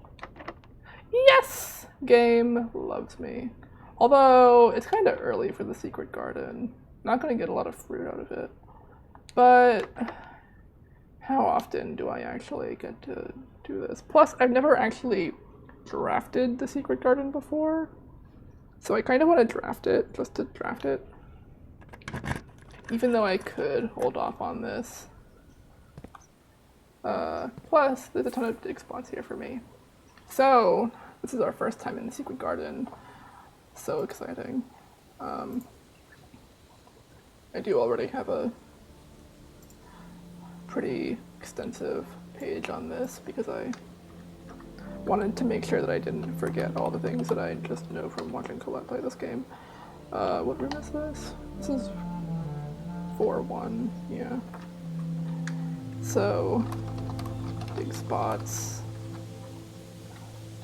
Yes! Game loves me. Although, it's kind of early for the secret garden. Not gonna get a lot of fruit out of it. But, how often do I actually get to do this? Plus, I've never actually drafted the Secret Garden before, so I kind of want to draft it, just to draft it. Even though I could hold off on this. Plus, there's a ton of dig spots here for me. So, this is our first time in the Secret Garden. So exciting. I do already have a pretty extensive page on this because I wanted to make sure that I didn't forget all the things that I just know from watching Colette play this game. What room is this? This is 4-1, yeah. So, big spots.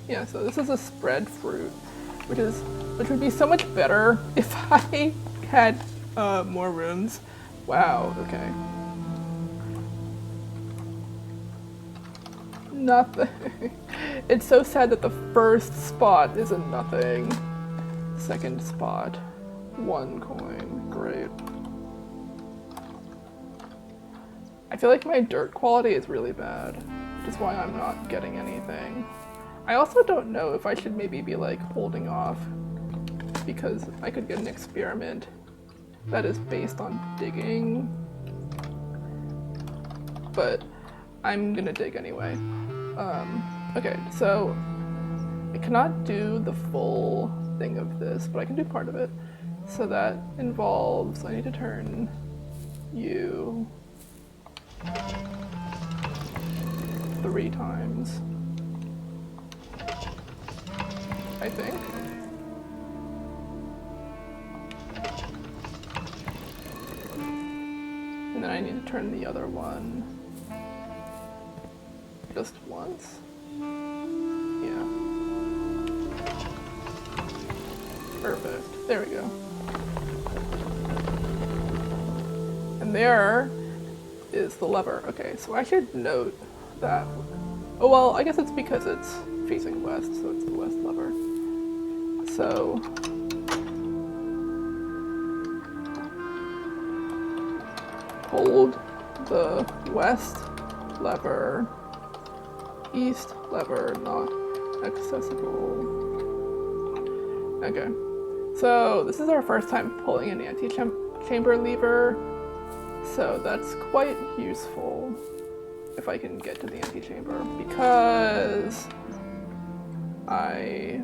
Yeah, so this is a spread fruit, which would be so much better if I had more rooms. Wow, okay. Nothing. It's so sad that the first spot is a nothing. Second spot, 1 coin. Great. I feel like my dirt quality is really bad, which is why I'm not getting anything. I also don't know if I should maybe be like holding off because I could get an experiment that is based on digging, but I'm gonna dig anyway. Okay, so I cannot do the full thing of this, but I can do part of it. So that involves, I need to turn you 3 times, I think. And then I need to turn the other one just once. Yeah. Perfect. There we go. And there is the lever. Okay, so I should note that. Oh, well, I guess it's because it's facing west, so it's the west lever. So hold the west lever, east lever not accessible. Okay, so this is our first time pulling an antechamber lever, so that's quite useful if I can get to the antechamber, because I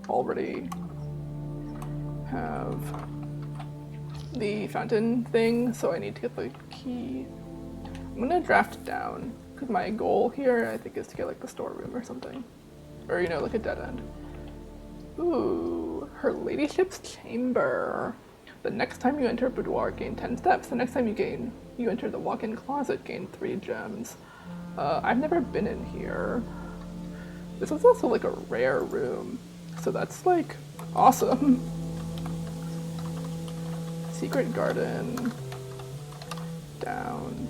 already have the fountain thing, so I need to get the key. I'm gonna draft down, because my goal here, I think, is to get like the storeroom or something. Or, you know, like a dead end. Ooh, her ladyship's chamber. The next time you enter a boudoir, gain 10 steps. The next time you enter the walk-in closet, gain 3 gems. I've never been in here. This is also like a rare room, so that's like awesome. Secret garden. Down.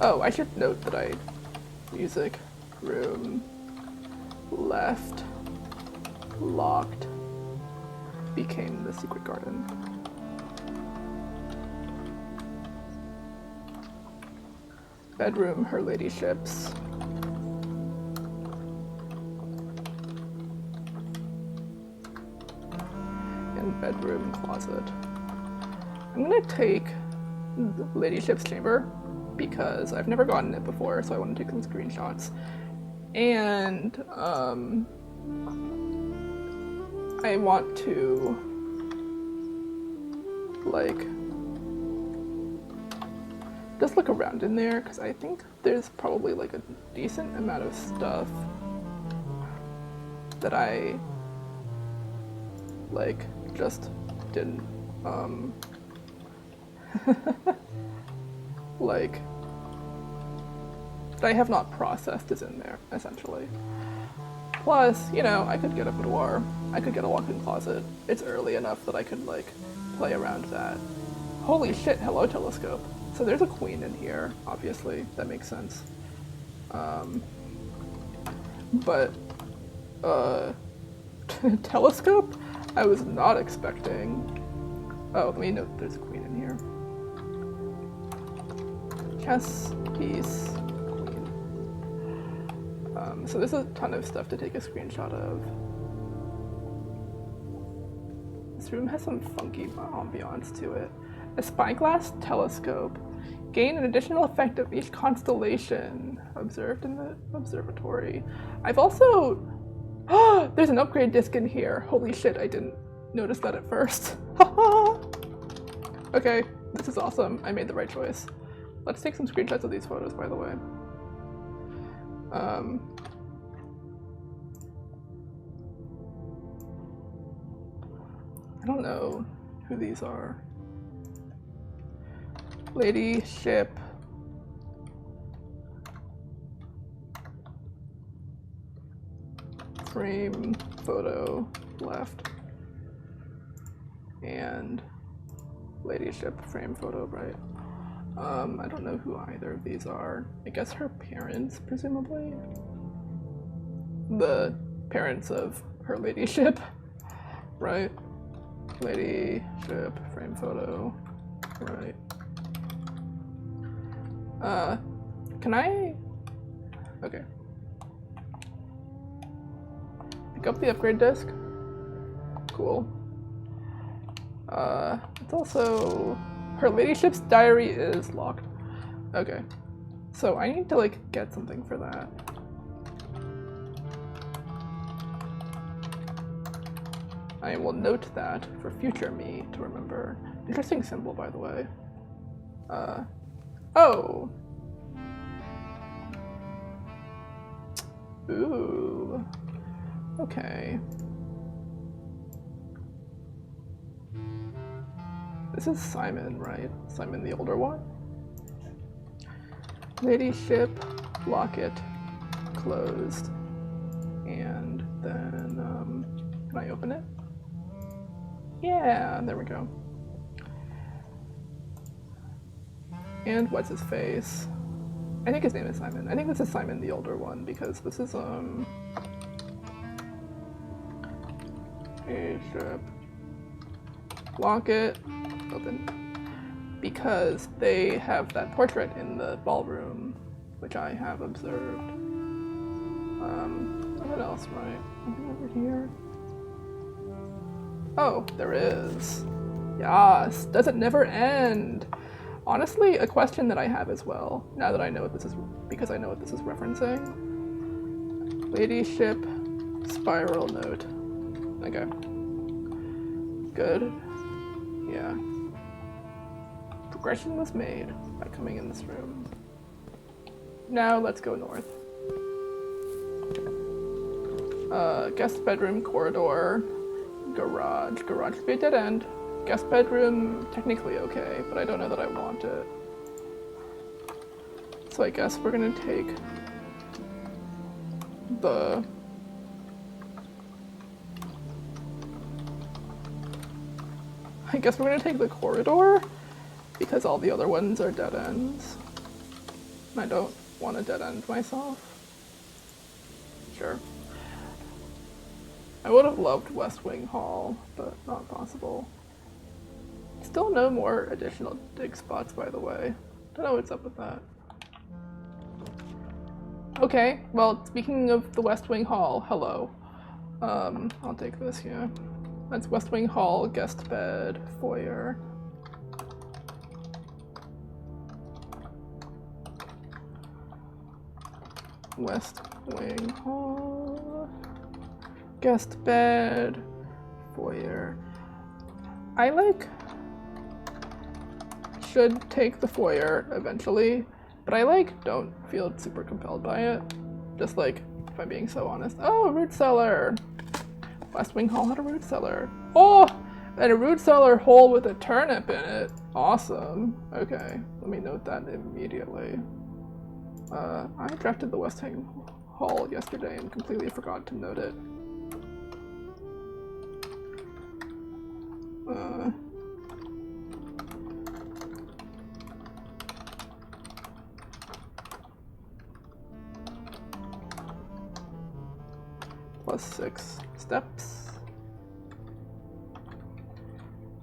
Oh, I should note that music room left locked became the secret garden. Bedroom, her ladyship's. And bedroom closet. I'm gonna take the ladyship's chamber because I've never gotten it before, so I want to take some screenshots. And I want to like just look around in there because I think there's probably like a decent amount of stuff that I like just didn't like that I have not processed is in there, essentially. Plus, you know, I could get a boudoir, I could get a walk-in closet. It's early enough that I could like play around that. Holy shit, hello telescope. So there's a queen in here, obviously, that makes sense. But telescope? I was not expecting. Oh, let me note there's a queen in here. Chess piece. Queen. So there's a ton of stuff to take a screenshot of. This room has some funky ambiance to it. A spyglass telescope. Gain an additional effect of each constellation observed in the observatory. I've also... there's an upgrade disc in here. Holy shit, I didn't notice that at first. Okay, this is awesome. I made the right choice. Let's take some screenshots of these photos, by the way. I don't know who these are. Lady, ship. Frame, photo, left. And ladyship, frame, photo, right. I don't know who either of these are. I guess her parents, presumably. The parents of her ladyship, right? Ladyship, frame, photo, right. Can I? Okay. Pick up the upgrade disc. Cool. It's also... her ladyship's diary is locked. Okay. So I need to, like, get something for that. I will note that for future me to remember. Interesting symbol, by the way. Oh! Ooh. Okay. This is Simon, right? Simon the older one? Ladyship, locket, closed. And then, can I open it? Yeah, there we go. And what's his face? I think his name is Simon. I think this is Simon the older one because this is, ladyship, locket, open, because they have that portrait in the ballroom, which I have observed. What else, right? Anything over here? Oh, there is. Yes, does it never end? Honestly, a question that I have as well, now that I know what this is, because I know what this is referencing. Ladyship, spiral note. Okay. Good. Yeah. Progression was made by coming in this room. Now let's go north. Guest bedroom, corridor, garage. Garage would be a dead end. Guest bedroom, technically okay, but I don't know that I want it. So I guess we're gonna take the... I guess we're gonna take the corridor, because all the other ones are dead ends. And I don't want to dead end myself. Sure. I would have loved West Wing Hall, but not possible. Still no more additional dig spots, by the way. Don't know what's up with that. Okay, well, speaking of the West Wing Hall, hello. I'll take this, yeah. That's West Wing Hall, guest bed, foyer. West Wing Hall, guest bed, foyer. I should take the foyer eventually, but I don't feel super compelled by it. Just if I'm being so honest. Oh, root cellar! West Wing Hall had a root cellar. Oh! And a root cellar hole with a turnip in it. Awesome. Okay, let me note that immediately. I drafted the West Wing Hall yesterday and completely forgot to note it. +6 steps.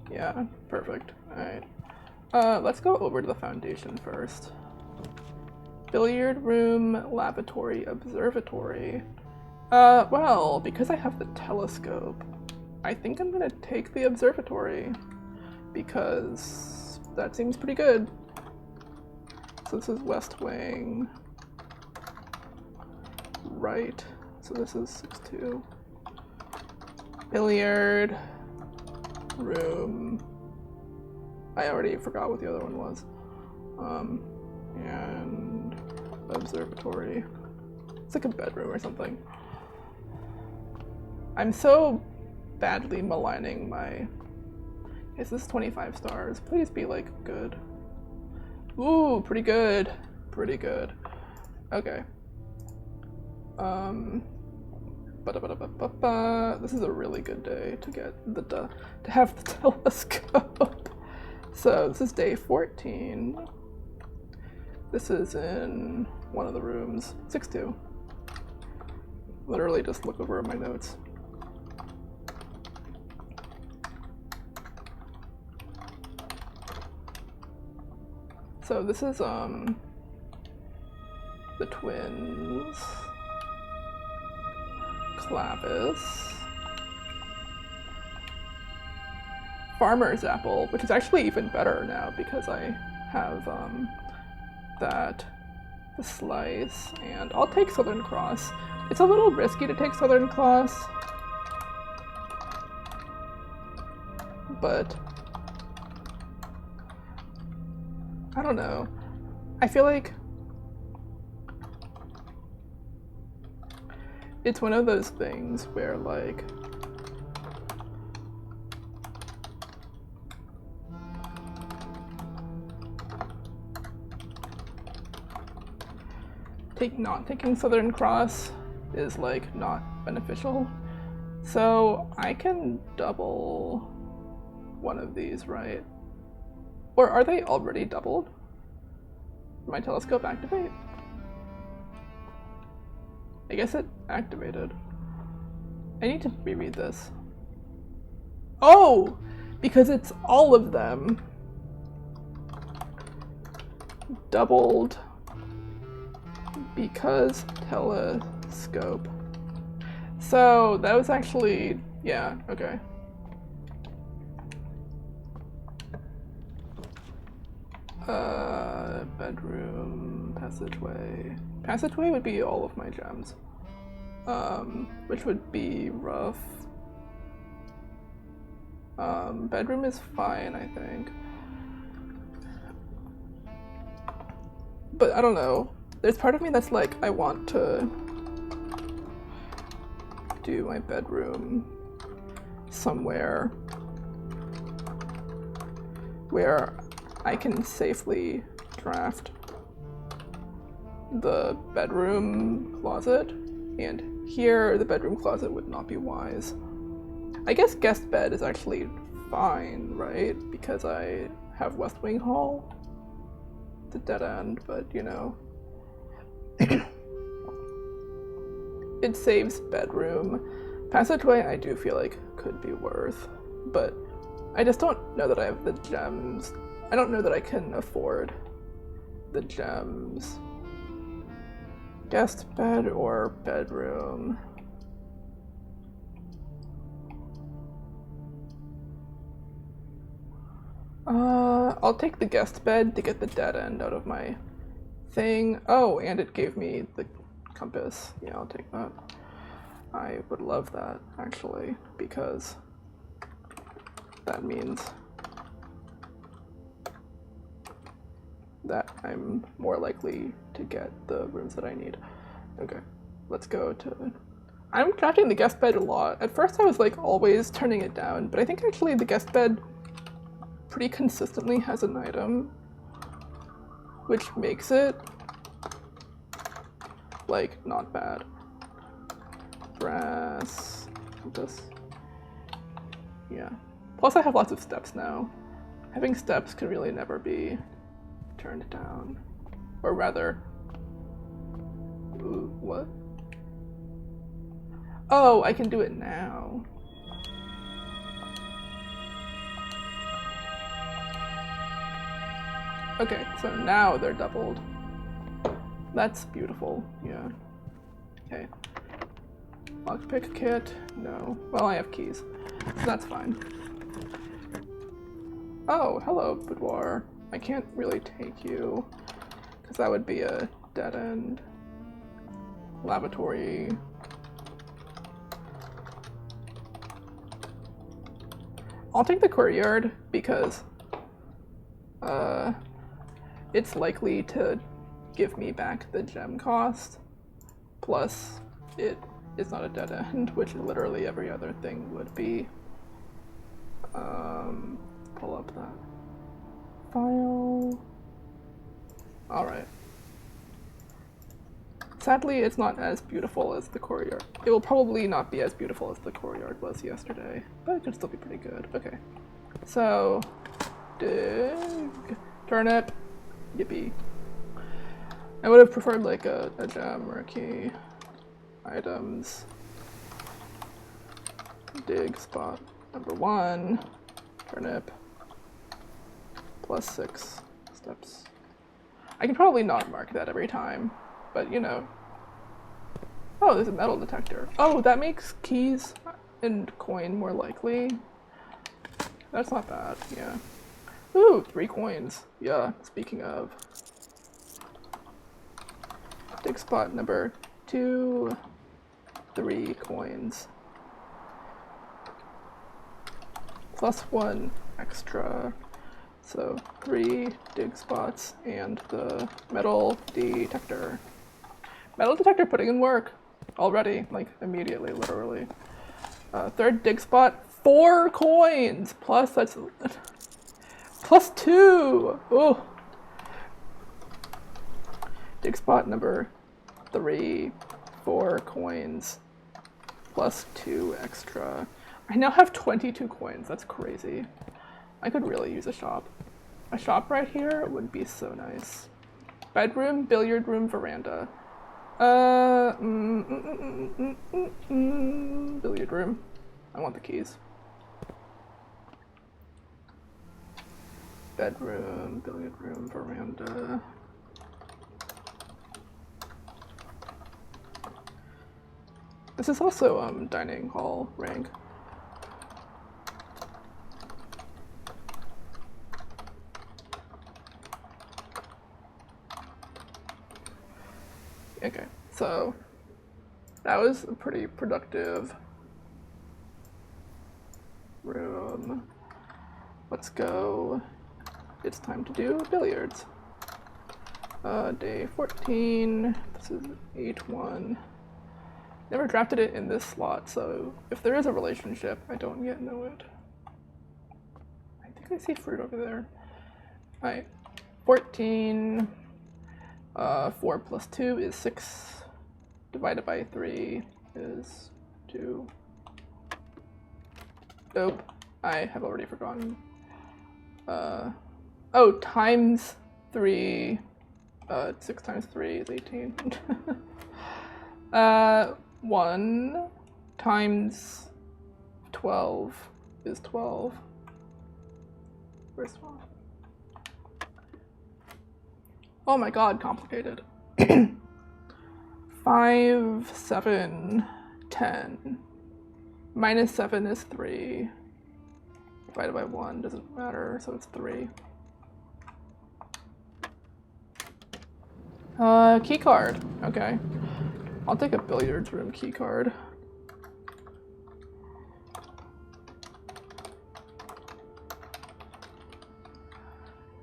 Yeah, perfect. Alright. Let's go over to the foundation first. Billiard room, lavatory, observatory. Well, because I have the telescope, I think I'm gonna take the observatory because that seems pretty good. So this is West Wing, right? So this is 6-2. Billiard room. I already forgot what the other one was. And observatory. It's like a bedroom or something. I'm so badly maligning my... Yes, this is 25 stars. Please be like good. Ooh, pretty good. Pretty good. Okay. This is a really good day to get to have the telescope. So this is day 14. This is in one of the rooms. 6-2. Literally just look over my notes. So this is the twins. Clavis. Farmer's apple, which is actually even better now because I have the slice, and I'll take Southern Cross. It's a little risky to take Southern Cross, but I don't know. I feel like it's one of those things where, like, not taking Southern Cross is, like, not beneficial. So I can double one of these, right? Or are they already doubled? Did my telescope activate? I guess it activated. I need to reread this. Oh! Because it's all of them. Doubled. Because telescope. So that was actually, yeah, okay. Bedroom, passageway. Passageway would be all of my gems. Which would be rough. Bedroom is fine, I think. But I don't know. There's part of me that's like, I want to do my bedroom somewhere where I can safely draft the bedroom closet, and here the bedroom closet would not be wise. I guess guest bed is actually fine, right? Because I have West Wing Hall. It's a dead end, but you know. It saves bedroom. Passageway I do feel like could be worth, but I just don't know that I have the gems. I don't know that I can afford the gems. Guest bed or bedroom? I'll take the guest bed to get the dead end out of my thing. Oh, and it gave me the compass. Yeah, I'll take that. I would love that, actually, because that means that I'm more likely to get the rooms that I need. Okay, let's go to... I'm drafting the guest bed a lot. At first I was like always turning it down, but I think actually the guest bed pretty consistently has an item, which makes it like not bad. Brass, this, yeah. Plus I have lots of steps now. Having steps can really never be turned down. Or rather, ooh, what? Oh, I can do it now. Okay, so now they're doubled. That's beautiful, yeah. Okay. Lockpick kit, no. Well, I have keys, so that's fine. Oh, hello, boudoir. I can't really take you, because that would be a dead end. Lavatory. I'll take the courtyard, because it's likely to give me back the gem cost, plus it is not a dead end, which literally every other thing would be. Pull up that file. Alright. Sadly, it's not as beautiful as the courtyard. It will probably not be as beautiful as the courtyard was yesterday, but it can still be pretty good. Okay. So, dig, turnip, yippee. I would have preferred like a gem or a key. Items. Dig spot number 1. Turnip. +6 steps. I can probably not mark that every time, but you know. Oh, there's a metal detector. Oh, that makes keys and coin more likely. That's not bad, yeah. Ooh, 3 coins. Yeah, speaking of. Dig spot number 2, 3 coins. +1 extra. So 3 dig spots and the metal detector. Metal detector putting in work already, like immediately, literally. 3rd dig spot, 4 coins! Plus that's +2! Oh! Dig spot number 3, 4 coins. +2 extra. I now have 22 coins, that's crazy. I could really use a shop. A shop right here would be so nice. Bedroom, billiard room, veranda. Billiard room. I want the keys. Bedroom, billiard room, veranda. This is also dining hall rank. Okay, so that was a pretty productive room. Let's go. It's time to do billiards. Day 14. This is 8-1. Never drafted it in this slot, so if there is a relationship, I don't yet know it. I think I see fruit over there. Alright, 14. 4 plus 2 is 6. Divided by 3 is 2. Nope, I have already forgotten. Oh, times 3. 6 times 3 is 18. 1 times 12 is 12. Where's 12? Oh my god, complicated. 5, 7, 10. -7 is 3. Divided by 1 doesn't matter, so it's 3. Key card. Okay. I'll take a billiards room key card.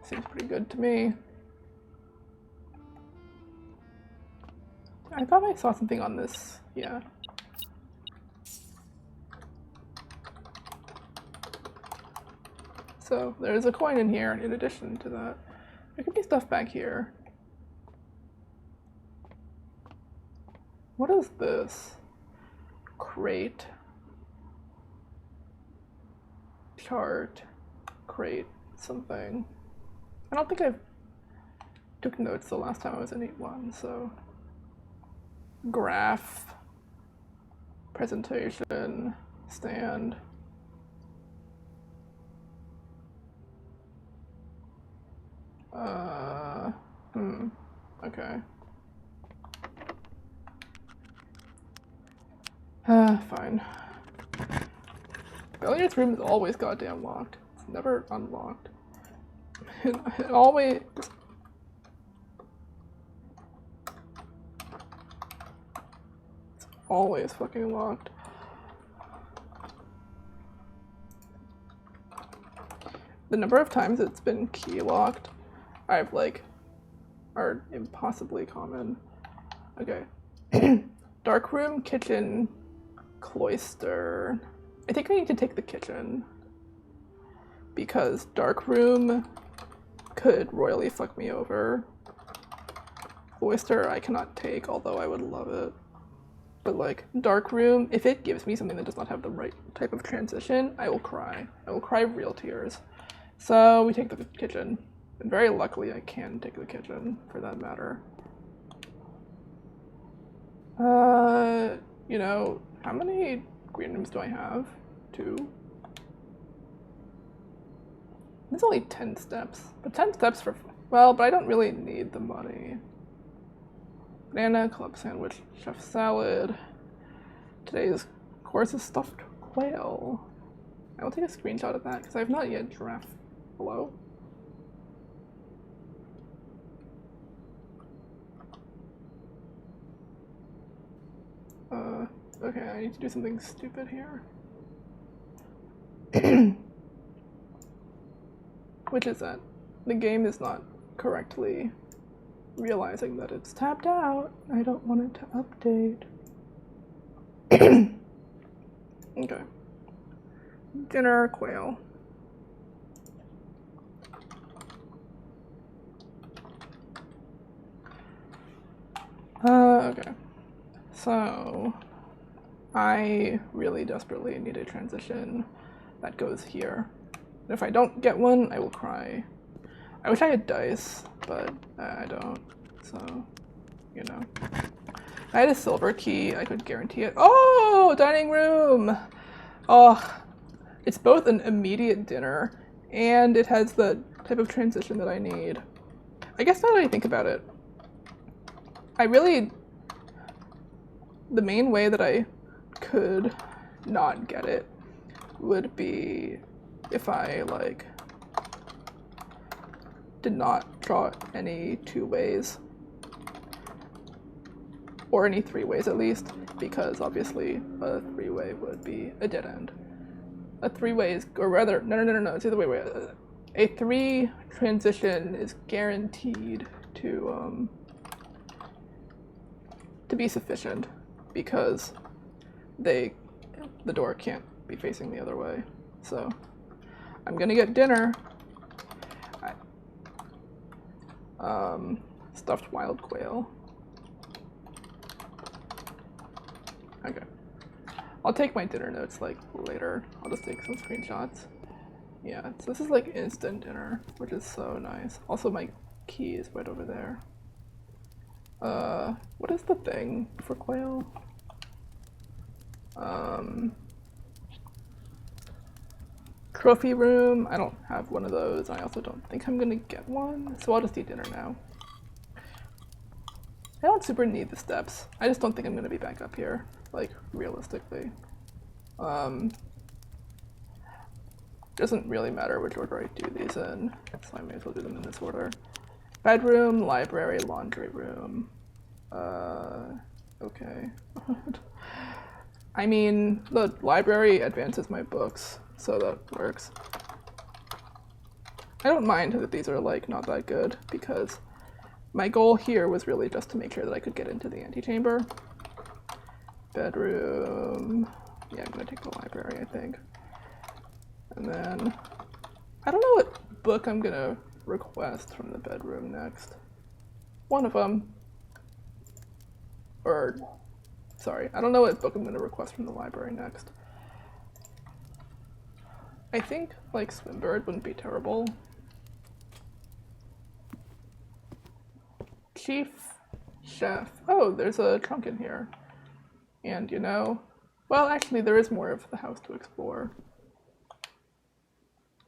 Seems pretty good to me. I thought I saw something on this. Yeah. So there's a coin in here in addition to that. There could be stuff back here. What is this? Crate. Chart. Crate. Something. I don't think I took notes the last time I was in 8-1, so. Graph. Presentation. Stand. Okay. Fine. Billiard's room is always goddamn locked. It's never unlocked. It always... It's always fucking locked. The number of times it's been key locked, I've like, are impossibly common. Okay. Dark room, kitchen, cloister. I think I need to take the kitchen because dark room could royally fuck me over. Cloister I cannot take, although I would love it. But like dark room, if it gives me something that does not have the right type of transition, I will cry. I will cry real tears. So we take the kitchen. And very luckily I can take the kitchen for that matter. You know, how many green rooms do I have? 2? It's only 10 steps. But 10 steps for, well, but I don't really need the money. Banana, club sandwich, chef salad. Today's course is stuffed quail. I will take a screenshot of that because I have not yet giraffe. Hello? Okay, I need to do something stupid here. Which is that the game is not correctly realizing that it's tapped out. I don't want it to update. Okay. Dinner, quail. Okay. So, I really desperately need a transition that goes here. And if I don't get one, I will cry. I wish I had dice, but I don't. So, you know. If I had a silver key, I could guarantee it. Oh, dining room! Oh, it's both an immediate dinner and it has the type of transition that I need. I guess now that I think about it, the main way that I could not get it would be if I like did not draw any 2 ways or any 3 ways at least, because obviously a 3-way would be a dead end. A 3-way is, or rather, no, it's the other way. A 3 transition is guaranteed to be sufficient because the door can't be facing the other way. So I'm gonna get dinner. Stuffed wild quail. Okay. I'll take my dinner notes like later. I'll just take some screenshots. Yeah, so this is like instant dinner, which is so nice. Also my key is right over there. What is the thing for quail? Trophy room. I don't have one of those. I also don't think I'm gonna get one, so I'll just eat dinner now. I don't super need the steps. I just don't think I'm gonna be back up here, like, realistically. Doesn't really matter which order I do these in, so I may as well do them in this order. Bedroom, library, laundry room. Okay. I mean, the library advances my books, so that works. I don't mind that these are, like, not that good, because my goal here was really just to make sure that I could get into the antechamber. Bedroom. Yeah, I'm gonna take the library, I think. And then, I don't know what book I'm gonna request from the bedroom next. One of them. Or, sorry, I don't know what book I'm gonna request from the library next. I think, like, Swinbird wouldn't be terrible. Chief Chef. Oh, there's a trunk in here. And, you know, well, actually, there is more of the house to explore.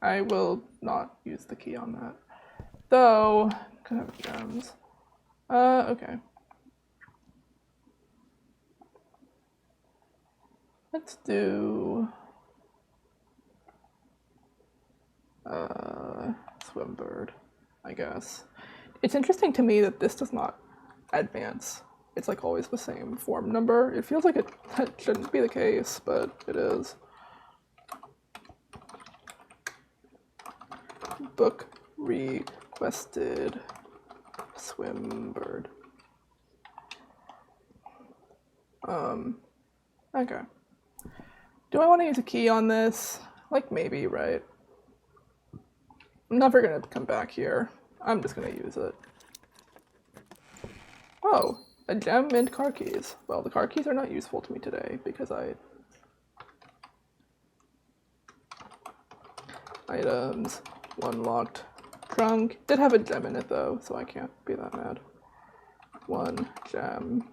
I will not use the key on that. Though, could have gems. Okay. Let's do Swimbird, I guess. It's interesting to me that this does not advance. It's like always the same form number. It feels like that shouldn't be the case, but it is. Book requested Swimbird. Okay. Do I want to use a key on this? Like, maybe, right? I'm never gonna come back here. I'm just gonna use it. Oh, a gem and car keys. Well, the car keys are not useful to me today because items, one locked trunk. Did have a gem in it though, so I can't be that mad. One gem,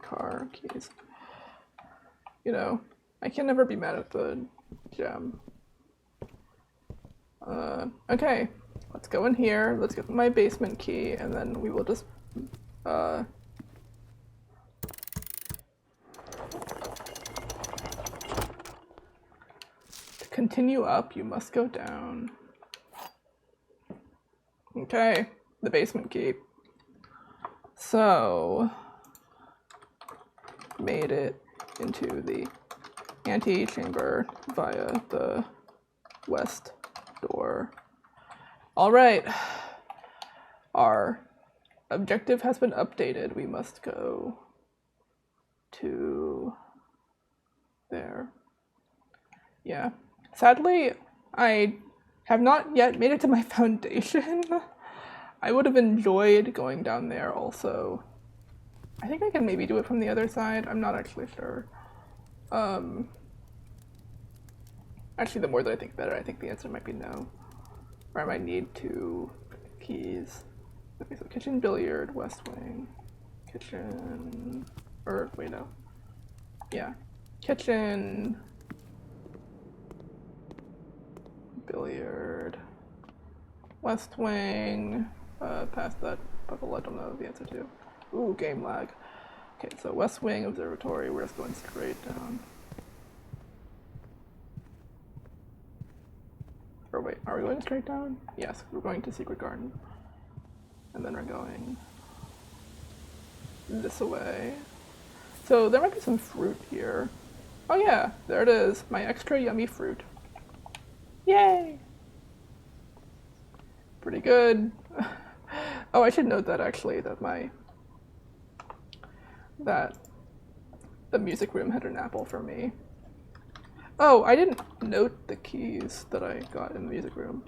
car keys. You know, I can never be mad at the gem. Okay, let's go in here. Let's get my basement key, and then we will just to continue up, you must go down. Okay, the basement key. So, made it into the antechamber via the west door. All right, our objective has been updated. We must go to there. Yeah. Sadly, I have not yet made it to my foundation. I would have enjoyed going down there also. I think I can maybe do it from the other side. I'm not actually sure. Actually, the more that I think better, I think the answer might be no. Or I might need 2 keys. Okay, so kitchen, billiard, west wing, kitchen, or wait, no. Yeah, kitchen, billiard, west wing, past that puzzle I don't know the answer to. Ooh, game lag. Okay, so west wing, observatory, we're just going straight down. Or wait, are we going straight down? Yes, we're going to Secret Garden. And then we're going this way. So there might be some fruit here. Oh yeah, there it is, my extra yummy fruit. Yay! Pretty good. Oh, I should note that actually, that the music room had an apple for me. Oh, I didn't note the keys that I got in the music room.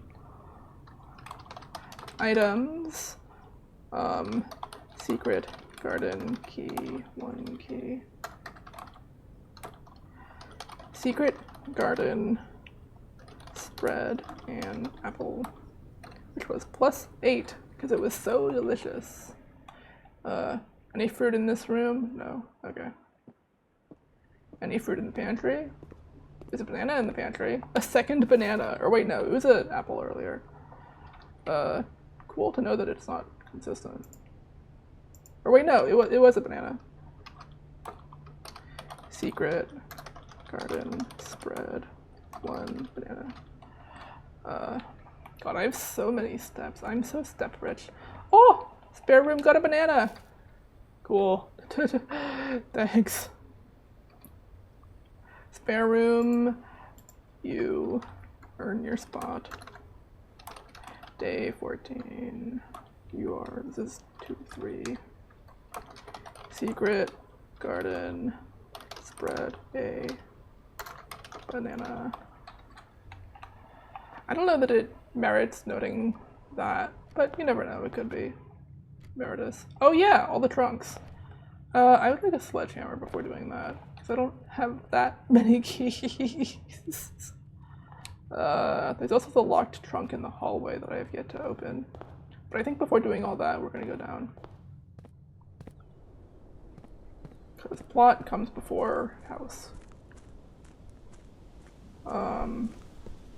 Items, secret garden key, 1 key. Secret garden, spread, and apple, which was +8 because it was so delicious. Any fruit in this room? No. Okay. Any fruit in the pantry? There's a banana in the pantry. A second banana. Or wait, no, it was an apple earlier. Cool to know that it's not consistent. Or wait, no, it was a banana. Secret garden spread, 1 banana. God, I have so many steps. I'm so step rich. Oh, spare room got a banana. Cool. Thanks. Spare room, you earn your spot. Day 14. This is 2, 3. Secret garden spread a banana. I don't know that it merits noting that, but you never know, it could be meritus. Oh yeah, all the trunks. I would like a sledgehammer before doing that, because I don't have that many keys. There's also the locked trunk in the hallway that I have yet to open. But I think before doing all that, we're gonna go down. Because plot comes before house.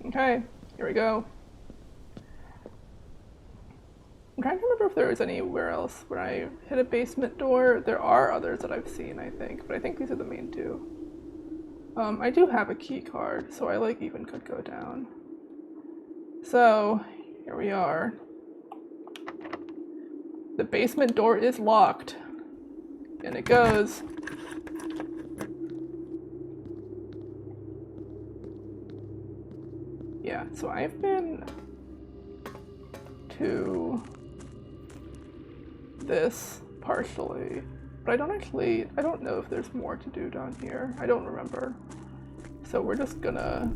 Okay, here we go. I'm trying to remember if there was anywhere else where I hit a basement door. There are others that I've seen, I think, but I think these are the main 2. I do have a key card, so I like even could go down. So, here we are. The basement door is locked. And it goes. Yeah, so I've been to this partially, but I don't know if there's more to do down here. I don't remember. So we're just gonna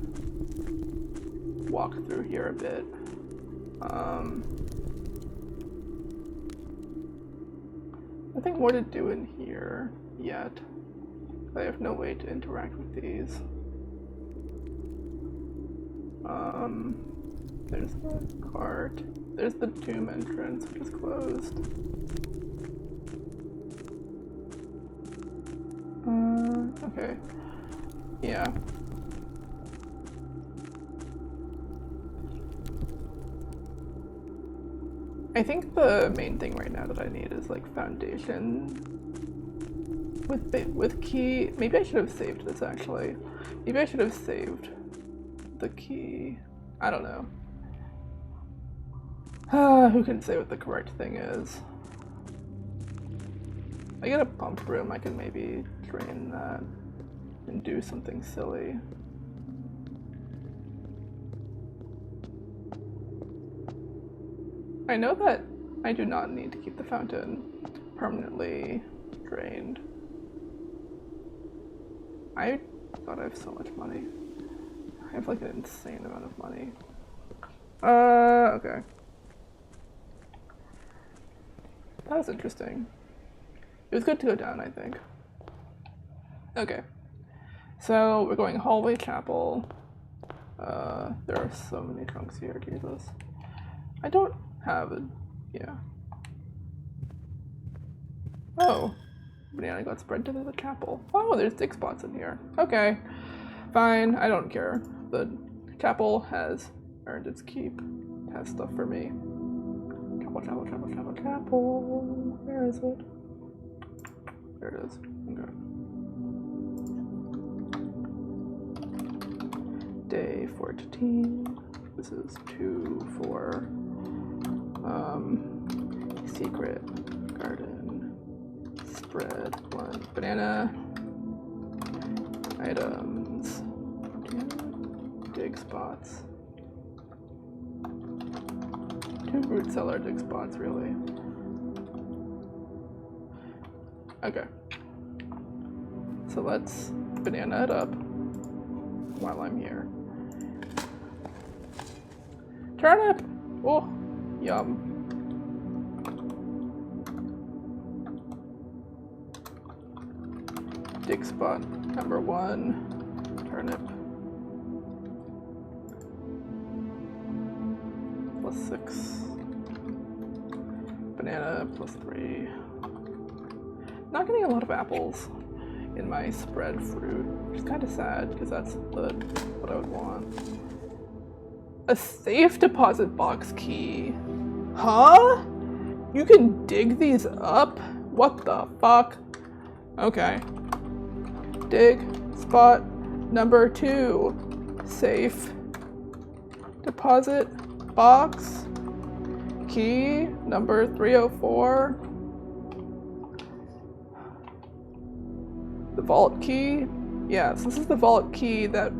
walk through here a bit. Nothing more to do in here yet. I have no way to interact with these. There's the cart. There's the tomb entrance, which is closed. Okay. Yeah. I think the main thing right now that I need is like foundation with key. Maybe I should have saved this actually. Maybe I should have saved the key. I don't know. Who can say what the correct thing is? I get a pump room, I can maybe drain that and do something silly. I know that I do not need to keep the fountain permanently drained. I thought I have so much money. I have like an insane amount of money. Okay. That was interesting. It was good to go down, I think. Okay. So we're going hallway chapel. There are so many trunks here, Jesus. I don't have it. Yeah. Oh. Banana got spread to the chapel. Oh, there's 6 spots in here. Okay. Fine, I don't care. The chapel has earned its keep. It has stuff for me. Chapel. Where is it? There it is. Okay. Day 14. This is 2 for secret garden spread 1 banana items 2 dig spots 2 root cellar dig spots really. Okay, so let's banana it up while I'm here. Turnip! Oh, yum. Dig spot number 1, turnip. +6. Banana +3. Not getting a lot of apples in my spread fruit, which is kind of sad because that's what I would want. A safe deposit box key. Huh? You can dig these up? What the fuck? Okay. Dig spot number 2. Safe deposit box key number 304. The vault key? Yes, this is the vault key that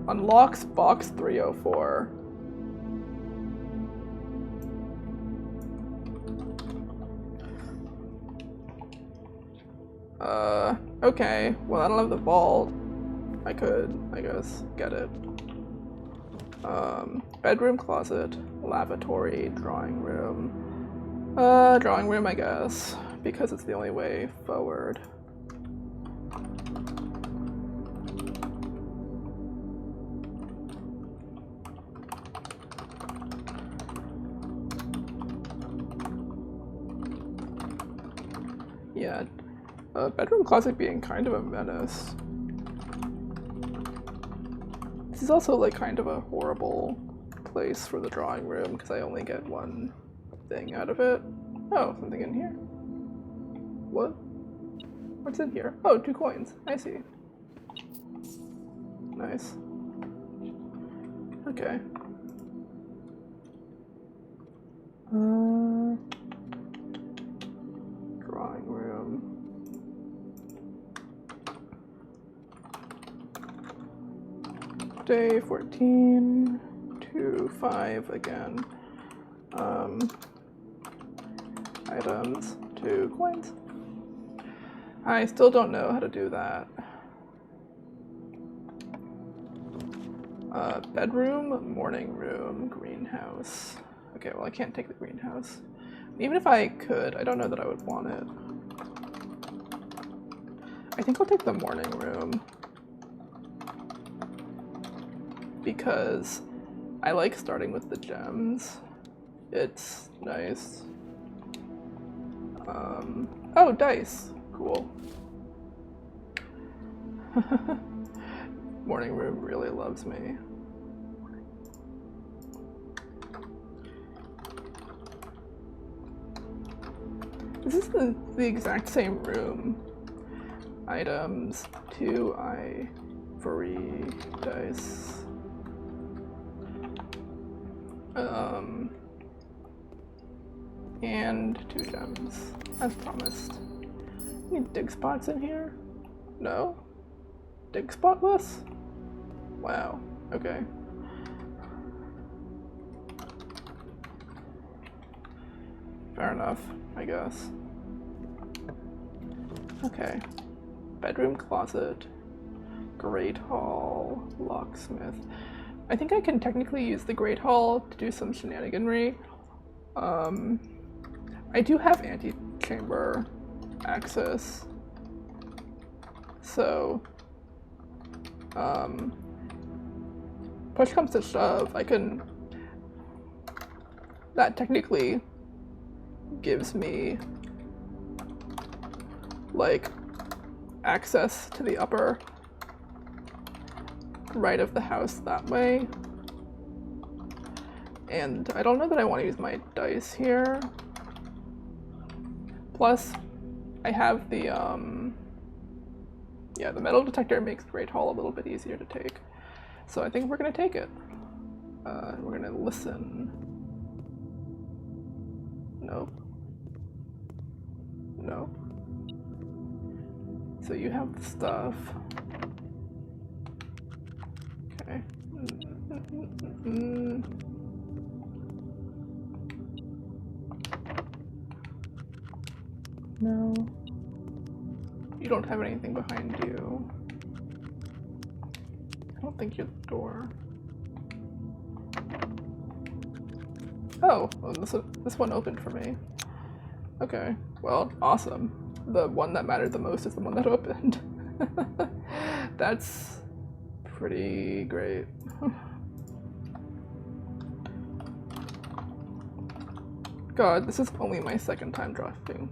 unlocks box 304. Okay, well I don't have the vault. I could, I guess, get it. Bedroom, closet, lavatory, drawing room. Drawing room, I guess, because it's the only way forward. Yeah, bedroom closet being kind of a menace. This is also like kind of a horrible place for the drawing room because I only get 1 thing out of it. Oh, something in here. What? What's in here? Oh, 2 coins. I see. Nice. Okay. Drawing room. Day 14 to 5 again. Items to coins. I still don't know how to do that. Bedroom, morning room, greenhouse. Okay, well I can't take the greenhouse. Even if I could, I don't know that I would want it. I think I'll take the morning room. Because I like starting with the gems. It's nice. Oh, dice. Cool. Morning room really loves me. This is the exact same room. Items, 2 ivory dice. And 2 gems, as promised. Any dig spots in here? No? Dig spotless? Wow, okay. Fair enough, I guess. Okay. Bedroom, closet, great hall, locksmith. I think I can technically use the great hall to do some shenaniganry. I do have antechamber access, so push comes to shove, I can. That technically gives me like access to the upper right of the house that way. And I don't know that I want to use my dice here. Plus, I have the yeah, the metal detector makes Great Hall a little bit easier to take. So I think we're gonna take it. We're gonna listen. Nope. Nope. So you have the stuff. Okay. No. You don't have anything behind you. I don't think you're the door. Oh, well, this one opened for me. Okay, well, awesome. The one that mattered the most is the one that opened. That's pretty great. God, this is only my second time drafting.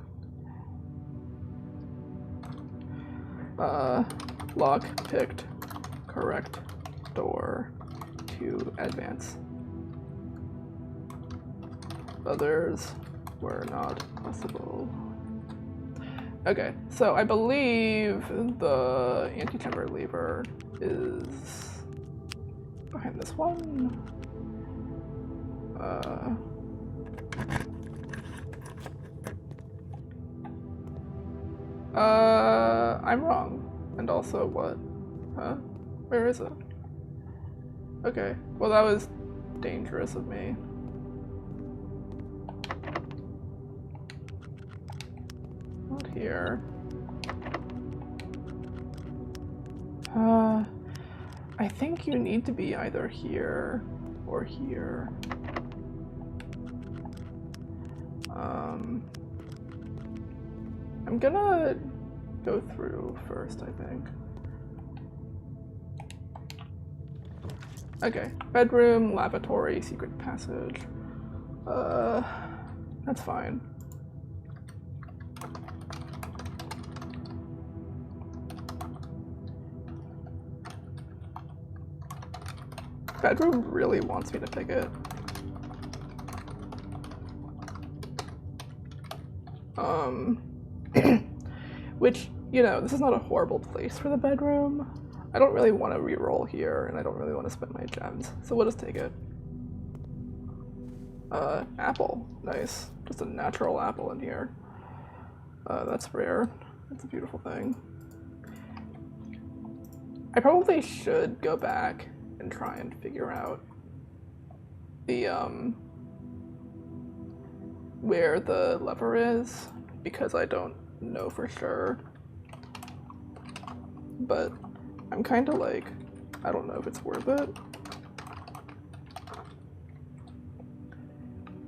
Lock picked, correct door to advance. Others were not possible. Okay, so I believe the antechamber lever is behind this one. I'm wrong. And also what? Huh? Where is it? Okay, well that was dangerous of me. Not here. I think you need to be either here or here. I'm gonna go through first, I think. Okay, bedroom, lavatory, secret passage. That's fine. Bedroom really wants me to take it. Which, you know, this is not a horrible place for the bedroom. I don't really want to reroll here, and I don't really want to spend my gems, so we'll just take it. Apple. Nice. Just a natural apple in here. That's rare. That's a beautiful thing. I probably should go back and try and figure out the, where the lever is, because I don't know for sure. But I'm kind of like, I don't know if it's worth it.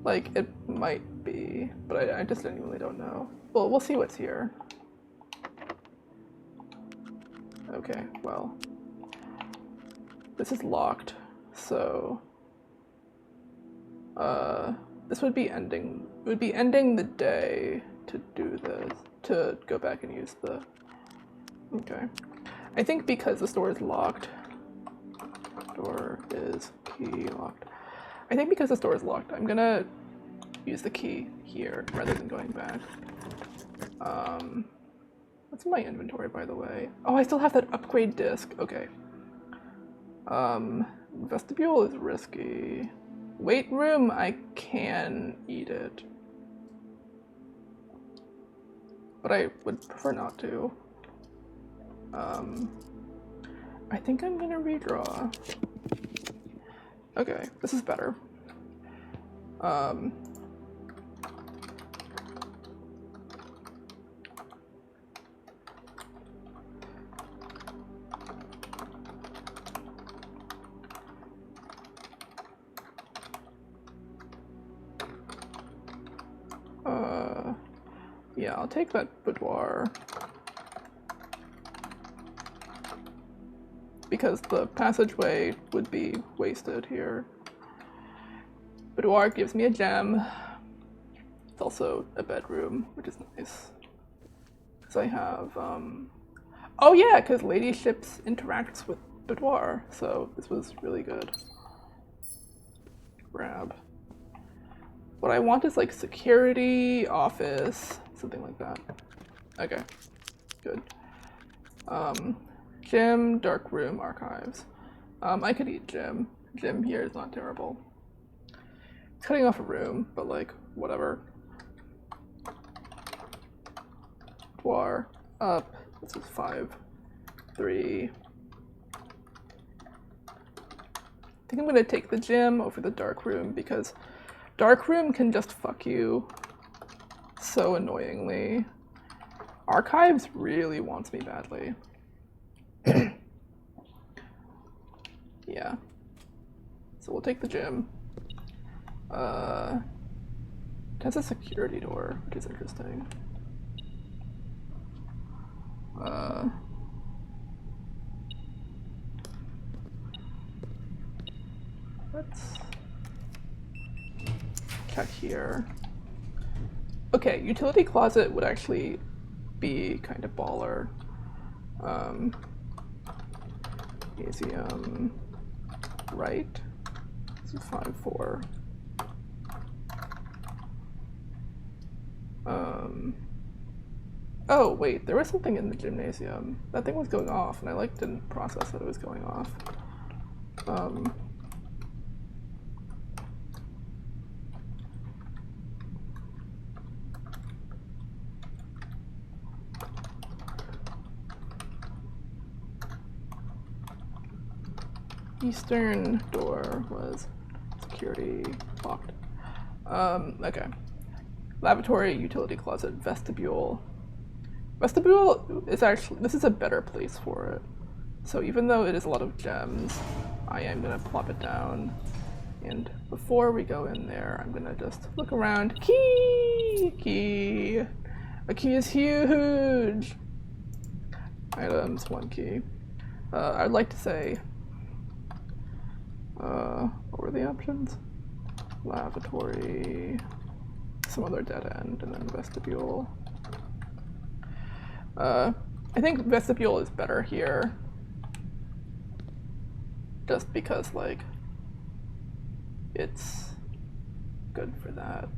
Like, it might be, but I just genuinely don't know. Well, we'll see what's here. Okay, well. This is locked, so... this would be ending the day to do this, to go back and use the... Okay. I think because the store is locked, door is key locked. I think because the store is locked, I'm gonna use the key here rather than going back. What's in my inventory, by the way? Oh, I still have that upgrade disc. Okay. Vestibule is risky. Weight room, I can eat it. But I would prefer not to. I think I'm gonna redraw. Okay, this is better. Yeah, I'll take that boudoir. Because the passageway would be wasted here. Boudoir gives me a gem. It's also a bedroom, which is nice. Because I have, oh yeah, because Lady Ships interacts with boudoir, so this was really good. Grab. What I want is like security, office, something like that. Okay, good. Gym, dark room, archives. I could eat gym. Gym here is not terrible. It's cutting off a room, but like, whatever. Boudoir, up. This is 5, 3. I think I'm gonna take the gym over the dark room because dark room can just fuck you so annoyingly. Archives really wants me badly. Yeah. So we'll take the gym. It has a security door, which is interesting. Let's check here. Okay, utility closet would actually be kind of baller. Museum, right? This is 5-4. Oh wait, there was something in the gymnasium. That thing was going off, and I like didn't process that it was going off. Eastern door was security locked. Okay. Lavatory, utility closet, vestibule. Vestibule is actually, this is a better place for it. So even though it is a lot of gems, I am gonna plop it down. And before we go in there, I'm gonna just look around. Key! Key! A key is huge! Items, 1 key. I'd like to say, what were the options? Lavatory, some other dead end, and then vestibule. I think vestibule is better here. Just because, like, it's good for that.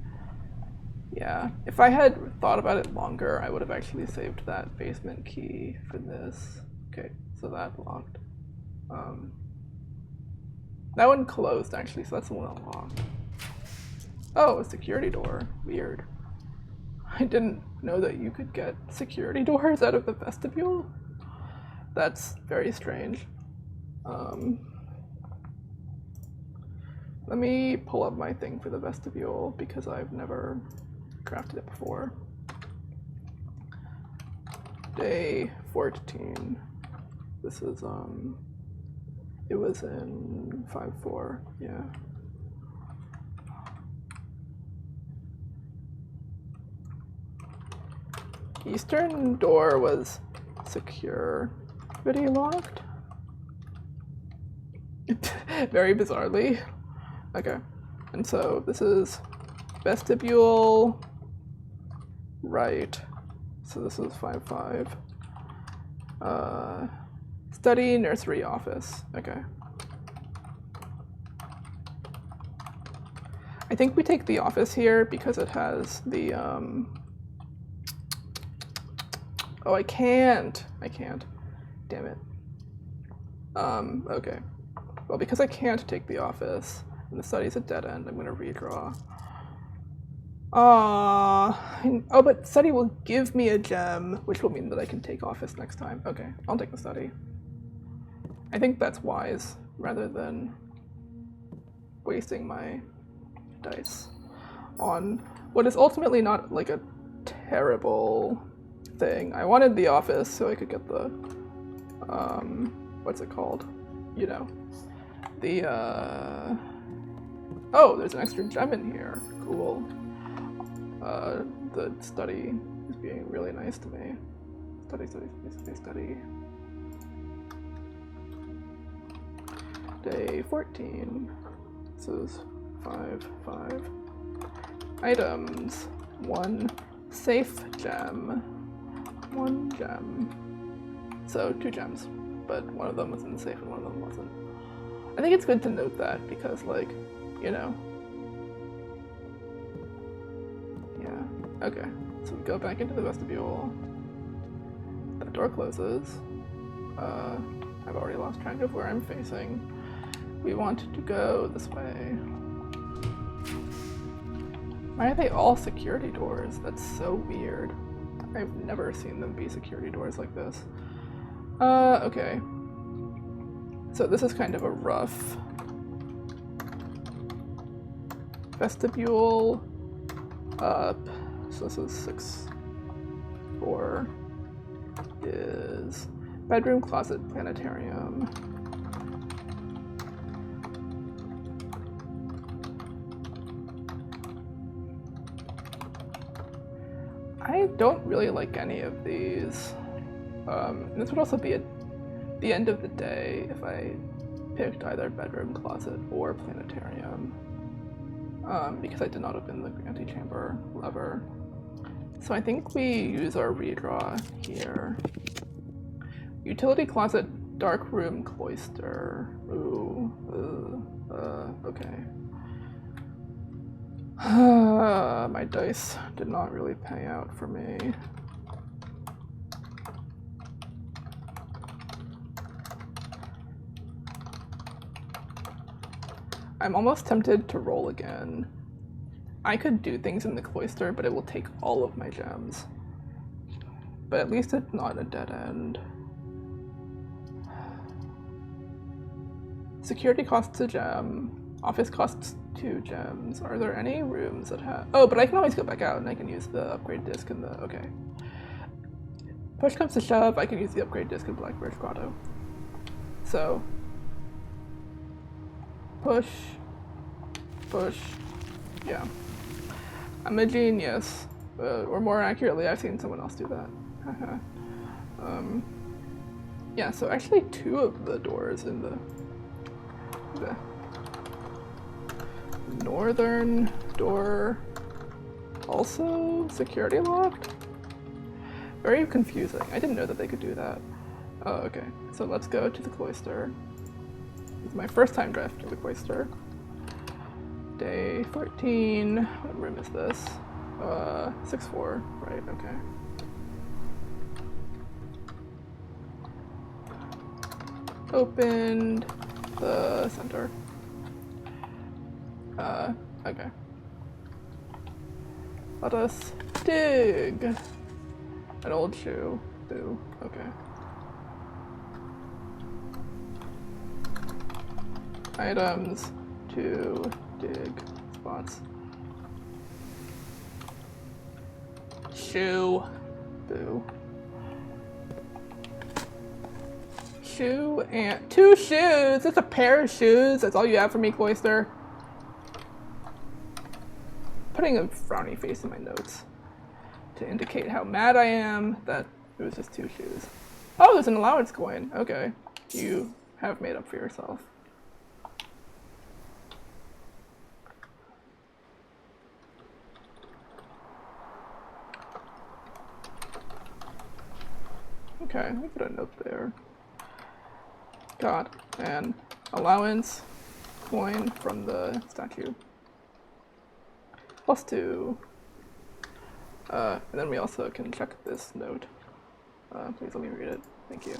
Yeah, if I had thought about it longer, I would have actually saved that basement key for this. Okay, So that locked. That one closed actually, so that's the one unlocked. Oh, a security door. Weird. I didn't know that you could get security doors out of the vestibule. That's very strange. Let me pull up my thing for the vestibule because I've never crafted it before. Day 14. This is, it was in 5.4, yeah. Eastern door was secure. Pretty locked? Very bizarrely. Okay, and so this is vestibule, right. So this is 5.5. Study, nursery, office. Okay. I think we take the office here because it has the, oh, I can't. Damn it. Okay. Well, because I can't take the office, and the study's a dead end, I'm gonna redraw. Oh, but study will give me a gem, which will mean that I can take office next time. Okay, I'll take the study. I think that's wise, rather than wasting my dice on what is ultimately not like a terrible thing. I wanted the office so I could get the, what's it called? You know, the, oh, there's an extra gem in here. Cool. The study is being really nice to me. Study. Day 14. This is 5.5. Items. 1 safe gem. 1 gem. So 2 gems, but one of them was in the safe and one of them wasn't. I think it's good to note that because, like, you know. Yeah. Okay. So we go back into the vestibule. That door closes. I've already lost track of where I'm facing. We want to go this way. Why are they all security doors? That's so weird. I've never seen them be security doors like this. Okay. So this is kind of a rough vestibule up. So this is 6.4 is bedroom, closet, planetarium. I don't really like any of these. This would also be at the end of the day if I picked either bedroom, closet, or planetarium. Because I did not open the antechamber lever. So I think we use our redraw here. Utility closet, dark room, cloister. Ooh, okay. My dice did not really pay out for me. I'm almost tempted to roll again. I could do things in the cloister, but it will take all of my gems. But at least it's not a dead end. Security costs a gem. Office costs 2 gems. Are there any rooms that have... Oh, but I can always go back out and I can use the upgrade disc and the... Okay. Push comes to shove, I can use the upgrade disc in Blackbird Grotto. So... Push. Yeah. I'm a genius. Or more accurately, I've seen someone else do that. Yeah, so actually 2 of the doors in the northern door also security locked? Very confusing. I didn't know that they could do that. Oh, okay. So let's go to the cloister. It's my first time drafting the cloister. Day 14. What room is this? 6.4. Right, okay. opened the center. Okay. Let us dig. An old shoe. Boo. Okay. Items to dig spots. Shoe. Boo. Shoe and 2 shoes. That's a pair of shoes. That's all you have for me, Cloyster. Putting a frowny face in my notes to indicate how mad I am that it was just 2 shoes. Oh, there's an allowance coin. Okay. You have made up for yourself. Okay, I put a note there. Got an allowance coin from the statue. +2. And then we also can check this note. Please let me read it. Thank you.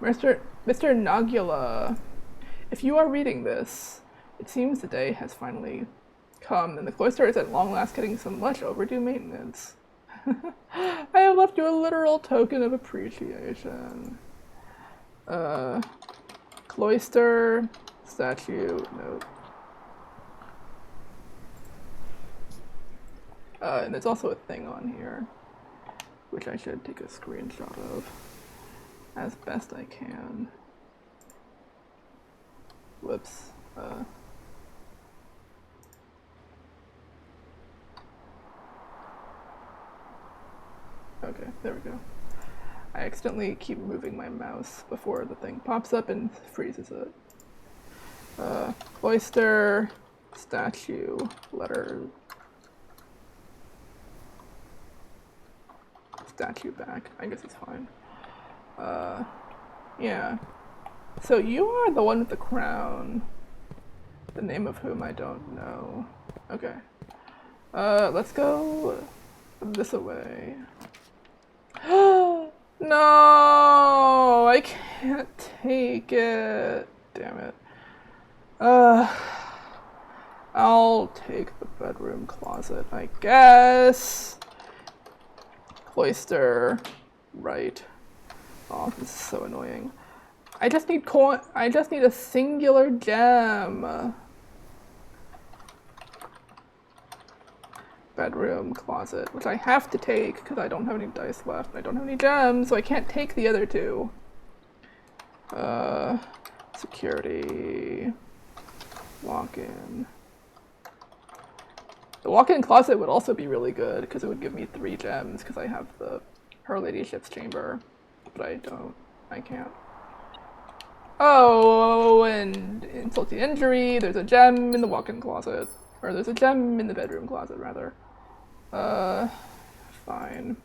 Mr. Nagula, if you are reading this, it seems the day has finally come and the cloister is at long last getting some much overdue maintenance. I have left you a literal token of appreciation. Cloister, statue, note. And there's also a thing on here, which I should take a screenshot of as best I can. Whoops. Okay, there we go. I accidentally keep moving my mouse before the thing pops up and freezes it. Cloister, statue, letter. Statue back. I guess it's fine. Yeah. So you are the one with the crown. The name of whom I don't know. Okay. Let's go this way. No! I can't take it. Damn it. I'll take the bedroom closet, I guess. Cloister. Right. Oh, this is so annoying. I just need I just need a singular gem. Bedroom, closet, which I have to take because I don't have any dice left. I don't have any gems, so I can't take the other 2. Security. Walk-in. The walk-in closet would also be really good because it would give me 3 gems because I have the Her Ladyship's chamber, but I don't. I can't. Oh, and insult to injury, there's a gem in the walk-in closet. Or there's a gem in the bedroom closet, rather. Fine.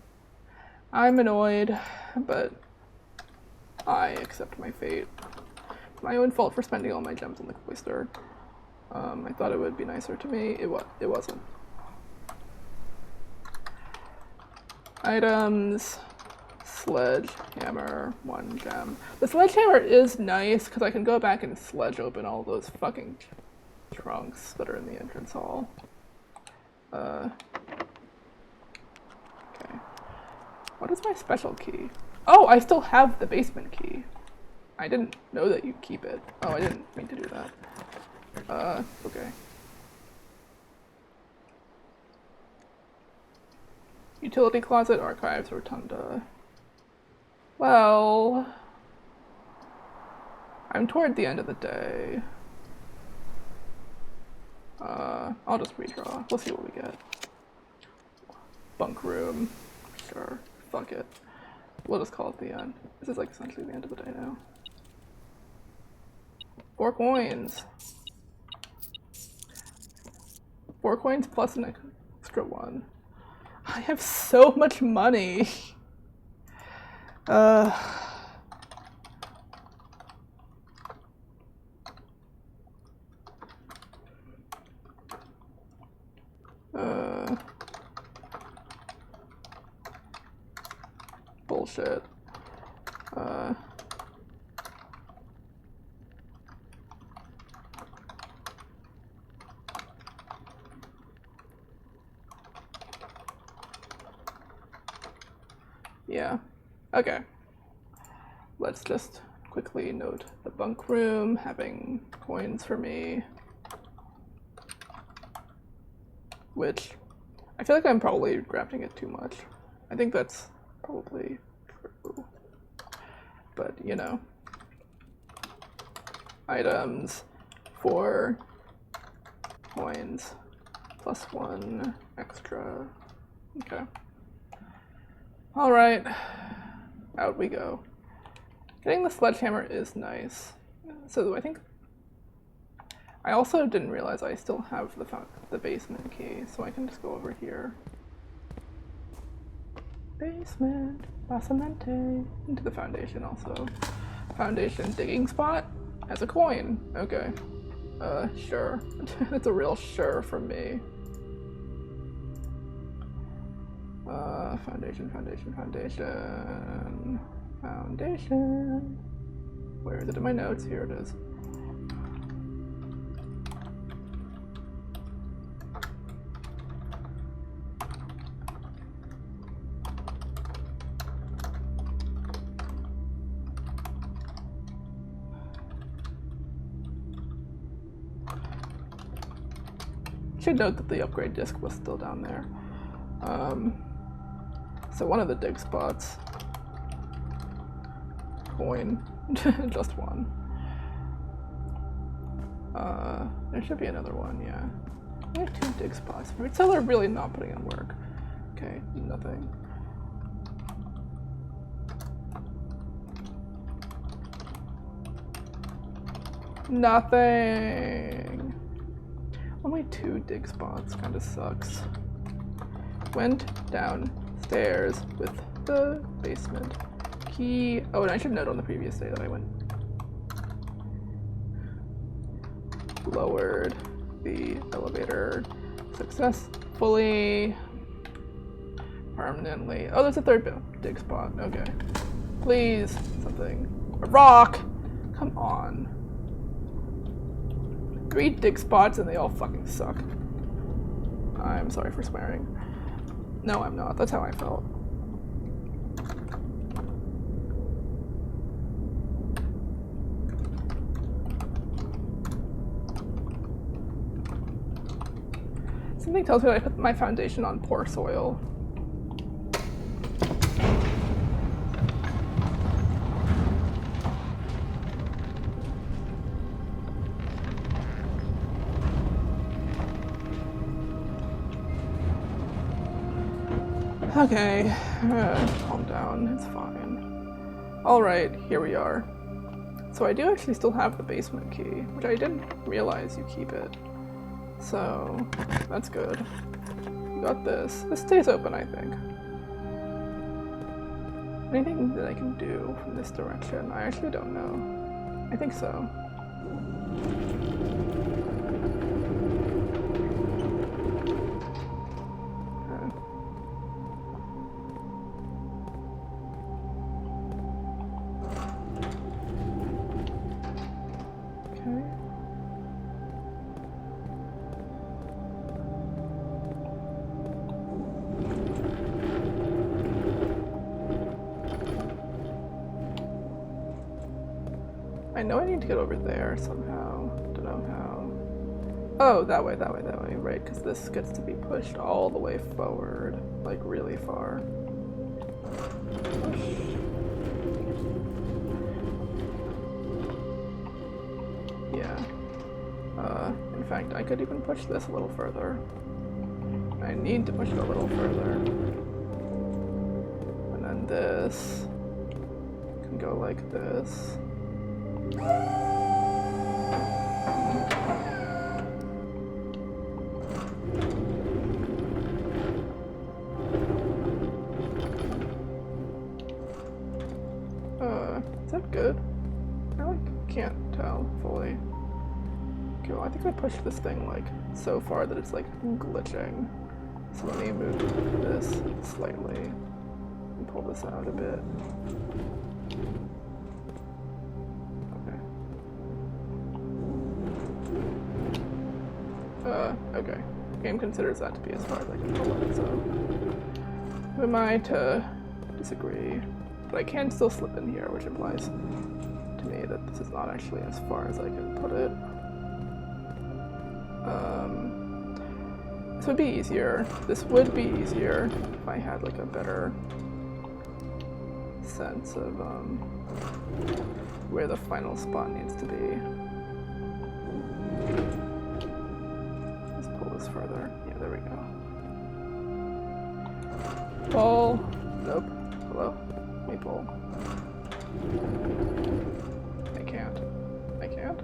I'm annoyed, but I accept my fate. It's my own fault for spending all my gems on the cloister. I thought it would be nicer to me. It wasn't. Items. Sledgehammer, 1 gem. The sledgehammer is nice because I can go back and sledge open all those fucking trunks that are in the entrance hall. Okay. What is my special key? Oh, I still have the basement key. I didn't know that you keep it. Oh, I didn't mean to do that. Okay. Utility closet, archives, rotunda. Well, I'm toward the end of the day. I'll just redraw. We'll see what we get. Bunk room. Sure. Fuck it. We'll just call it the end. This is like essentially the end of the day now. 4 coins. 4 coins plus an extra 1. I have so much money. Bullshit. Yeah. Okay. Let's just quickly note the bunk room having coins for me. Which, I feel like I'm probably grafting it too much. I think that's probably true. But, you know. Items for coins plus 1 extra. Okay. Alright. Out we go. Getting the sledgehammer is nice. So I think I also didn't realize I still have the basement key, so I can just go over here. Basement, basamento, into the foundation also. Foundation digging spot has a coin. Okay. Sure. That's a real sure from me. Foundation. Where is it in my notes? Here it is. Should note that the upgrade disc was still down there. So one of the dig spots. Coin. Just one. There should be another one, yeah. I have 2 dig spots. So they're really not putting in work. Okay, nothing. Nothing. Only 2 dig spots, kinda sucks. Went downstairs with the basement key. Oh, and I should note on the previous day that I went. Lowered the elevator successfully. Permanently. Oh, there's a 3rd dig spot. Okay. Please, something. A rock! Come on. 3 dig spots and they all fucking suck. I'm sorry for swearing. No, I'm not. That's how I felt. Something tells me that I put my foundation on poor soil. Okay, calm down, it's fine. Alright, here we are. So I do actually still have the basement key, which I didn't realize you keep it. So, that's good. You got this. This stays open, I think. Anything that I can do from this direction? I actually don't know. I think so. I know I need to get over there somehow. Don't know how. Oh, that way, right, because this gets to be pushed all the way forward, like really far. Push. Yeah. In fact, I could even push this a little further. I need to push it a little further. And then this can go like this. Is that good? I can't tell fully. Okay, well, I think I pushed this thing like so far that it's like glitching. So let me move this slightly and pull this out a bit. Okay. Game considers that to be as far as I can pull it, so who am I to disagree. But I can still slip in here, which implies to me that this is not actually as far as I can put it. This would be easier. This would be easier if I had like a better sense of where the final spot needs to be. Let's pull this further. Yeah, there we go. Pull. Nope. Hello? Let me pull. I can't. I can't?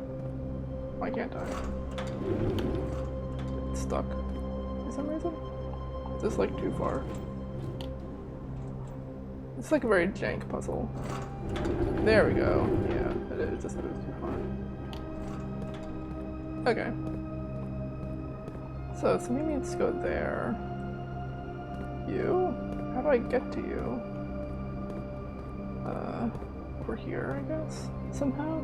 Why can't I? It's stuck for some reason. Is this like too far? It's like a very jank puzzle. There we go. Yeah, it is. Just moves too far. Okay. So something needs to go there. You? How do I get to you? Over here, I guess? Somehow?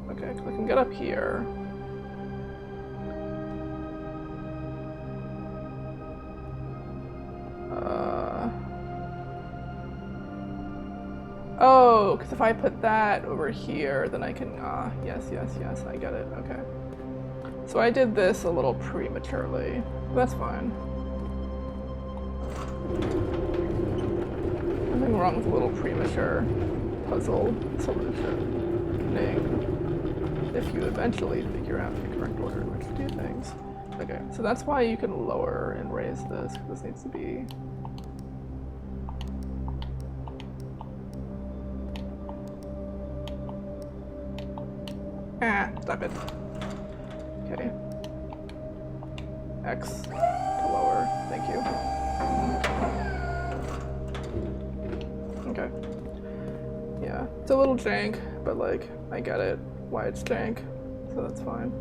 Okay, I can get up here. Oh, because if I put that over here, then I can, yes, I get it, okay. So I did this a little prematurely. That's fine. Nothing wrong with a little premature puzzle solutioning if you eventually figure out the correct order in which to do things. Okay, so that's why you can lower and raise this, because this needs to be... Stop it. Okay. X to lower. Thank you. Okay. Yeah, it's a little jank, but like, I get it, why it's jank, so that's fine.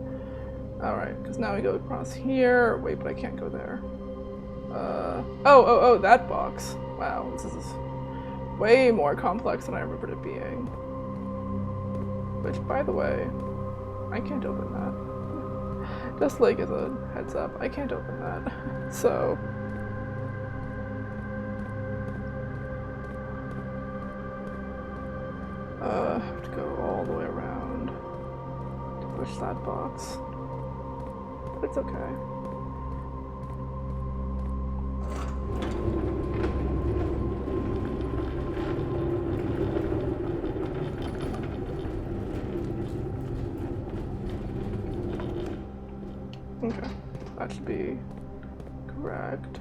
Alright, because now we go across here. Wait, but I can't go there. Oh, that box. Wow, this is way more complex than I remembered it being. Which, by the way, I can't open that. Just like as a heads up, I can't open that. So... I have to go all the way around to push that box. But it's okay. Okay, that should be correct.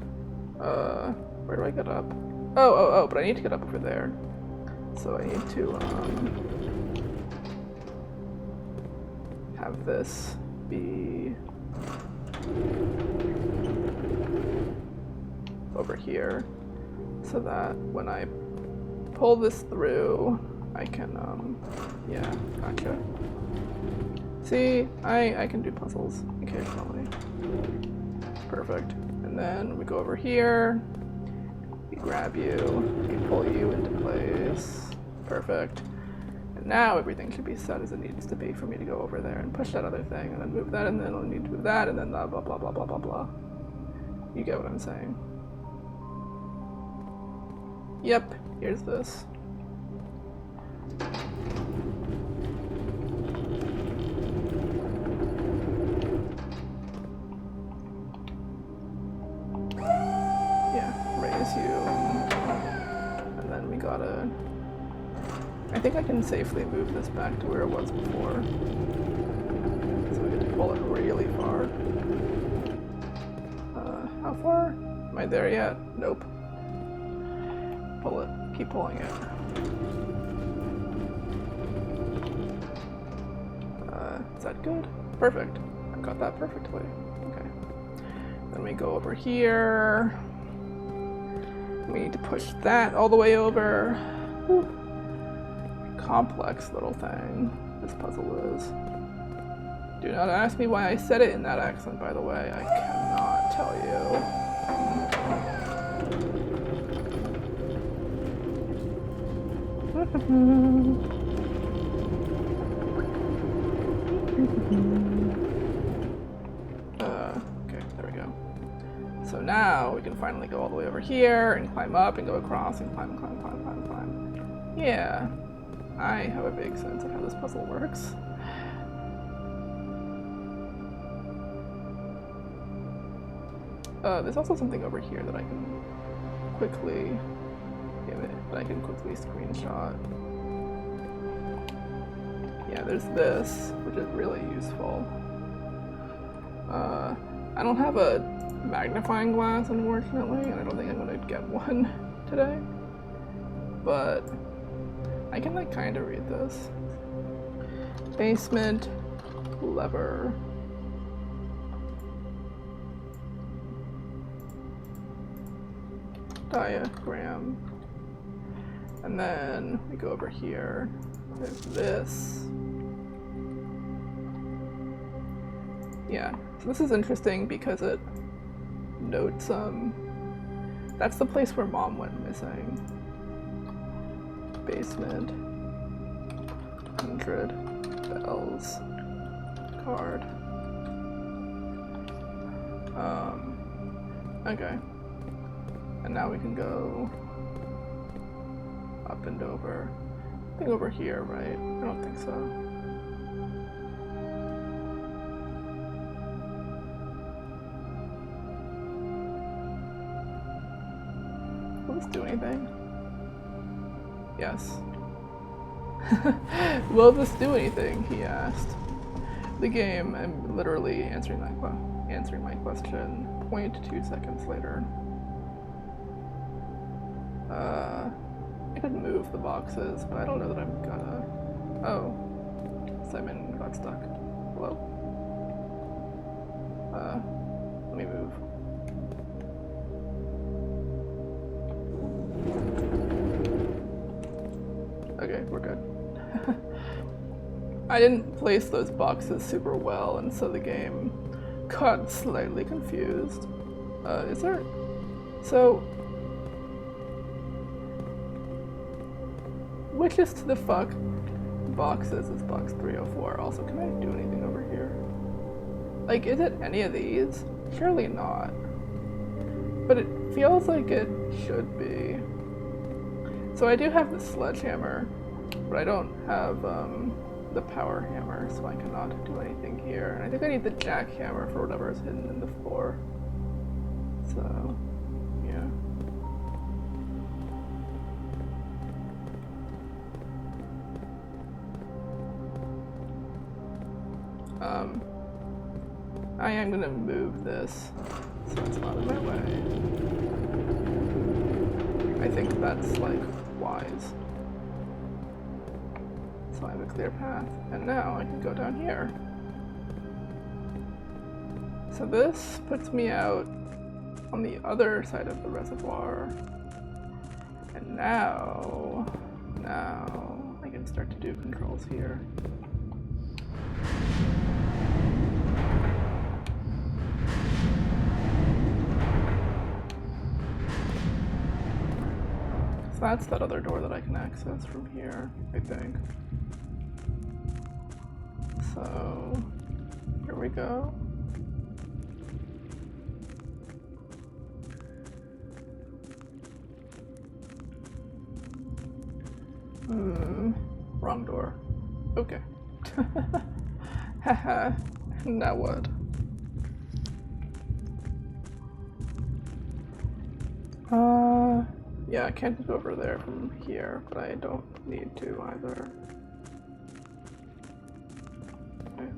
Where do I get up? Oh, but I need to get up over there. So I need to, have this be over here, so that when I pull this through, I can, yeah, gotcha. See, I can do puzzles occasionally. Perfect. And then we go over here, we grab you, we pull you into place. Perfect. And now everything should be set as it needs to be for me to go over there and push that other thing, and then move that, and then I'll need to move that, and then blah blah blah blah blah blah blah. You get what I'm saying. Yep, here's this. I think I can safely move this back to where it was before. So I get to pull it really far. How far? Am I there yet? Nope. Pull it. Keep pulling it. Is that good? Perfect. I got that perfectly. Okay. Then we go over here. We need to push that all the way over. Whew. Complex little thing this puzzle is. Do not ask me why I said it in that accent, by the way. I cannot tell you. Okay, there we go. So now we can finally go all the way over here and climb up and go across and climb. Yeah, I have a vague sense of how this puzzle works. There's also something over here that I can quickly screenshot. Yeah, there's this, which is really useful. I don't have a magnifying glass, unfortunately, and I don't think I'm gonna get one today. But I can like kind of read this. Basement lever. Diagram. And then we go over here. There's this. Yeah, so this is interesting because it notes, that's the place where Mom went missing. Basement. 100 bells. Card. Okay. And now we can go up and over. I think over here, right? I don't think so. Will this do anything? Yes. Will this do anything? He asked. The game, I'm literally answering my question 0.2 seconds later. I could move the boxes, but I don't know that I'm gonna. Oh, Simon got stuck. Hello? Let me move. Okay, we're good. I didn't place those boxes super well, and so the game got slightly confused. Is there... So... Which is to the fuck boxes is box 304. Also, can I do anything over here? Like, is it any of these? Surely not. But it feels like it should be. So I do have the sledgehammer, but I don't have the power hammer, so I cannot do anything here. And I think I need the jackhammer for whatever is hidden in the floor. So, yeah. I am gonna move this so it's not in my way. I think that's like wise. So I have a clear path, and now I can go down here. So this puts me out on the other side of the reservoir. And now I can start to do controls here. So that's that other door that I can access from here, I think. So, here we go. Wrong door. Okay. Haha, now what? Yeah, I can't go over there from here, but I don't need to either. Okay.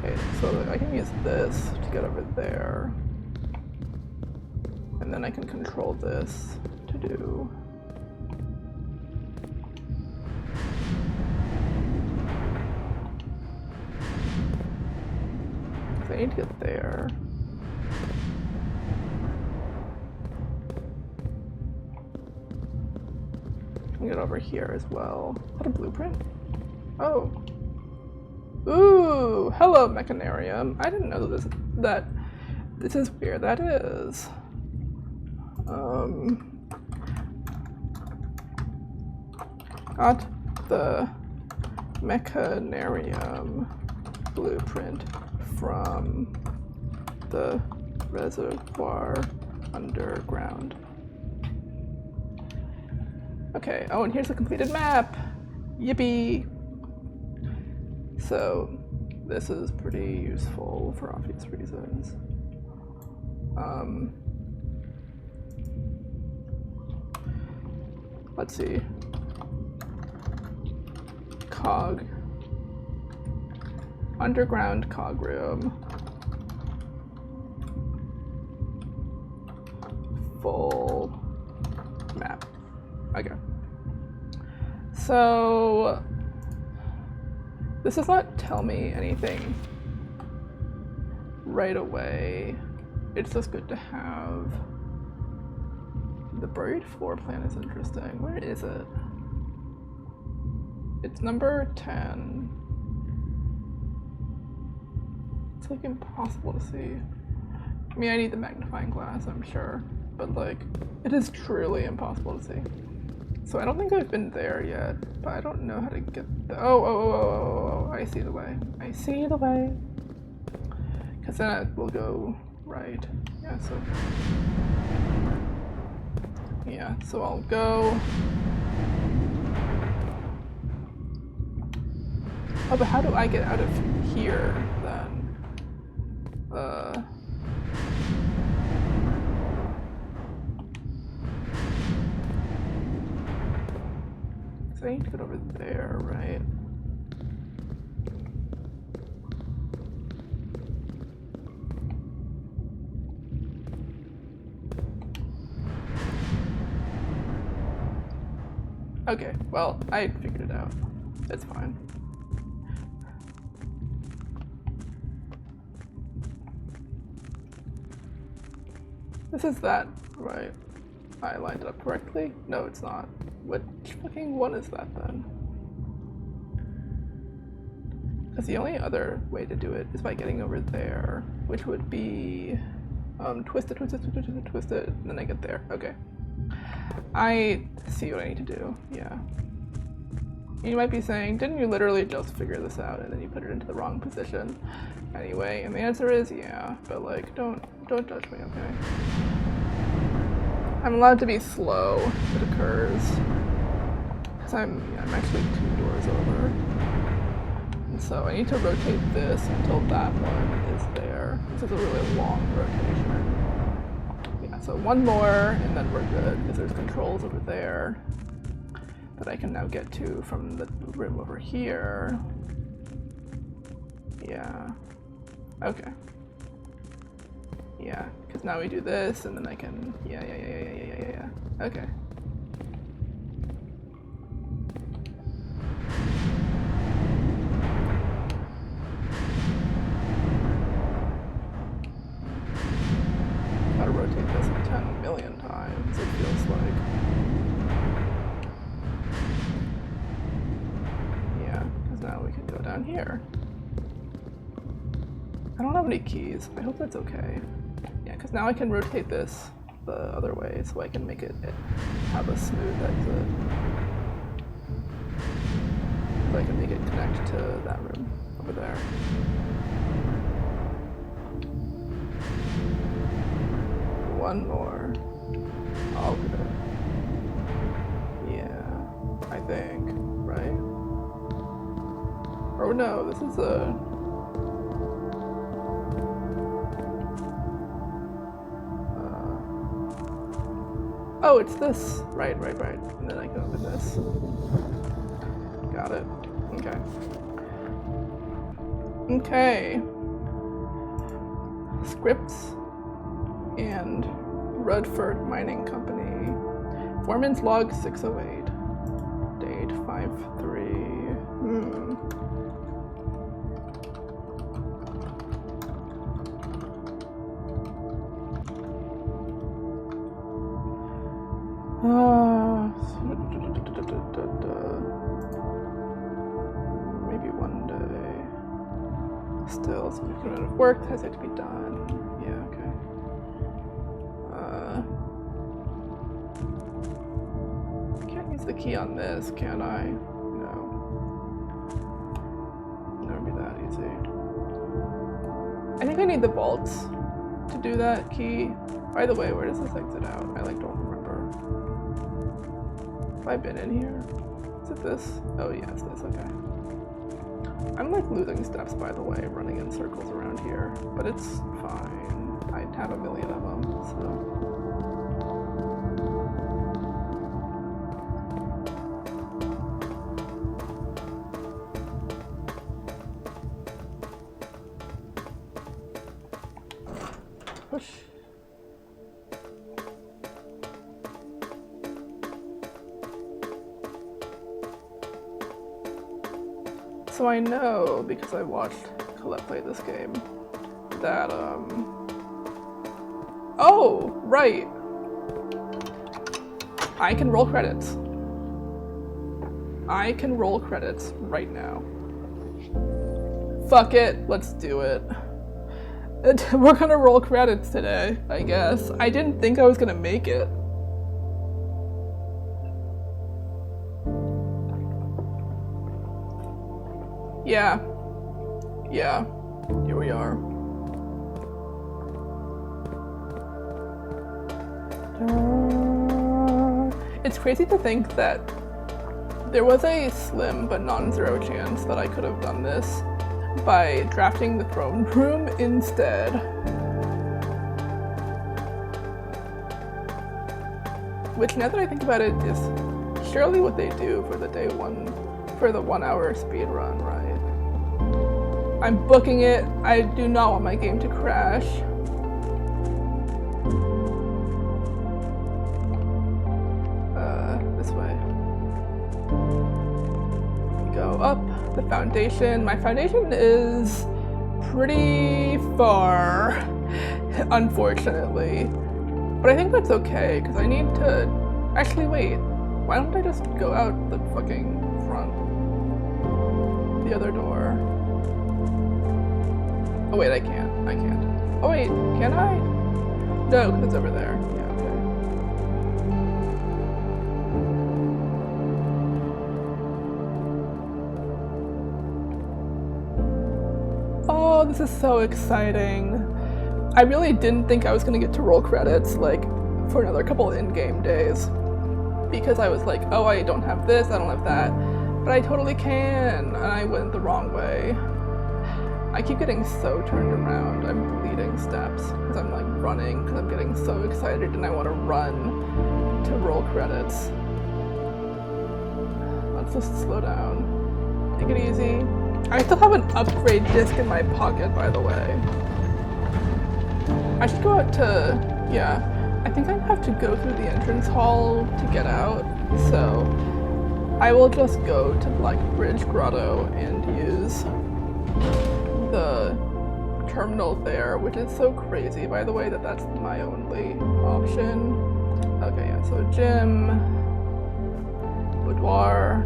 Okay, so I can use this to get over there. And then I can control this to do. So I need to get there. Get over here as well. Is that a blueprint? Oh. Ooh, hello, Mechanarium. I didn't know that this is where that is. Got the Mechanarium. blueprint from the reservoir underground. Okay, oh, and here's the completed map! Yippee! So, this is pretty useful for obvious reasons. Let's see. Cog. Underground cog room. Full map. Okay. So this does not tell me anything right away. It's just good to have. The buried floor plan is interesting. Where is it? It's number 10. It's like impossible to see. I mean, I need the magnifying glass, I'm sure, but like, it is truly impossible to see. So I don't think I've been there yet, but I don't know how to get the— oh, I see the way. I see the way. Because then it will go right. Yeah, so. Yeah, so I'll go. Oh, but how do I get out of here then? So I need to get over there, right? Okay, well, I figured it out. It's fine. This is that, right? I lined it up correctly? No, it's not. Which fucking one is that then? Because the only other way to do it is by getting over there, which would be twist it, and then I get there. Okay. I see what I need to do, yeah. You might be saying, didn't you literally just figure this out and then you put it into the wrong position anyway? And the answer is yeah, but like, don't judge me, okay? I'm allowed to be slow if it occurs. Because I'm actually 2 doors over. And so I need to rotate this until that one is there. This is a really long rotation. Yeah, so one more and then we're good, because there's controls over there that I can now get to from the room over here. Yeah. Okay. Yeah, because now we do this, and then I can, yeah. Okay. Gotta rotate this 10 million times, it feels like. Yeah, because now we can go down here. I don't have any keys. I hope that's okay. Yeah, because now I can rotate this the other way, so I can make it have a smooth exit. So I can make it connect to that room over there. One more. All good. Yeah, I think, right? Oh no, this is a... oh, it's this. Right. And then I can open this. Got it. Okay. Okay. Scripts and Rudford Mining Company. Foreman's log 608. Date 5/3. Maybe one day. Still, some amount of work has to be done. Yeah, okay. Can't use the key on this, can I? No. Never be that easy. I think I need the vaults to do that key. By the way, where does this exit out? I like don't remember. Have I been in here? Is it this? Oh yes, this, okay. I'm like losing steps, by the way, running in circles around here, but it's fine. I have a million of them, so. Push. So I know, because I watched Colette play this game, that, oh, right! I can roll credits. I can roll credits right now. Fuck it, let's do it. We're gonna roll credits today, I guess. I didn't think I was gonna make it. Yeah. Yeah. Here we are. It's crazy to think that there was a slim but non-zero chance that I could have done this by drafting the throne room instead. Which, now that I think about it, is surely what they do for the day one, for the 1 hour speed run, right? I'm booking it. I do not want my game to crash. This way. We go up the foundation. My foundation is pretty far, unfortunately. But I think that's okay, because I need to... Actually, wait. Why don't I just go out the fucking front? The other door. Oh wait, I can't. I can't. Oh wait, can I? No, because it's over there. Yeah, okay. Oh, this is so exciting. I really didn't think I was gonna get to roll credits, like, for another couple in-game days. Because I was like, oh, I don't have this, I don't have that. But I totally can, and I went the wrong way. I keep getting so turned around. I'm bleeding steps because I'm like running because I'm getting so excited and I want to run to roll credits. Let's just slow down. Take it easy. I still have an upgrade disc in my pocket, by the way. I should go out to... yeah. I think I have to go through the entrance hall to get out, so I will just go to Blackbridge Grotto and use the terminal there, which is so crazy, by the way, that that's my only option. Okay, yeah, so gym, boudoir,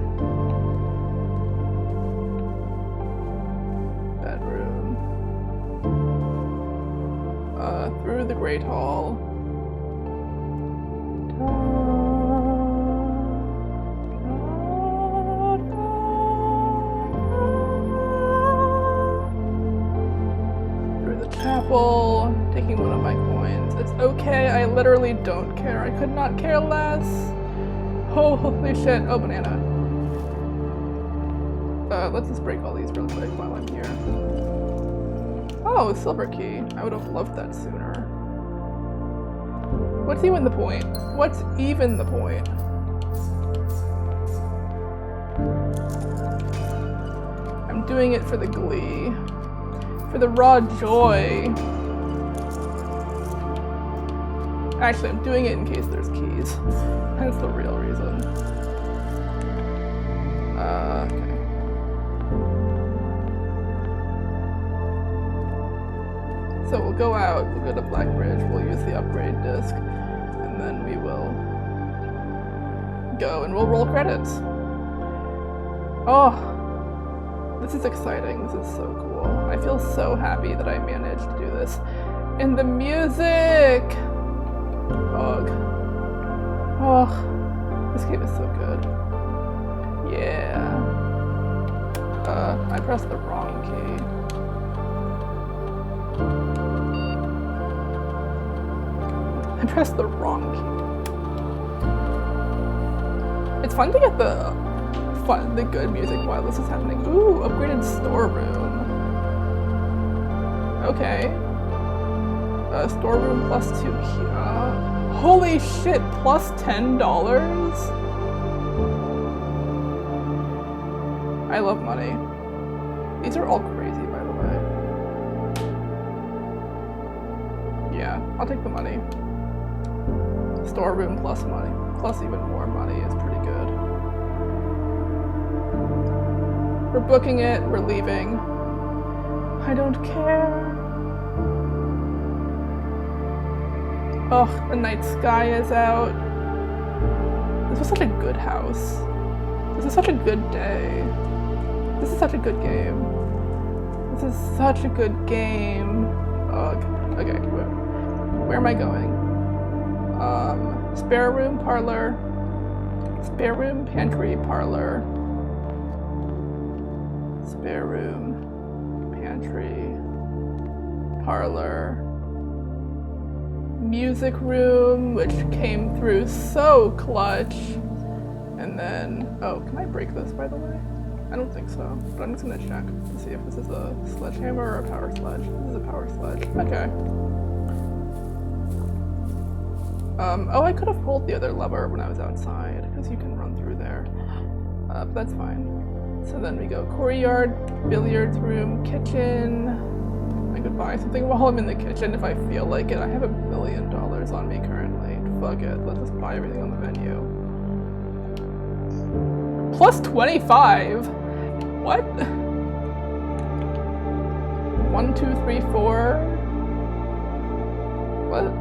bedroom, through the Great Hall. Taking one of my coins. It's okay, I literally don't care. I could not care less. Oh, holy shit. Oh, banana. Let's just break all these real quick while I'm here. Oh, silver key. I would have loved that sooner. What's even the point? What's even the point? I'm doing it for the glee. For the raw joy. Actually, I'm doing it in case there's keys. That's the real reason. Okay. So we'll go out, we'll go to Blackbridge, we'll use the upgrade disc, and then we will go and we'll roll credits. Oh, this is exciting. This is so cool. I feel so happy that I managed to do this. And the music! Ugh. Oh, this game is so good. Yeah. I pressed the wrong key. I pressed the wrong key. It's fun to get the good music while this is happening. Ooh, upgraded storeroom. Okay. Storeroom plus 2 key. Holy shit, plus $10? I love money. These are all crazy, by the way. Yeah, I'll take the money. Storeroom plus money. Plus even more money is pretty good. We're booking it, we're leaving. I don't care. Oh, the night sky is out. This was such a good house. This is such a good day. This is such a good game. This is such a good game. Okay, where am I going? Spare room, parlor. Spare room, pantry, parlor. Spare room, pantry, parlor. Music room, which came through so clutch. And then, oh, can I break this, by the way? I don't think so, but I'm just gonna check to see if this is a sledgehammer or a power sledge. This is a power sledge. Okay. Oh, I could have pulled the other lever when I was outside, because you can run through there. But that's fine. So then we go courtyard, billiards room, kitchen. I could buy something while I'm in the kitchen if I feel like it. I have $1 million on me currently. Fuck it, let's just buy everything on the menu. Plus 25? What? 1, 2, 3, 4? What?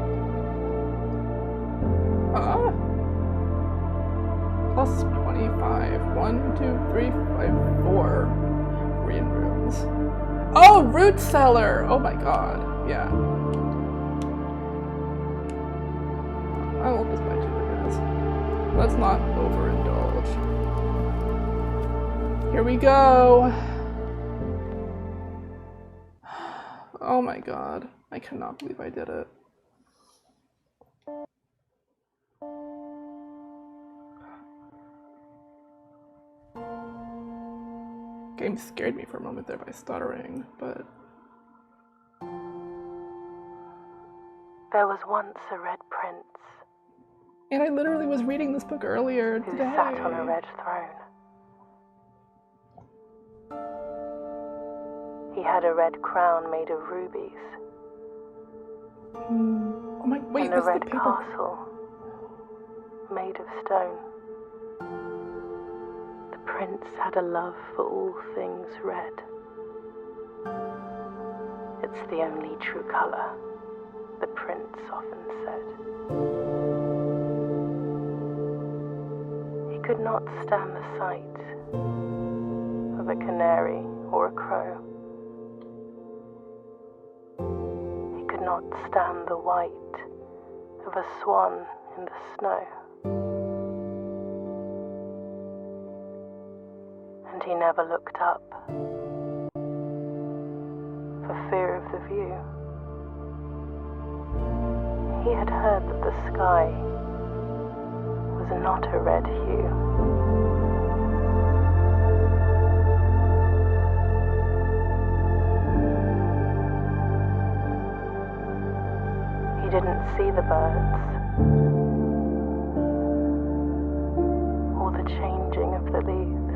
Plus 25. 1, 2, 3, 5, 4 green rooms. Oh, root cellar! Oh my god. Yeah. I will just buy 2 guys. Let's not overindulge. Here we go. Oh my god. I cannot believe I did it. Game scared me for a moment there by stuttering, but... There was once a red prince. And I literally was reading this book earlier who today. sat on a red throne. He had a red crown made of rubies. Oh my, wait, and this a red is the paper. castle made of stone. The prince had a love for all things red. It's the only true color, the prince often said. He could not stand the sight of a canary or a crow. He could not stand the white of a swan in the snow. And he never looked up for fear of the view. He had heard that the sky was not a red hue. He didn't see the birds or the changing of the leaves.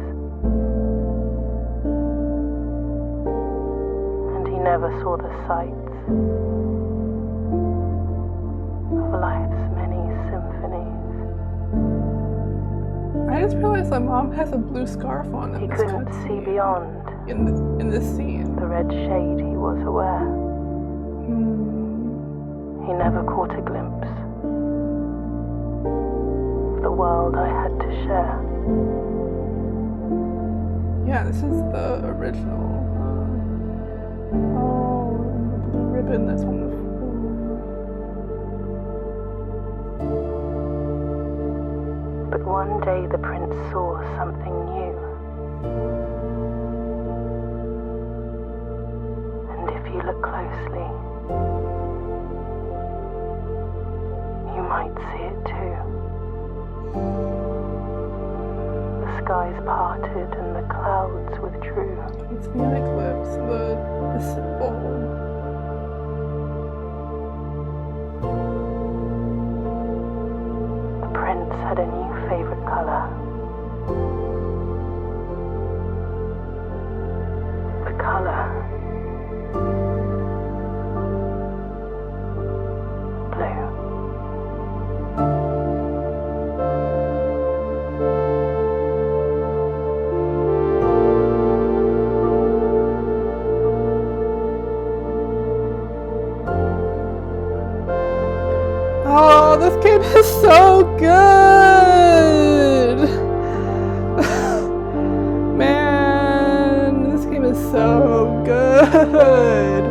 And he never saw the sights of life's many symphonies. I just realized my mom has a blue scarf on in He this couldn't see cutscene. beyond In this scene. the red shade he was aware. He never caught a glimpse of the world I had to share. Yeah, this is the original. Oh, the blue ribbon that's on the floor. But one day the prince saw something new. And if you look closely, skies parted and the clouds withdrew. It's the eclipse, the symbol. The prince had a new favorite color. The color blue. Oh, this game is so good! Man, this game is so good!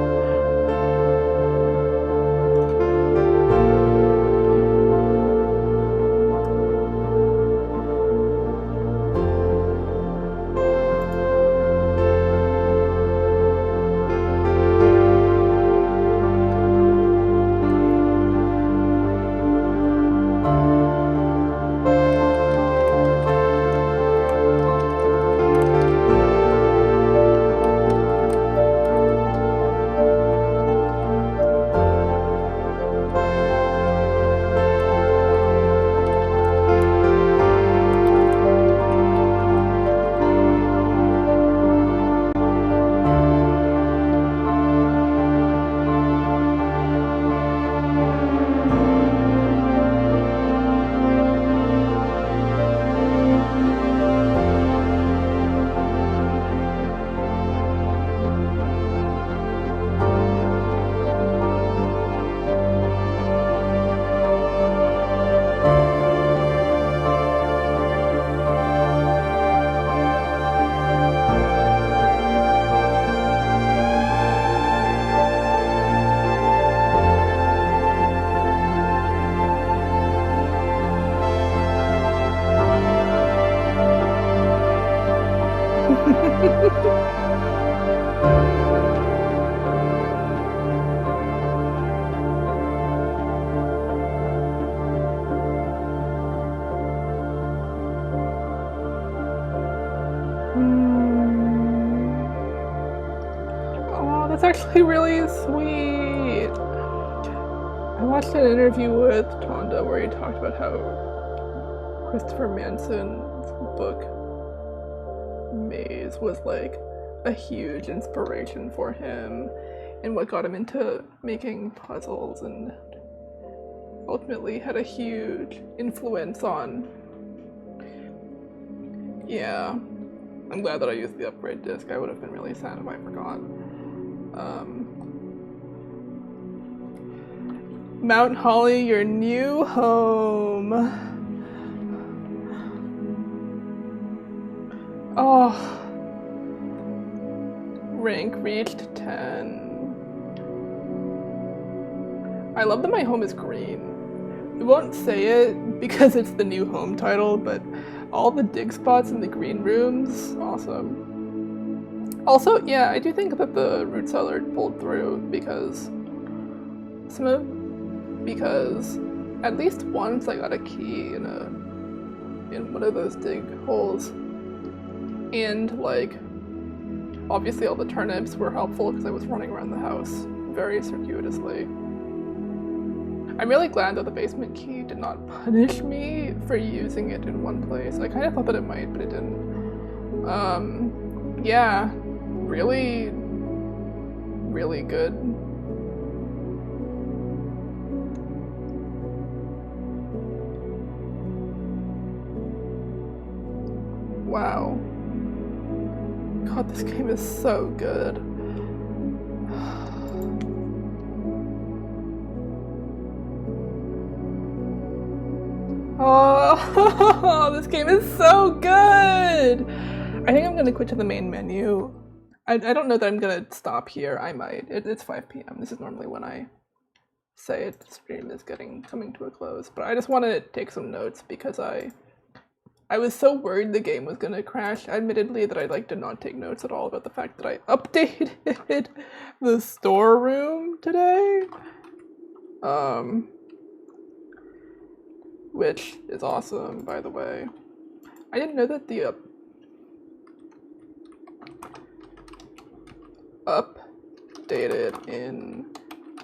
Oh, that's actually really sweet. I watched an interview with Tonda where he talked about how Christopher Manson's book Maze was like a huge inspiration for him and what got him into making puzzles, and ultimately had a huge influence on. Yeah, I'm glad that I used the upgrade disc. I would have been really sad if I forgot. Mount Holly, your new home. Oh. Rank reached 10. I love that my home is green. We won't say it because it's the new home title, but all the dig spots in the green rooms, awesome. Also, yeah, I do think that the root cellar pulled through because at least once I got a key in one of those dig holes, and like obviously all the turnips were helpful because I was running around the house very circuitously. I'm really glad that the basement key did not punish me for using it in one place. I kind of thought that it might, but it didn't. Yeah, really, really good. Wow. God, this game is so good. Oh, this game is so good! I think I'm gonna quit to the main menu. I don't know that I'm gonna stop here. I might. It's 5 p.m. This is normally when I say it. The stream is coming to a close. But I just want to take some notes because I was so worried the game was gonna crash. Admittedly, that I did not take notes at all about the fact that I updated the storeroom today. Which is awesome, by the way. I didn't know that the updated in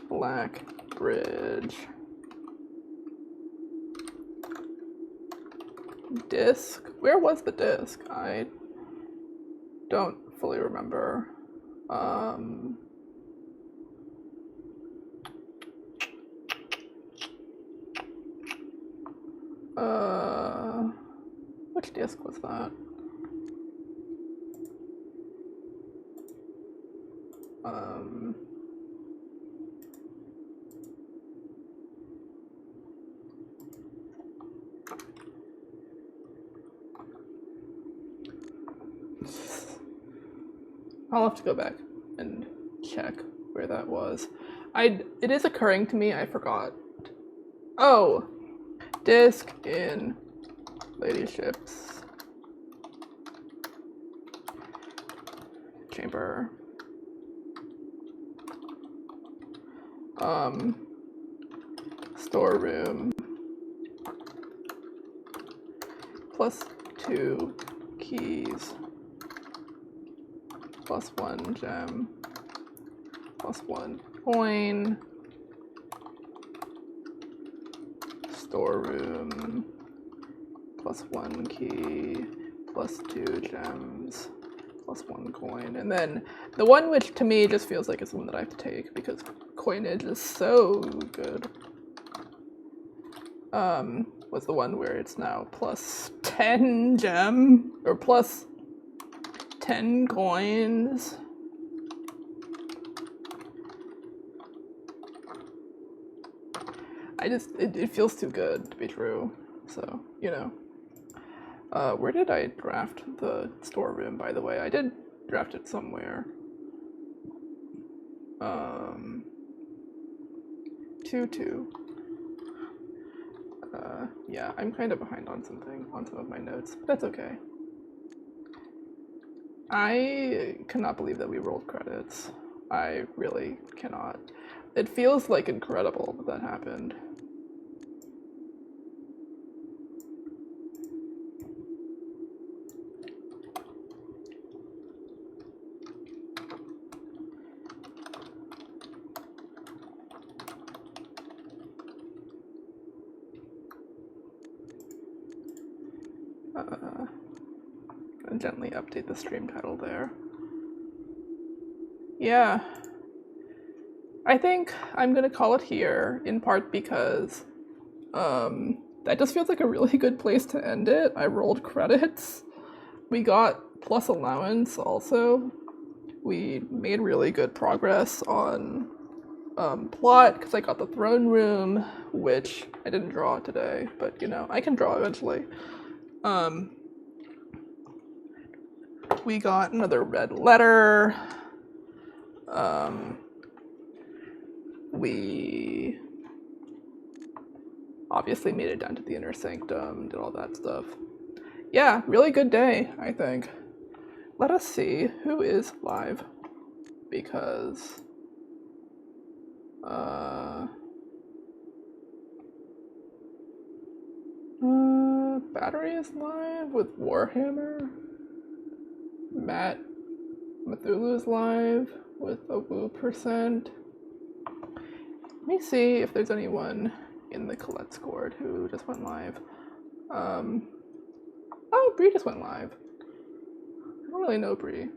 Blackbridge. Disc? Where was the disc? I don't fully remember. Which disc was that? I'll have to go back and check where that was. It is occurring to me, I forgot. Oh! Disc in Ladyship's chamber. Storeroom. +2 keys. +1 gem. +1 coin. Storeroom. +1 key. +2 gems. +1 coin. And then the one which to me just feels like it's the one that I have to take because coinage is so good. Was the one where it's now +10 gem or +10 coins. It feels too good to be true. So, you know. Where did I draft the storeroom, by the way? I did draft it somewhere. 2-2. Yeah, I'm kind of behind on some of my notes, but that's okay. I cannot believe that we rolled credits. I really cannot. It feels like incredible that happened. Gently update the stream title there. Yeah. I think I'm gonna call it here, in part because that just feels like a really good place to end it. I rolled credits. We got plus allowance also. We made really good progress on plot because I got the throne room, which I didn't draw today, but you know, I can draw eventually. We got another red letter. We obviously made it down to the inner sanctum, did all that stuff. Yeah, really good day, I think. Let us see who is live, because Battery is live with Warhammer. Matt Mathulu is live with a woo %. Let me see if there's anyone in the Colette Squad who just went live. Oh, Bree just went live. I don't really know Bree.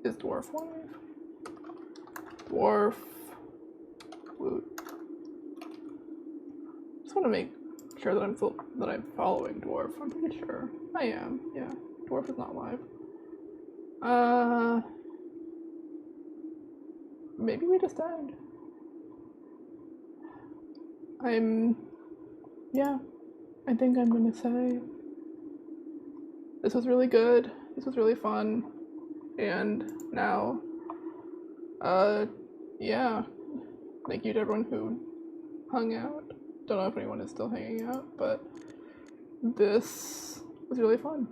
Is Dwarf live? Dwarf. Woot. Just want to make sure that I'm following Dwarf. I'm pretty sure I am. Yeah, Dwarf is not live. Maybe we just died. Yeah. I think I'm gonna say this was really good. This was really fun. And now, yeah. Thank you to everyone who hung out. Don't know if anyone is still hanging out, but this was really fun.